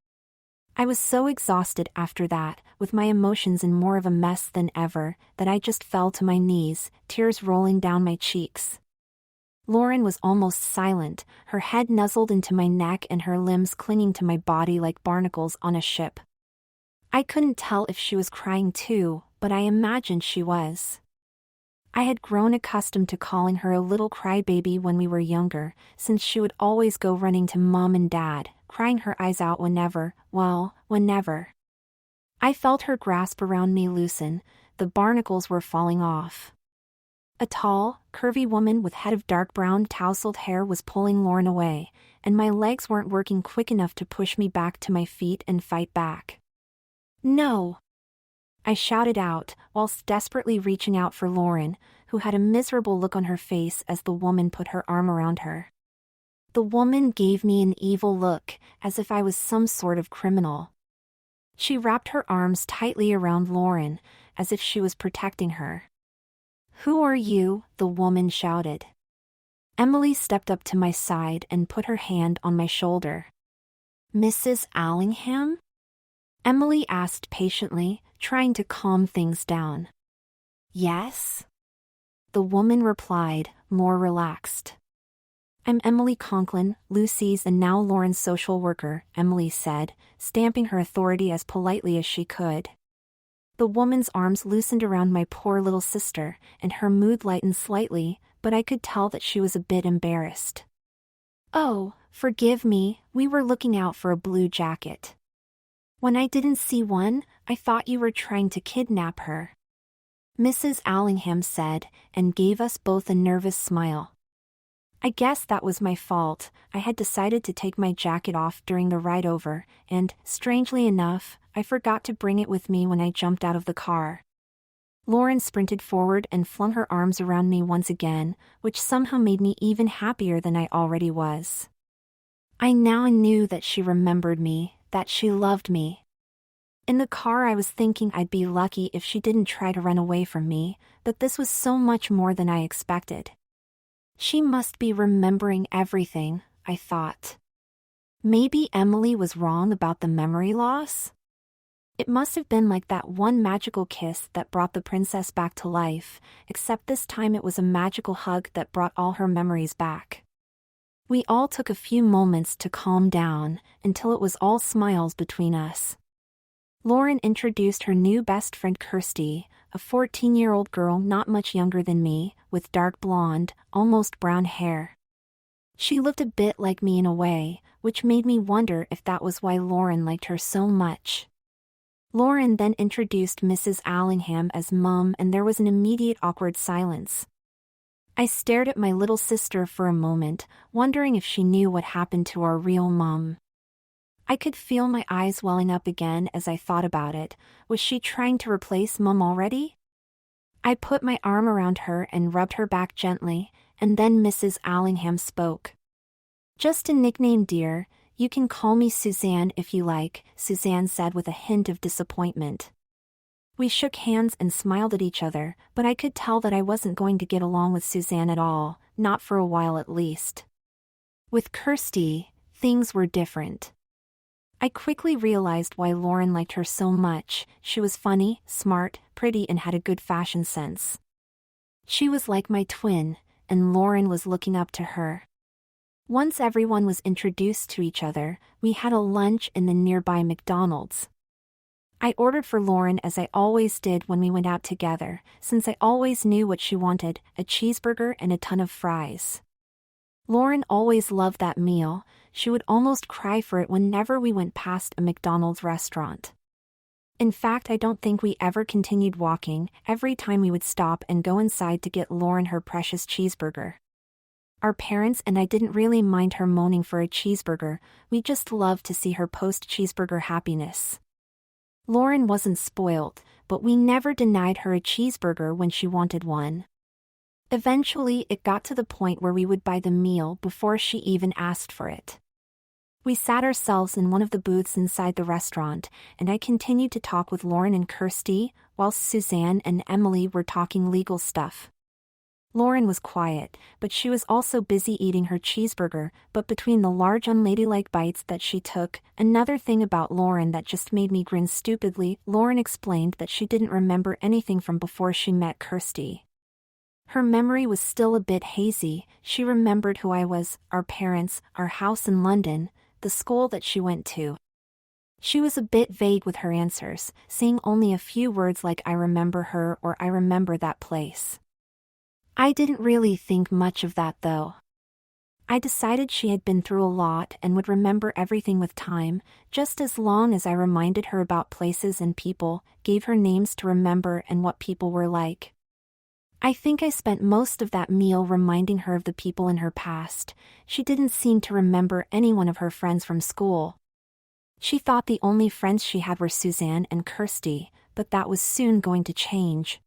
I was so exhausted after that, with my emotions in more of a mess than ever, that I just fell to my knees, tears rolling down my cheeks. Lauren was almost silent, her head nuzzled into my neck and her limbs clinging to my body like barnacles on a ship. I couldn't tell if she was crying too, but I imagined she was. I had grown accustomed to calling her a little crybaby when we were younger, since she would always go running to Mom and Dad, crying her eyes out whenever. I felt her grasp around me loosen, the barnacles were falling off. A tall, curvy woman with head of dark brown tousled hair was pulling Lauren away, and my legs weren't working quick enough to push me back to my feet and fight back. "No!" I shouted out, whilst desperately reaching out for Lauren, who had a miserable look on her face as the woman put her arm around her. The woman gave me an evil look, as if I was some sort of criminal. She wrapped her arms tightly around Lauren, as if she was protecting her. "Who are you?" the woman shouted. Emily stepped up to my side and put her hand on my shoulder. "Mrs. Allingham?" Emily asked patiently, trying to calm things down. "Yes?" the woman replied, more relaxed. "I'm Emily Conklin, Lucy's and now Lauren's social worker," Emily said, stamping her authority as politely as she could. The woman's arms loosened around my poor little sister, and her mood lightened slightly, but I could tell that she was a bit embarrassed. "Oh, forgive me, we were looking out for a blue jacket. When I didn't see one, I thought you were trying to kidnap her," Mrs. Allingham said, and gave us both a nervous smile. I guess that was my fault. I had decided to take my jacket off during the ride over, and, strangely enough, I forgot to bring it with me when I jumped out of the car. Lauren sprinted forward and flung her arms around me once again, which somehow made me even happier than I already was. I now knew that she remembered me, that she loved me. In the car I was thinking I'd be lucky if she didn't try to run away from me, but this was so much more than I expected. She must be remembering everything, I thought. Maybe Emily was wrong about the memory loss? It must have been like that one magical kiss that brought the princess back to life, except this time it was a magical hug that brought all her memories back. We all took a few moments to calm down, until it was all smiles between us. Lauren introduced her new best friend Kirsty, a 14-year-old girl not much younger than me, with dark blonde, almost brown hair. She looked a bit like me in a way, which made me wonder if that was why Lauren liked her so much. Lauren then introduced Mrs. Allingham as Mum, and there was an immediate awkward silence. I stared at my little sister for a moment, wondering if she knew what happened to our real mom. I could feel my eyes welling up again as I thought about it. Was she trying to replace Mum already? I put my arm around her and rubbed her back gently, and then Mrs. Allingham spoke. "Just a nickname, dear. You can call me Suzanne if you like," Suzanne said with a hint of disappointment. We shook hands and smiled at each other, but I could tell that I wasn't going to get along with Suzanne at all, not for a while at least. With Kirsty, things were different. I quickly realized why Lauren liked her so much. She was funny, smart, pretty, and had a good fashion sense. She was like my twin, and Lauren was looking up to her. Once everyone was introduced to each other, we had a lunch in the nearby McDonald's. I ordered for Lauren as I always did when we went out together, since I always knew what she wanted, a cheeseburger and a ton of fries. Lauren always loved that meal. She would almost cry for it whenever we went past a McDonald's restaurant. In fact, I don't think we ever continued walking. Every time we would stop and go inside to get Lauren her precious cheeseburger. Our parents and I didn't really mind her moaning for a cheeseburger, we just loved to see her post-cheeseburger happiness. Lauren wasn't spoiled, but we never denied her a cheeseburger when she wanted one. Eventually, it got to the point where we would buy the meal before she even asked for it. We sat ourselves in one of the booths inside the restaurant, and I continued to talk with Lauren and Kirsty, whilst Suzanne and Emily were talking legal stuff. Lauren was quiet, but she was also busy eating her cheeseburger, but between the large unladylike bites that she took, another thing about Lauren that just made me grin stupidly, Lauren explained that she didn't remember anything from before she met Kirsty. Her memory was still a bit hazy. She remembered who I was, our parents, our house in London, the school that she went to. She was a bit vague with her answers, saying only a few words like "I remember her" or "I remember that place." I didn't really think much of that though. I decided she had been through a lot and would remember everything with time, just as long as I reminded her about places and people, gave her names to remember and what people were like. I think I spent most of that meal reminding her of the people in her past. She didn't seem to remember any one of her friends from school. She thought the only friends she had were Suzanne and Kirsty, but that was soon going to change.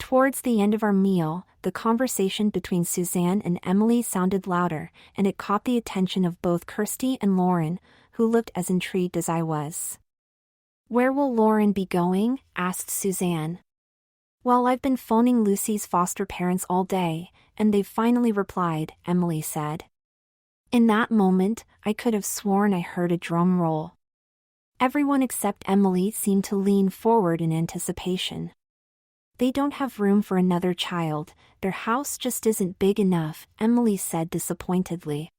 Towards the end of our meal, the conversation between Suzanne and Emily sounded louder, and it caught the attention of both Kirsty and Lauren, who looked as intrigued as I was. "Where will Lauren be going?" asked Suzanne. "Well, I've been phoning Lucy's foster parents all day, and they've finally replied," Emily said. In that moment, I could have sworn I heard a drum roll. Everyone except Emily seemed to lean forward in anticipation. "They don't have room for another child, their house just isn't big enough," Emily said disappointedly.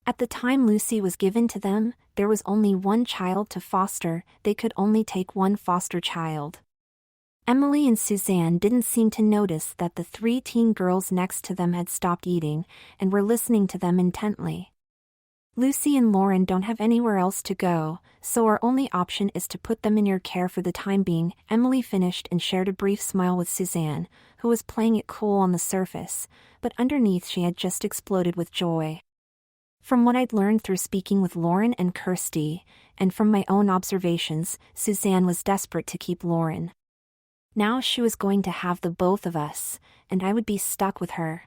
At the time Lucy was given to them, there was only one child to foster, they could only take one foster child. Emily and Suzanne didn't seem to notice that the 3 teen girls next to them had stopped eating, and were listening to them intently. "Lucy and Lauren don't have anywhere else to go, so our only option is to put them in your care for the time being," Emily finished and shared a brief smile with Suzanne, who was playing it cool on the surface, but underneath she had just exploded with joy. From what I'd learned through speaking with Lauren and Kirsty, and from my own observations, Suzanne was desperate to keep Lauren. Now she was going to have the both of us, and I would be stuck with her.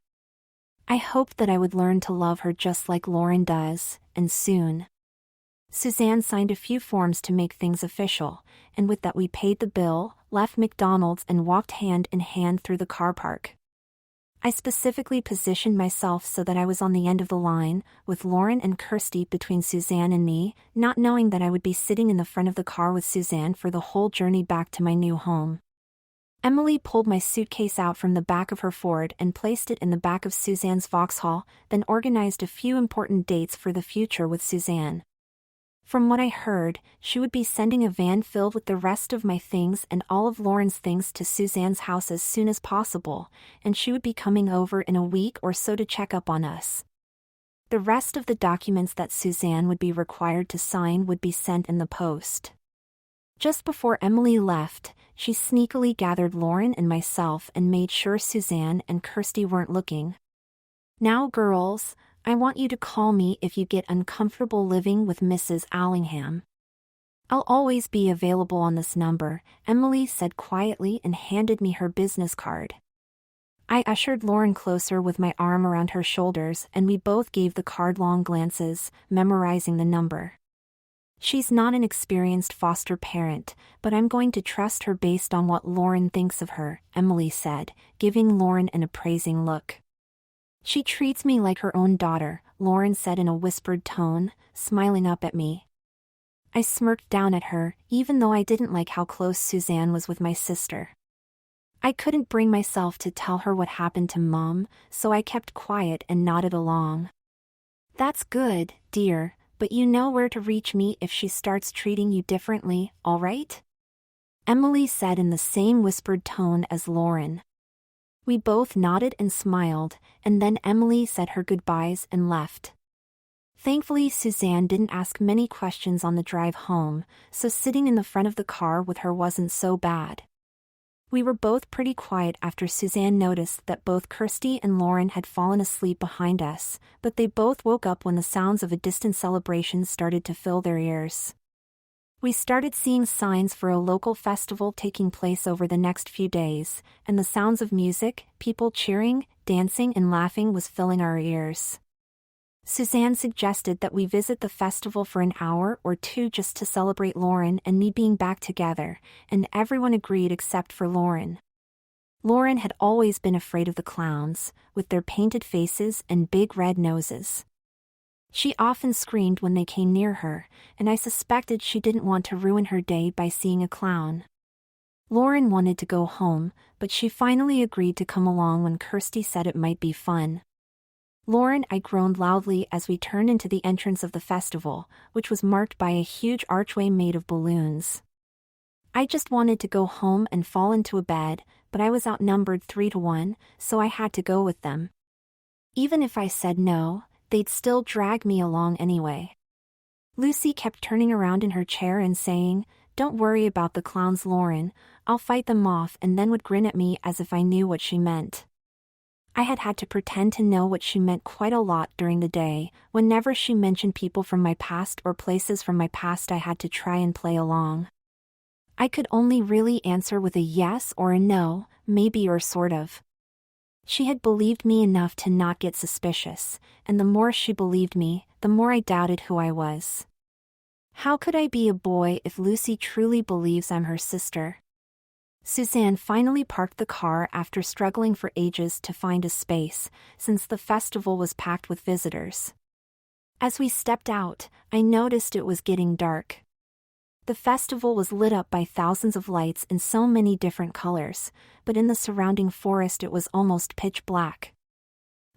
I hoped that I would learn to love her just like Lauren does, and soon. Suzanne signed a few forms to make things official, and with that we paid the bill, left McDonald's and walked hand in hand through the car park. I specifically positioned myself so that I was on the end of the line, with Lauren and Kirsty between Suzanne and me, not knowing that I would be sitting in the front of the car with Suzanne for the whole journey back to my new home. Emily pulled my suitcase out from the back of her Ford and placed it in the back of Suzanne's Vauxhall, then organized a few important dates for the future with Suzanne. From what I heard, she would be sending a van filled with the rest of my things and all of Lauren's things to Suzanne's house as soon as possible, and she would be coming over in a week or so to check up on us. The rest of the documents that Suzanne would be required to sign would be sent in the post. Just before Emily left, she sneakily gathered Lauren and myself and made sure Suzanne and Kirsty weren't looking. "Now girls, I want you to call me if you get uncomfortable living with Mrs. Allingham. I'll always be available on this number," Emily said quietly and handed me her business card. I ushered Lauren closer with my arm around her shoulders and we both gave the card long glances, memorizing the number. "She's not an experienced foster parent, but I'm going to trust her based on what Lauren thinks of her," Emily said, giving Lauren an appraising look. "She treats me like her own daughter," Lauren said in a whispered tone, smiling up at me. I smirked down at her, even though I didn't like how close Suzanne was with my sister. I couldn't bring myself to tell her what happened to Mom, so I kept quiet and nodded along. "That's good, dear, but you know where to reach me if she starts treating you differently, all right?" Emily said in the same whispered tone as Lauren. We both nodded and smiled, and then Emily said her goodbyes and left. Thankfully, Suzanne didn't ask many questions on the drive home, so sitting in the front of the car with her wasn't so bad. We were both pretty quiet after Suzanne noticed that both Kirsty and Lauren had fallen asleep behind us, but they both woke up when the sounds of a distant celebration started to fill their ears. We started seeing signs for a local festival taking place over the next few days, and the sounds of music, people cheering, dancing and laughing was filling our ears. Suzanne suggested that we visit the festival for an hour or two just to celebrate Lauren and me being back together, and everyone agreed except for Lauren. Lauren had always been afraid of the clowns, with their painted faces and big red noses. She often screamed when they came near her, and I suspected she didn't want to ruin her day by seeing a clown. Lauren wanted to go home, but she finally agreed to come along when Kirsty said it might be fun. "Lauren," I groaned loudly as we turned into the entrance of the festival, which was marked by a huge archway made of balloons. I just wanted to go home and fall into a bed, but I was outnumbered 3-1, so I had to go with them. Even if I said no, they'd still drag me along anyway. Lucy kept turning around in her chair and saying, "Don't worry about the clowns, Lauren, I'll fight them off," and then would grin at me as if I knew what she meant. I had to pretend to know what she meant quite a lot during the day. Whenever she mentioned people from my past or places from my past, I had to try and play along. I could only really answer with a yes or a no, maybe or sort of. She had believed me enough to not get suspicious, and the more she believed me, the more I doubted who I was. How could I be a boy if Lucy truly believes I'm her sister? Suzanne finally parked the car after struggling for ages to find a space, since the festival was packed with visitors. As we stepped out, I noticed it was getting dark. The festival was lit up by thousands of lights in so many different colors, but in the surrounding forest it was almost pitch black.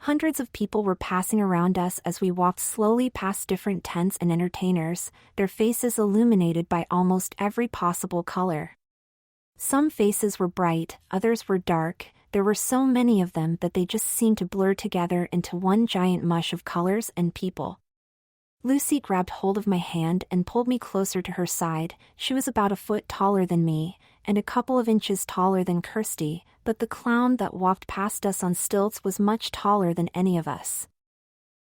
Hundreds of people were passing around us as we walked slowly past different tents and entertainers, their faces illuminated by almost every possible color. Some faces were bright, others were dark. There were so many of them that they just seemed to blur together into one giant mush of colors and people. Lucy grabbed hold of my hand and pulled me closer to her side. She was about a foot taller than me, and a couple of inches taller than Kirsty, but the clown that walked past us on stilts was much taller than any of us.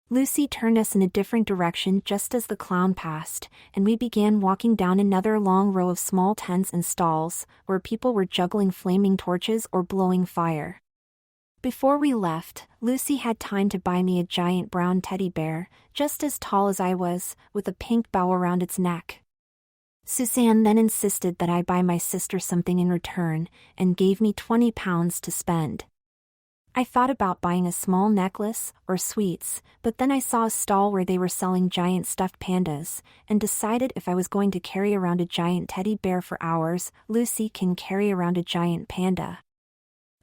Lucy turned us in a different direction just as the clown passed, and we began walking down another long row of small tents and stalls, where people were juggling flaming torches or blowing fire. Before we left, Lucy had time to buy me a giant brown teddy bear, just as tall as I was, with a pink bow around its neck. Suzanne then insisted that I buy my sister something in return, and gave me £20 to spend. I thought about buying a small necklace or sweets, but then I saw a stall where they were selling giant stuffed pandas, and decided if I was going to carry around a giant teddy bear for hours, Lucy can carry around a giant panda.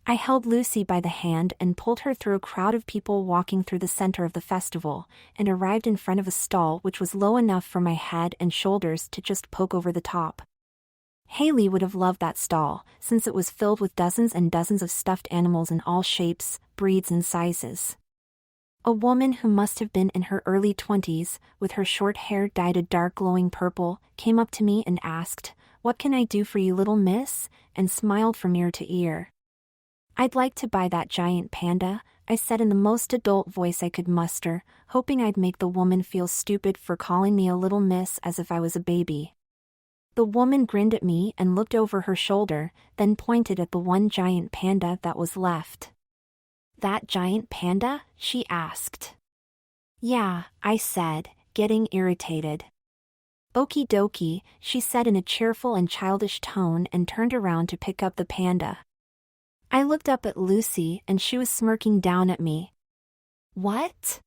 I held Lucy by the hand and pulled her through a crowd of people walking through the center of the festival, and arrived in front of a stall which was low enough for my head and shoulders to just poke over the top. Haley would have loved that stall, since it was filled with dozens and dozens of stuffed animals in all shapes, breeds and sizes. A woman who must have been in her early 20s, with her short hair dyed a dark glowing purple, came up to me and asked, "What can I do for you, little miss?" and smiled from ear to ear. "I'd like to buy that giant panda," I said in the most adult voice I could muster, hoping I'd make the woman feel stupid for calling me a little miss as if I was a baby. The woman grinned at me and looked over her shoulder, then pointed at the one giant panda that was left. "That giant panda?" she asked. "Yeah," I said, getting irritated. "Okie dokie," she said in a cheerful and childish tone and turned around to pick up the panda. I looked up at Lucy and she was smirking down at me. "What?"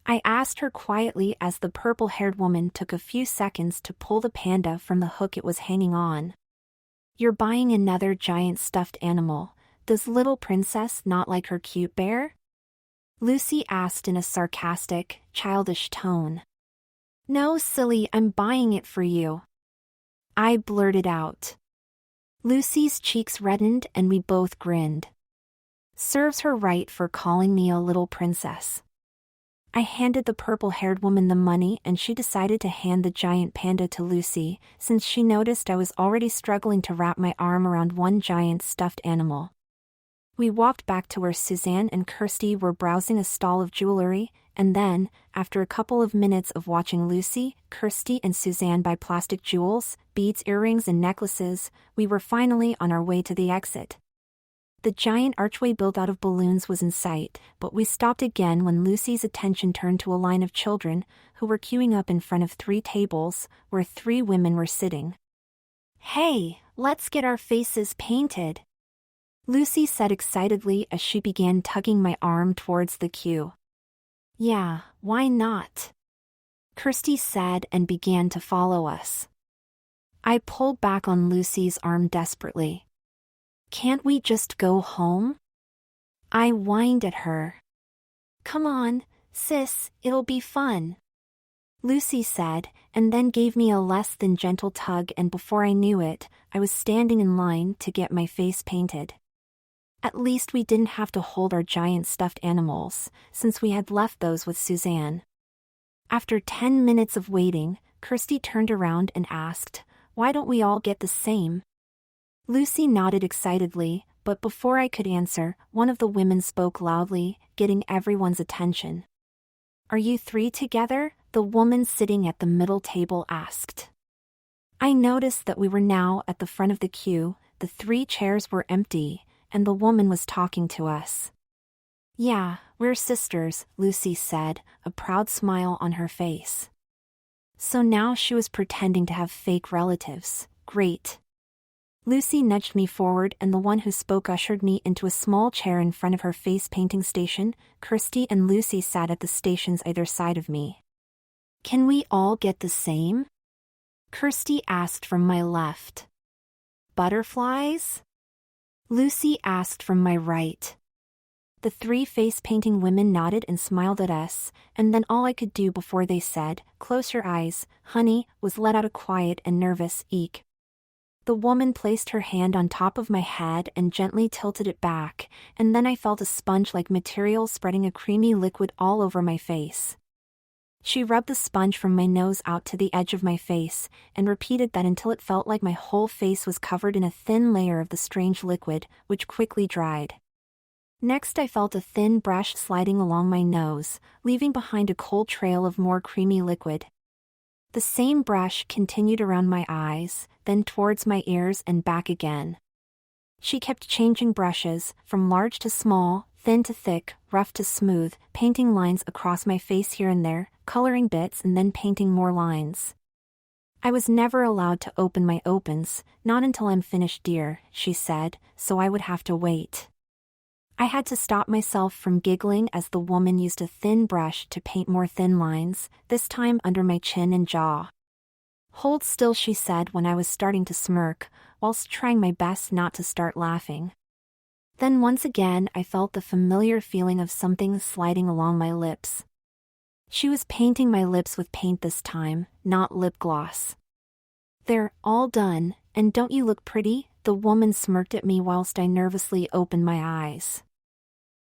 I asked her quietly as the purple-haired woman took a few seconds to pull the panda from the hook it was hanging on. "You're buying another giant stuffed animal. Does little princess not like her cute bear?" Lucy asked in a sarcastic, childish tone. "No, silly, I'm buying it for you," I blurted out. Lucy's cheeks reddened and we both grinned. Serves her right for calling me a little princess. I handed the purple-haired woman the money and she decided to hand the giant panda to Lucy, since she noticed I was already struggling to wrap my arm around one giant stuffed animal. We walked back to where Suzanne and Kirsty were browsing a stall of jewelry, and then, after a couple of minutes of watching Lucy, Kirsty and Suzanne buy plastic jewels, beads, earrings and necklaces, we were finally on our way to the exit. The giant archway built out of balloons was in sight, but we stopped again when Lucy's attention turned to a line of children, who were queuing up in front of 3 tables, where 3 women were sitting. "Hey, let's get our faces painted," Lucy said excitedly as she began tugging my arm towards the queue. "Yeah, why not?" Kirsty said and began to follow us. I pulled back on Lucy's arm desperately. "Can't we just go home?" I whined at her. "Come on, sis, it'll be fun," Lucy said, and then gave me a less than gentle tug, and before I knew it, I was standing in line to get my face painted. At least we didn't have to hold our giant stuffed animals, since we had left those with Suzanne. After 10 minutes of waiting, Kirsty turned around and asked, "Why don't we all get the same?" Lucy nodded excitedly, but before I could answer, one of the women spoke loudly, getting everyone's attention. "Are you 3 together?" the woman sitting at the middle table asked. I noticed that we were now at the front of the queue, the 3 chairs were empty, and the woman was talking to us. "Yeah, we're sisters," Lucy said, a proud smile on her face. So now she was pretending to have fake relatives. Great. Lucy nudged me forward and the one who spoke ushered me into a small chair in front of her face painting station. Kirsty and Lucy sat at the stations either side of me. "Can we all get the same?" Kirsty asked from my left. "Butterflies?" Lucy asked from my right. The 3 face-painting women nodded and smiled at us, and then all I could do before they said, "Close your eyes, honey," was let out a quiet and nervous eek. The woman placed her hand on top of my head and gently tilted it back, and then I felt a sponge-like material spreading a creamy liquid all over my face. She rubbed the sponge from my nose out to the edge of my face, and repeated that until it felt like my whole face was covered in a thin layer of the strange liquid, which quickly dried. Next I felt a thin brush sliding along my nose, leaving behind a cold trail of more creamy liquid. The same brush continued around my eyes, then towards my ears and back again. She kept changing brushes, from large to small, thin to thick, rough to smooth, painting lines across my face here and there, coloring bits and then painting more lines. "I was never allowed to open my opens, not until I'm finished, dear," she said, so I would have to wait. I had to stop myself from giggling as the woman used a thin brush to paint more thin lines, this time under my chin and jaw. "Hold still," she said when I was starting to smirk, whilst trying my best not to start laughing. Then once again I felt the familiar feeling of something sliding along my lips. She was painting my lips with paint this time, not lip gloss. "They're all done, and don't you look pretty?" the woman smirked at me whilst I nervously opened my eyes.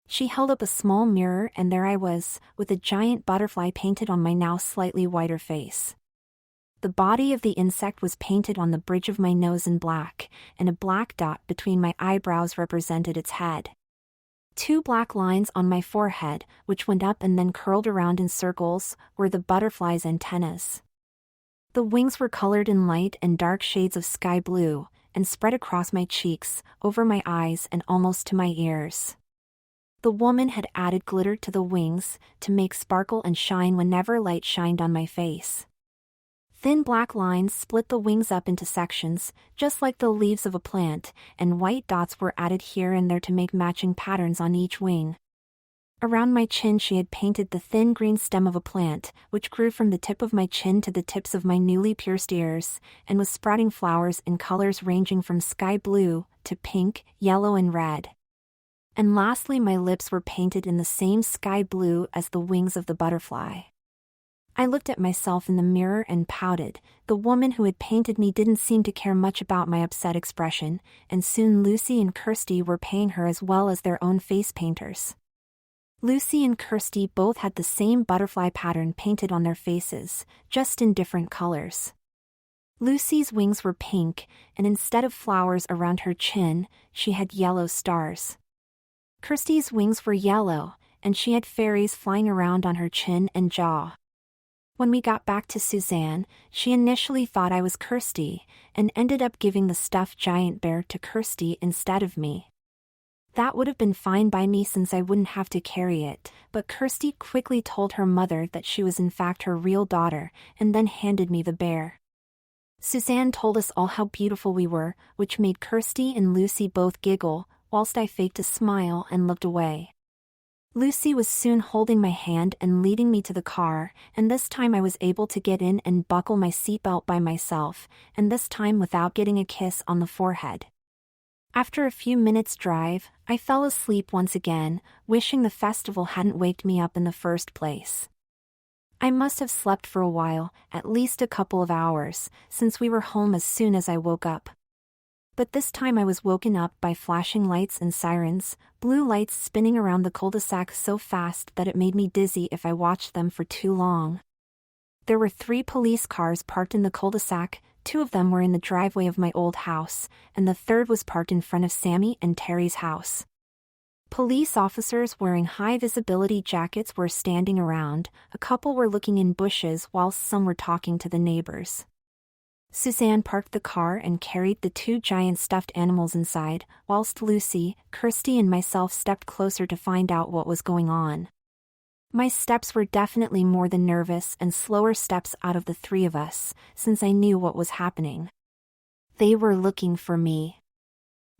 She held up a small mirror and there I was, with a giant butterfly painted on my now slightly whiter face. The body of the insect was painted on the bridge of my nose in black, and a black dot between my eyebrows represented its head. 2 black lines on my forehead, which went up and then curled around in circles, were the butterfly's antennas. The wings were colored in light and dark shades of sky blue, and spread across my cheeks, over my eyes and almost to my ears. The woman had added glitter to the wings, to make sparkle and shine whenever light shined on my face. Thin black lines split the wings up into sections, just like the leaves of a plant, and white dots were added here and there to make matching patterns on each wing. Around my chin she had painted the thin green stem of a plant, which grew from the tip of my chin to the tips of my newly pierced ears, and was sprouting flowers in colors ranging from sky blue to pink, yellow and red. And lastly, my lips were painted in the same sky blue as the wings of the butterfly. I looked at myself in the mirror and pouted. The woman who had painted me didn't seem to care much about my upset expression, and soon Lucy and Kirsty were paying her as well as their own face painters. Lucy and Kirsty both had the same butterfly pattern painted on their faces, just in different colors. Lucy's wings were pink, and instead of flowers around her chin, she had yellow stars. Kirsty's wings were yellow, and she had fairies flying around on her chin and jaw. When we got back to Suzanne, she initially thought I was Kirsty, and ended up giving the stuffed giant bear to Kirsty instead of me. That would have been fine by me since I wouldn't have to carry it, but Kirsty quickly told her mother that she was in fact her real daughter, and then handed me the bear. Suzanne told us all how beautiful we were, which made Kirsty and Lucy both giggle, whilst I faked a smile and looked away. Lucy was soon holding my hand and leading me to the car, and this time I was able to get in and buckle my seatbelt by myself, and this time without getting a kiss on the forehead. After a few minutes' drive, I fell asleep once again, wishing the festival hadn't waked me up in the first place. I must have slept for a while, at least a couple of hours, since we were home as soon as I woke up. But this time I was woken up by flashing lights and sirens, blue lights spinning around the cul-de-sac so fast that it made me dizzy if I watched them for too long. There were 3 police cars parked in the cul-de-sac, 2 of them were in the driveway of my old house, and the third was parked in front of Sammy and Terry's house. Police officers wearing high-visibility jackets were standing around, a couple were looking in bushes whilst some were talking to the neighbors. Suzanne parked the car and carried the 2 giant stuffed animals inside, whilst Lucy, Kirsty and myself stepped closer to find out what was going on. My steps were definitely more than nervous and slower steps out of the 3 of us, since I knew what was happening. They were looking for me.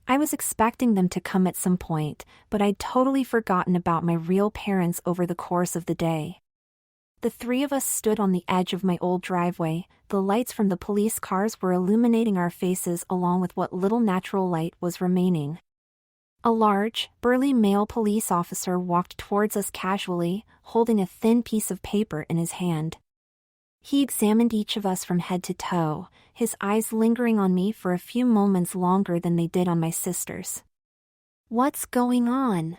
I was expecting them to come at some point, but I'd totally forgotten about my real parents over the course of the day. The 3 of us stood on the edge of my old driveway. The lights from the police cars were illuminating our faces along with what little natural light was remaining. A large, burly male police officer walked towards us casually, holding a thin piece of paper in his hand. He examined each of us from head to toe, his eyes lingering on me for a few moments longer than they did on my sisters. "What's going on?"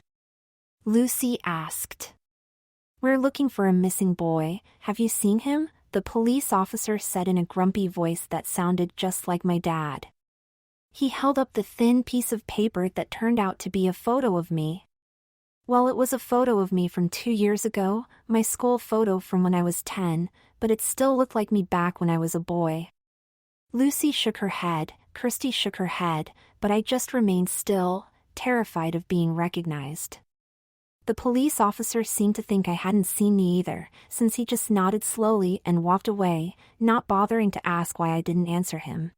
Lucy asked. "We're looking for a missing boy. Have you seen him?" the police officer said in a grumpy voice that sounded just like my dad. He held up the thin piece of paper that turned out to be a photo of me. Well, it was a photo of me from 2 years ago, my school photo from when I was 10, but it still looked like me back when I was a boy. Lucy shook her head, Kirsty shook her head, but I just remained still, terrified of being recognized. The police officer seemed to think I hadn't seen me either, since he just nodded slowly and walked away, not bothering to ask why I didn't answer him.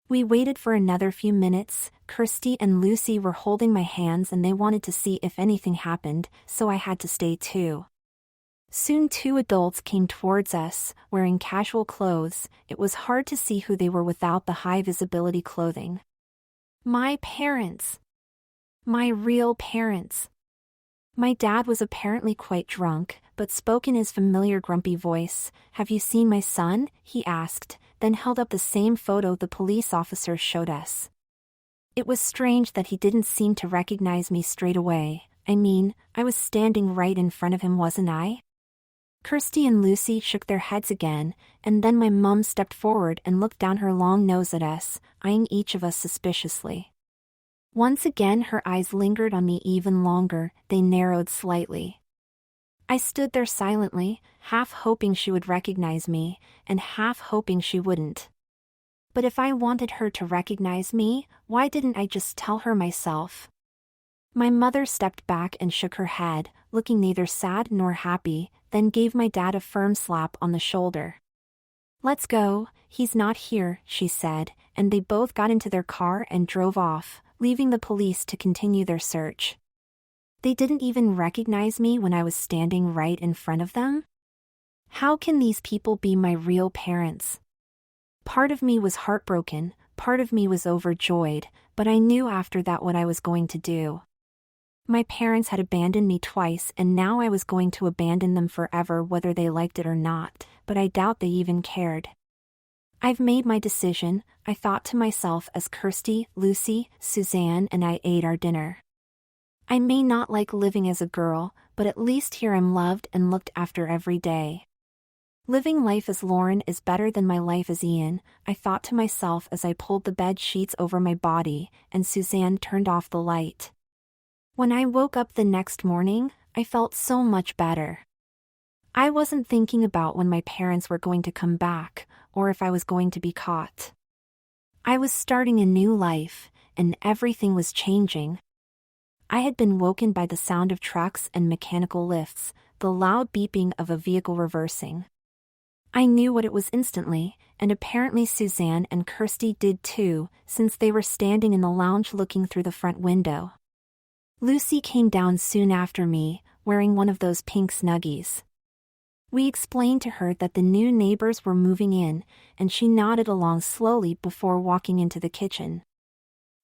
We waited for another few minutes. Kirsty and Lucy were holding my hands and they wanted to see if anything happened, so I had to stay too. Soon 2 adults came towards us, wearing casual clothes. It was hard to see who they were without the high-visibility clothing. My parents. My real parents. My dad was apparently quite drunk, but spoke in his familiar grumpy voice. "Have you seen my son?" he asked, then held up the same photo the police officer showed us. It was strange that he didn't seem to recognize me straight away. I mean, I was standing right in front of him, wasn't I? Kirsty and Lucy shook their heads again, and then my mum stepped forward and looked down her long nose at us, eyeing each of us suspiciously. Once again her eyes lingered on me even longer, they narrowed slightly. I stood there silently, half hoping she would recognize me, and half hoping she wouldn't. But if I wanted her to recognize me, why didn't I just tell her myself? My mother stepped back and shook her head, looking neither sad nor happy, then gave my dad a firm slap on the shoulder. "Let's go, he's not here," she said, and they both got into their car and drove off, leaving the police to continue their search. They didn't even recognize me when I was standing right in front of them? How can these people be my real parents? Part of me was heartbroken, part of me was overjoyed, but I knew after that what I was going to do. My parents had abandoned me twice, and now I was going to abandon them forever whether they liked it or not, but I doubt they even cared. "I've made my decision," I thought to myself as Kirsty, Lucy, Suzanne and I ate our dinner. I may not like living as a girl, but at least here I'm loved and looked after every day. Living life as Lauren is better than my life as Ian, I thought to myself as I pulled the bed sheets over my body, and Suzanne turned off the light. When I woke up the next morning, I felt so much better. I wasn't thinking about when my parents were going to come back, or if I was going to be caught. I was starting a new life, and everything was changing. I had been woken by the sound of trucks and mechanical lifts, the loud beeping of a vehicle reversing. I knew what it was instantly, and apparently Suzanne and Kirsty did too, since they were standing in the lounge looking through the front window. Lucy came down soon after me, wearing one of those pink Snuggies. We explained to her that the new neighbors were moving in, and she nodded along slowly before walking into the kitchen.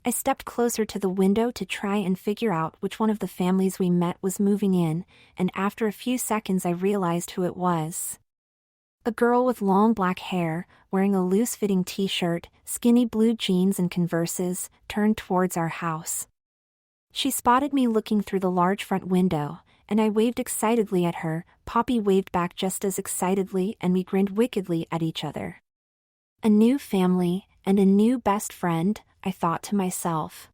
I stepped closer to the window to try and figure out which one of the families we met was moving in, and after a few seconds I realized who it was. A girl with long black hair, wearing a loose-fitting t-shirt, skinny blue jeans and Converses, turned towards our house. She spotted me looking through the large front window, and I waved excitedly at her. Poppy waved back just as excitedly, and we grinned wickedly at each other. A new family, and a new best friend, I thought to myself.